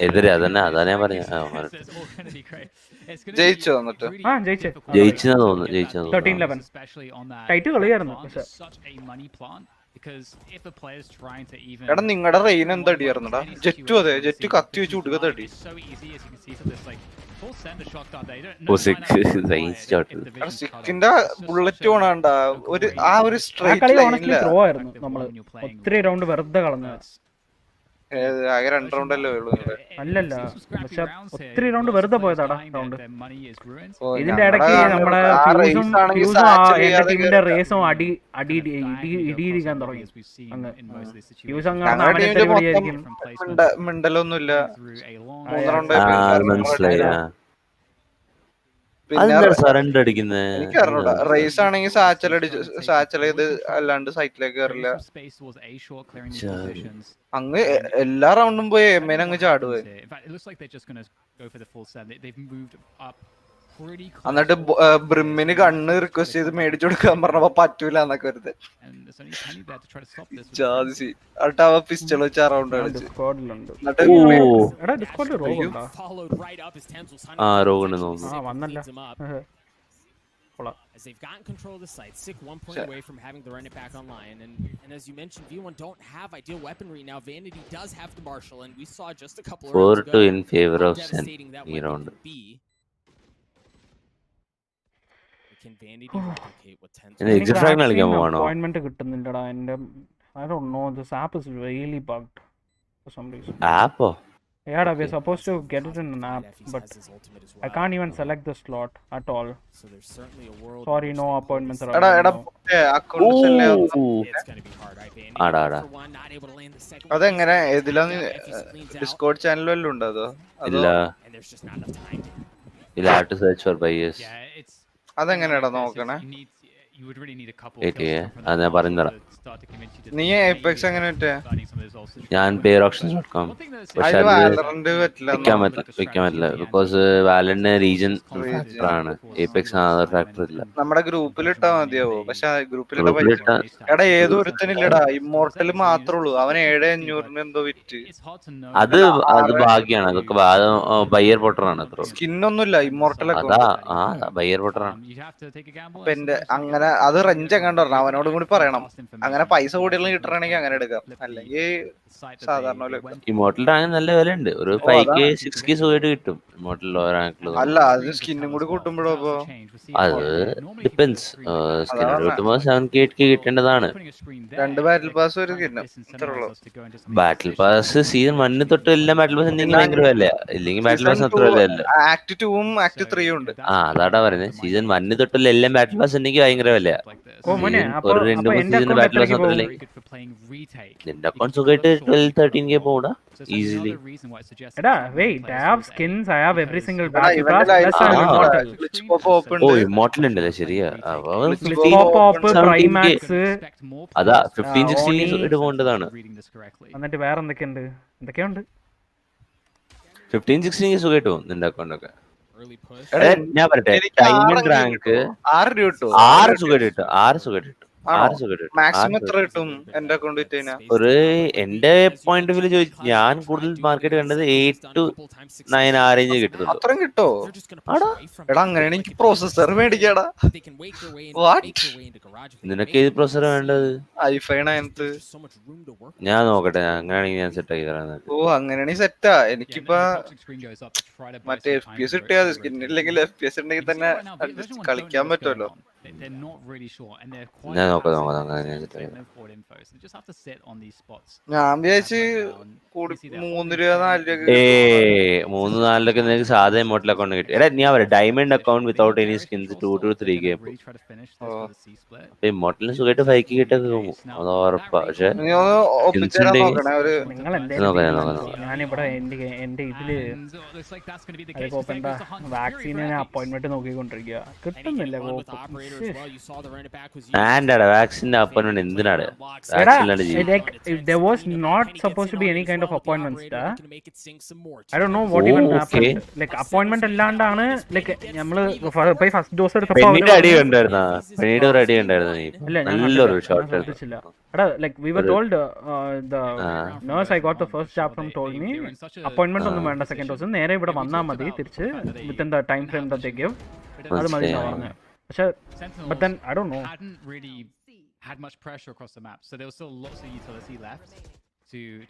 എതിരെ അതാ ഞാൻ പറഞ്ഞ. ജയിച്ചോ? എന്നിട്ട് ജയിച്ചെന്നാ തോന്നുന്നു. 13-11 ടൈറ്റ് കളിയായിരുന്നു. എടാ നിങ്ങളുടെ റെയിൻ എന്തടിയായിരുന്നടാ? ജെറ്റു അതെ, ജെറ്റു കത്തി വെച്ച് കൊടുക്കത്തടി. സിക്കിന്റെ ബുള്ളറ്റ് പോണണ്ട ഒരു ആ ഒരു സ്ട്രൈറ്റ് ലൈനില്ല. ത്രോ ആയിരുന്നു. നമ്മള് ഒത്തിരി റൗണ്ട് വെറുതെ കളഞ്ഞത്. ആകെ 2 റൗണ്ടല്ലേ ഉള്ളൂ. അല്ലല്ല, പക്ഷെ ഒത്തിരി റൗണ്ട് വെറുതെ പോയതാടാ റൗണ്ട്. ഇതിന്റെ ഇടയ്ക്ക് നമ്മുടെ എന്റെ ടീമിന്റെ റേസും ഇടിയിരിക്കാൻ തുടങ്ങി. മിണ്ടലൊന്നുമില്ല. മനസ്സിലായി. എനിക്കറിഞ്ഞൂടാ. റേസ് ആണെങ്കിൽ സാച്ചൽ ചെയ്ത് അല്ലാണ്ട് സൈറ്റിലേക്ക് കയറില്ല. അങ്ങ് എല്ലാ റൗണ്ടും പോയി എമ്മേനെ അങ്ങ് ചാടുവേ. എന്നിട്ട് ബ്രിമ്മിന് കണ്ണ് റിക്വസ്റ്റ് ചെയ്ത് മേടിച്ചു കൊടുക്കാൻ പറഞ്ഞപ്പോ പറ്റൂല എന്നൊക്കെ വരുന്നത്. എന്നിട്ട് അവ പിസ്റ്റൾ വെച്ച് ആ റൗണ്ട് കളിച്ച്. As they've gotten control of the site, Sick 1 point away from having to run it back online, and as you mentioned, V1 don't have ideal weaponry now. Vanity does have the Marshall, and we saw just a couple of rounds ago 4-2 in favor of Sen round. Can Vanity replicate what Tens? Appointment കിട്ടുന്നില്ലടാ എൻ്റെ. I don't know, this app is really bugged for some reason. App? Yeah, we're supposed to get it in an app, but I can't even select the slot at all. Sorry, no appointments are available. അതെങ്ങനെ ഇതിലാണ് Discord channel വല്ലതും ഉണ്ടോ? അതോ ഇല്ല, You'll have to search for buyers. Yeah, it's അതെങ്ങനെയാടാ നോക്കണേ? you would really need a couple Wait, kills yeah. from അത് ഞാൻ the പറഞ്ഞു marshal തരാം. to start to convince you to നീ maybe Apex എങ്ങനെ start പറ്റുക? burning some of those ulcers. ഞാൻ payerauctions.com. One thing that's പക്ഷെ അതില് അത് Valorant പറ്റില്ല വിൽക്കാൻ പറ്റില്ല ബിക്കോസ് വാലന്റിന് റീജൻ ഫാക്ടർ ആണ്. Apex ആ ഫാക്ടർ ഇല്ല. നമ്മുടെ ഗ്രൂപ്പിൽ ഇട്ടാ മതിയാവോ? പക്ഷെ ഗ്രൂപ്പിലിട്ട ഗ്രൂപ്പിലിട്ട എടാ ഏതോ ഒരുത്തനില്ലടാ, ഇമ്മോർട്ടൽ മാത്രമേ ഉള്ളൂ, അവൻ 7,500 എന്തോ വിറ്റ്. അത് ഭാഗ്യാണ്. അതൊക്കെ ബയ്യർ പൊട്ടറാണ് അത്ര. സ്കിന്നൊന്നുമില്ല, ഇമ്മോർട്ടൽ ഒക്കെ അതാ ബയ്യർ പൊട്ടറാണ്. അപ്പൊ എന്റെ അങ്ങനെ അത് റെഞ്ച് എങ്ങാണ്ട് പറഞ്ഞു, അവനോടും കൂടി പറയണം. അങ്ങനെ പൈസ കൂടുതൽ കിട്ടണമെങ്കിൽ അങ്ങനെ എടുക്കാം, അല്ലെങ്കിൽ സാധാരണ പോലെ എടുക്കാം. ഇമോർട്ടൽ റാങ്ക് നല്ല വിലയുണ്ട്. ഒരു 5K 6K സുഖമായിട്ട് കിട്ടും ഇമോർട്ടൽ ലോ റാങ്കിൽ. അല്ല അത് സ്കിന്നും കൂടി കൂട്ടുമ്പോഴോ? അപ്പൊ അത് ഡിപ്പെൻസ്. സ്കിന്നോട് കിട്ടുമ്പോൾ 7K 8K കിട്ടേണ്ടതാണ്. 2 ബാറ്റിൽ പാസ് ഒരു സ്കിന്നും ഇത്രേ ഉള്ളൂ. ബാറ്റിൽ പാസ് സീസൺ 1 തൊട്ട് എല്ലാം ബാറ്റിൽ പാസ് ഉണ്ടെങ്കിൽ ഭയങ്കര വിലയാ. ഇല്ലെങ്കിൽ ബാറ്റിൽ പാസ് അത്ര വിലയല്ല. ആക്ട് 2ഉം ആക്ട് 3ഉം ഉണ്ട്. അതാടാ പറയുന്നത്. സീസൺ 1 തൊട്ടുള്ള എല്ലാം ബാറ്റിൽ പാസ് ഉണ്ടെങ്കിൽ ഭയങ്കര വിലയാ. ഒരു 2-3 സീസൺ ബാറ്റിൽ പാസ് മാത്രമല്ലേ. നിന്റെ അക്കൗണ്ട് സുഖമായിട്ട് 12-13K പോടാ ഈസിലി. എടാ wait, I have skins, I have every single battle pass plus I'm immortal. ഓ ഇമോർട്ടൽ ഉണ്ടല്ലേ, ശരിയാ. Pop, Primax, അതാ 15-16 ഇട്ട് പോകേണ്ടതാണ്. എന്നിട്ട് വേറെ എന്തൊക്കെയുണ്ട്? 15-16 സുഖമായിട്ട് പോകും നിന്റെ അക്കൗണ്ടൊക്കെ. ഞാൻ പറയട്ടെ, ഡയമണ്ട് റാങ്ക് 6 രൂപ കിട്ടും. 6 സുഖമായിട്ട് കിട്ടും. 6 സുഖമായിട്ട് കിട്ടും. മാക്സിമം എത്ര കിട്ടും എന്റെ അക്കൗണ്ട് വിറ്റ് കഴിഞ്ഞാൽ? ഒരു എന്റെ പോയിന്റ് ഓഫ് വ്യൂ ചോദിച്ചു, ഞാൻ കൂടുതൽ മാർക്കറ്റ് കണ്ടത് 8 to 9 ആ റേഞ്ച് കിട്ടുന്നുള്ളൂ. അത്രയും കിട്ടോ? എടാ അങ്ങനെയാണ് എനിക്ക് പ്രോസസർ മേടിക്കാടാ. നിനക്ക് ഏത് പ്രോസസർ വേണ്ടത്? i5 9th. ഞാൻ നോക്കട്ടെ, അങ്ങനെയാണെങ്കിൽ ഞാൻ സെറ്റ് ആക്കി തരാം. ഓ അങ്ങനെയാണെങ്കിൽ സെറ്റാ. എനിക്കിപ്പോ മറ്റേ FPS കിട്ടിയാ സ്കിന്നില്ലെങ്കിൽ FPS ഉണ്ടെങ്കിൽ തന്നെ കളിക്കാൻ പറ്റുമല്ലോ. ഞാൻ നോക്കാം. ഞാൻ വിചാരിച്ച് കൂടി 3 രൂപ 4 രൂപ. 3-4 നിനക്ക് സാധാ ഇമോർട്ടൽ അക്കൗണ്ട് കിട്ടി. എടാ ഞാൻ പറയാം, diamond account without any skins 2 to 3K. അപ്പൊ ഇമോർട്ടലിന് സുഖമായിട്ട് 5K കിട്ടൊക്കെ പോകും, അത് ഉറപ്പാ. പക്ഷെ ഞാനിവിടെ എന്റെ ഇതില് വാക്സിന് അപ്പോയിന്റ്മെന്റ് നോക്കിക്കൊണ്ടിരിക്കുക, കിട്ടുന്നില്ല. വാക്സിന്റെ അപ്പോയിന്റ്മെന്റ് എന്തിനാണ്? There was not supposed to be any kind of appointments. I don't know what even happened. Like appointment അല്ലാണ്ടാണ് ലൈക്ക് നമ്മള് ഫസ്റ്റ് ഡോസ് എടുത്തപ്പോ അടി ഉണ്ടായിരുന്ന നല്ലൊരു shot. Like we were told, the nurse I got the first jab from told me appointment ഒന്നും വേണ്ട, second dose നേരെ ഇവിടെ വന്നാൽ മതി തിരിച്ച് within the time frame that they give. അത് മതി എന്നാ പറഞ്ഞത്. പക്ഷെ but then I don't know, hadn't really had much pressure across the map, so there was still lots of utility left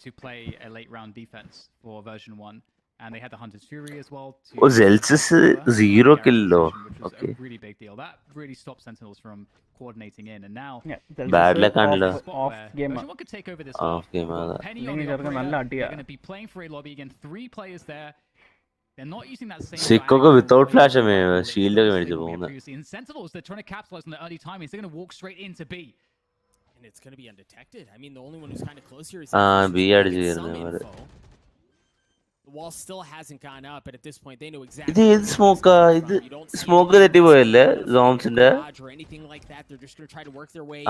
to play a late round defense for version 1, and they had the Hunter's Fury as well. Zelsis 0 kill though. Okay, a really big deal. That really stopped Sentinels from coordinating in, and now bad luck and off game one could take over this off game. Penny on the operator, they're going to be playing for a lobby again, 3 players there. They're not using that same Sikko without flash shield ഒക്കെ മേടിച്ചു പോകുന്നത്. In Sentinels, they're trying to capitalize on the early timings. They're going to walk straight into B. And it's going to be undetected. I mean, the only one who's kind of close here is B അടിച്ചു വരുന്നത്. The wall still hasn't gone up, but at this point they know exactly. ഇത് ഏത് സ്മോക്കാ? ഇത് smoke തെറ്റി പോയല്ലേ സോംസിന്റെ?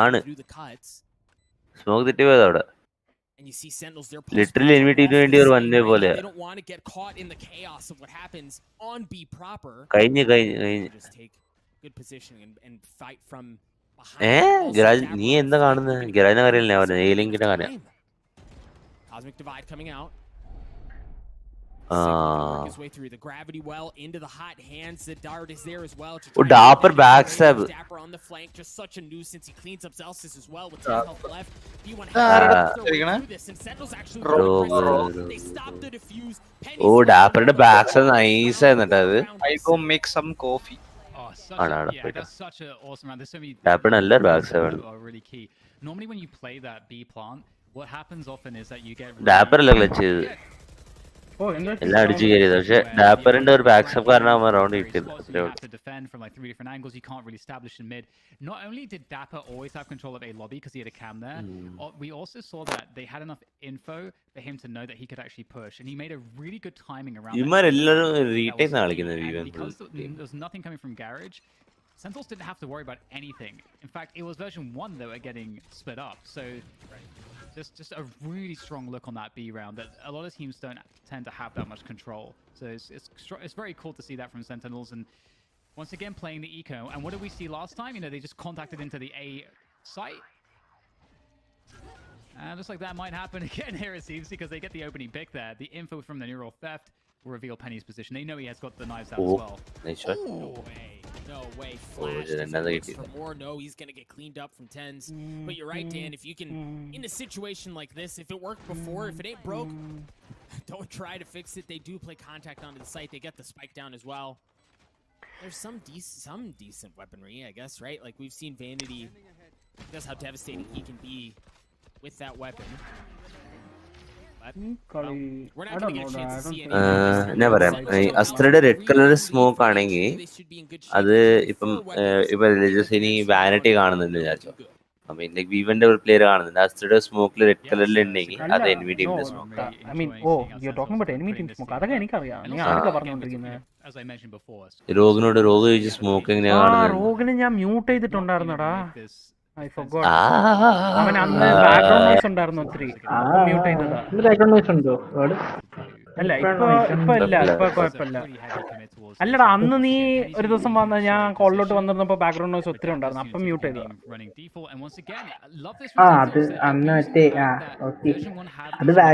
ആണ് smoke തെറ്റി പോയത് അവിടെ. And you see Sentinels, they're literally enemy team വേണ്ടി ഒരു വന്നേ പോലെ. They don't want to get caught in the chaos of what happens on B proper. കഴിഞ്ഞു Just take good position and fight from behind. Garage നീ എന്താ കാണുന്നത്? ഗരാജിനെ കാര്യമല്ലേ പറഞ്ഞത്, ഏലിങ്കിന്റെ കാര്യം. Cosmic Divide coming out. His way through the gravity well into the hot hands. The dart is there as well. Dapper backstab. Dapper on the flank, just such a nuisance. He cleans up Zelsis as well with 10 health left. B1 this, and Sentinels actually they stop the defuse. Dapper backstab nice ആയിരുന്നട്ടോ അത്. I go make some coffee. That's such an awesome round. There's so many Dapper നല്ല backstab ആണ്. Really key. Normally when you play that B plant, what happens often is that you get Dapper അല്ല clutch ചെയ്തു. എല്ലാം അടിച്ചു കയറിയത്. പക്ഷെ ഡാപ്പറിന്റെ ഒരു ബാക്സപ്പ് കാരണം അവൻ റൗണ്ട് കിട്ടിയത്. You have to defend from like 3 different angles. You can't really establish in mid. Not only did Dapper always have control of A lobby because he had a cam there, we also saw that they had enough info for him to know that he could actually push, and he made a really good timing around. ഇവന്മാരെല്ലാരും retake കളിക്കുന്നത്. Because there was nothing coming from Garage, Sentinels didn't have to worry about anything. In fact, it was version 1 that were getting split up. So just a really strong look on that B round that a lot of teams don't tend to have that much control. So it's very cool to see that from Sentinels. And once again playing the eco. And what did we see last time? You know, they just contacted into the A site. And looks like that might happen again here, it seems, because they get the opening pick there. The info from the neural theft will reveal Penny's position. They know he has got the knives out as well. Nice shot. No way. Flash doesn't for more. No, he's going to get cleaned up from tens. But you're right, Dan. If you can, in a situation like this, if it worked before, if it ain't broke, don't try to fix it. They do play contact onto the site. They get the spike down as well. There's some decent weaponry, I guess, right? Like we've seen Vanity. That's how devastating he can be with that weapon. ഞാൻ പറയാം, അസ്ത്രയുടെ red colour smoke ആണെങ്കിൽ അത് ഇപ്പം ഇനി vanity കാണുന്നുണ്ട് വിചാരിച്ചോ. അപ്പൊ വിവന്റെ ഒരു പ്ലെയർ കാണുന്നുണ്ട്, അസ്ത്രയുടെ സ്മോക്കിൽ റെഡ് കളറിൽ ഉണ്ടെങ്കിൽ അത് enemy ടീമിന്റെ സ്മോക്ക്. റോഗിനോട് റോഗ് ചോദിച്ച് സ്മോക്ക് എങ്ങനെയാ കാണുന്നത്? റോഗിന് ഞാൻ മ്യൂട്ട് ചെയ്തിട്ടുണ്ടായിരുന്നടാ. അവൻ അന്ന് ബാക്ക്ഗ്രൗണ്ട് നോയ്സ് ഉണ്ടായിരുന്നു ഒത്തിരി, മ്യൂട്ട് ചെയ്തതാ. അല്ല ഇപ്പൊ ഇല്ല, ഇപ്പൊ കുഴപ്പമില്ല. അല്ലടാ അന്ന് നീ ഒരു ദിവസം വന്ന ഞാൻ കോളിലോട്ട് വന്നിരുന്നപ്പോ ബാക്ക്ഗ്രൗണ്ട് നോയ്സ് ഒത്തിരി ഉണ്ടായിരുന്നു, അപ്പം മ്യൂട്ട് ചെയ്തതാ. അത് അന്ന് മറ്റേ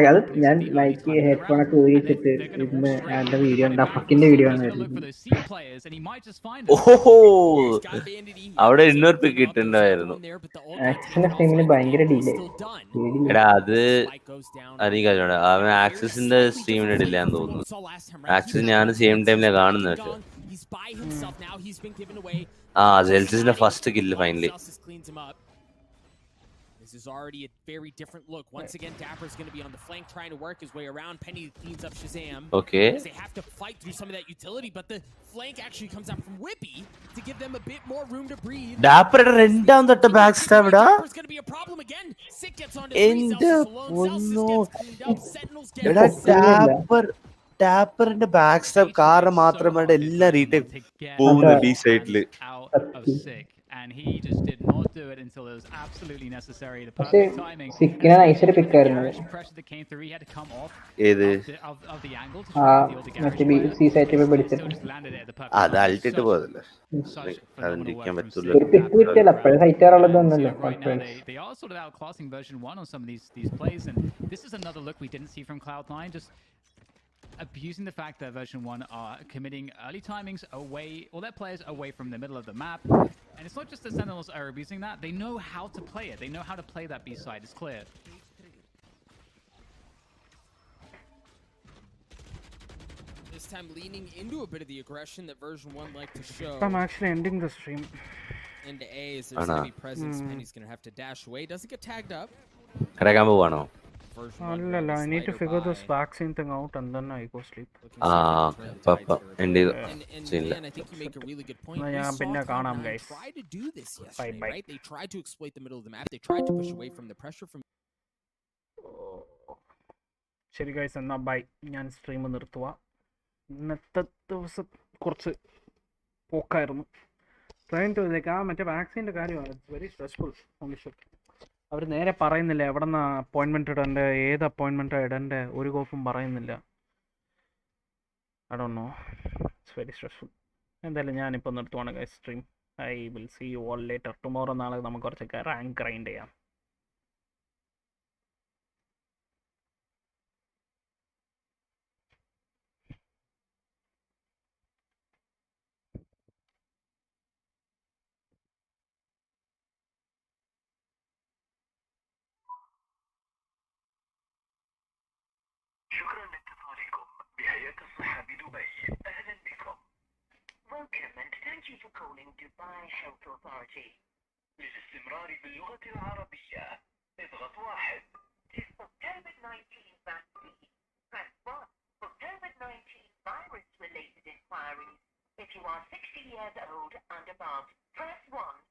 അത് ഞാൻ മൈക്ക് ഹെഡ്ഫോൺ ഒക്കെ ഊരിച്ചിട്ട് ഇന്ന് എന്റെ വീഡിയോ ഉണ്ട്, അപ്പക്കിന്റെ വീഡിയോ ആണ് വരുന്നത്. ഓഹോ, അവിടെ 200 പിക്ക് കിട്ടുന്നുണ്ടായിരുന്നു. ആക്സിന്റെ സ്ട്രീമിന് ഭയങ്കര ഡിലേ. എടാ അത് അറിയില്ല, അവൻ ആക്സിന്റെ സ്ട്രീമിന് ഇടില്ലാന്ന് തോന്നുന്നു. ആക്സിസ് ഞാൻ സെയിം ടൈമിലാണ് കാണുന്നത്. പക്ഷെ സെൽസിന്റെ first kill finally. This is already a very different look. Once again, Dapper's going to be on the flank trying to work his way around. Penny cleans up Shazam. Okay. As they have to fight through some of that utility, but the flank actually comes out from Whippy to give them a bit more room to breathe. Dapper രണ്ടാമത്തെ back stab ടാ. Dapper's going to be a problem again. Sick gets onto ടാപ്പറിന്റെ back stab കാരണം മാത്രമാണ് എല്ലാ retake പോകുന്നത് B സൈഡില്. And he just did not do it until it was absolutely necessary. The perfect timing. സിക്കിനെ നൈസറി പിക്ക് ആയിരുന്നു. Pressure that came through, he had to come off of the angle to മറ്റേ C സൈറ്റിൽ പോയി പിടിച്ചിട്ട് അത് അൾട്ടിട്ട് പോയതല്ലേ, അതിരിക്കാൻ പറ്റൂല. ഒരു പിക്ക് കിട്ടിയല്ല, അപ്പോഴേ site ആറുള്ളതൊന്നല്ലോ. They are sort of outclassing version 1 on some of these plays, and this is another look we didn't see from Cloud9, just abusing the fact that version 1 are committing early timings away, or their players away from the middle of the map. And it's not just the Sentinels are abusing that, they know how to play it. They know how to play that B side, it's clear. This time leaning into a bit of the aggression that version 1 like to show. I'm actually ending the stream. Into A, as there's going to be presence. Penny's going to have to dash away. Doesn't get tagged up. കടക്കാൻ പോവാണോ? അല്ലല്ല, I need to figure this vaccine thing out and then I go sleep. ഞാൻ പിന്നെ കാണാം guys. Bye bye. They tried to exploit the middle of the map. They tried to push away from the pressure from. ശരി guys, എന്നാ by. ഞാൻ stream നിർത്തുക. ഇന്നത്തെ ദിവസം കുറച്ച് പോക്കായിരുന്നു. ട്രൈൻ ടു ലൈക്ക് മറ്റേ വാക്സിൻ്റെ കാര്യമാണ്. It's very stressful. അവർ നേരെ പറയുന്നില്ല എവിടെ നിന്ന് അപ്പോയിൻമെൻറ്റ് ഇടേണ്ട, ഏത് അപ്പോയിൻമെൻറ്റാണ് ഇടേണ്ട, ഒരു കോപ്പും പറയുന്നില്ല. I don't know, it's very stressful. എന്തായാലും ഞാനിപ്പോൾ നിർത്തുവാണ് guys stream. I will see you all later. Tomorrow നാളെ നമുക്ക് കുറച്ചൊക്കെ റാങ്ക് ഗ്രൈൻഡ് ചെയ്യാം. Welcome and thank you for calling Dubai Health Authority. للاستمرار باللغة العربية اضغط 1. For COVID-19 vaccine, press 1. For if you are 60 years old and above. Press 1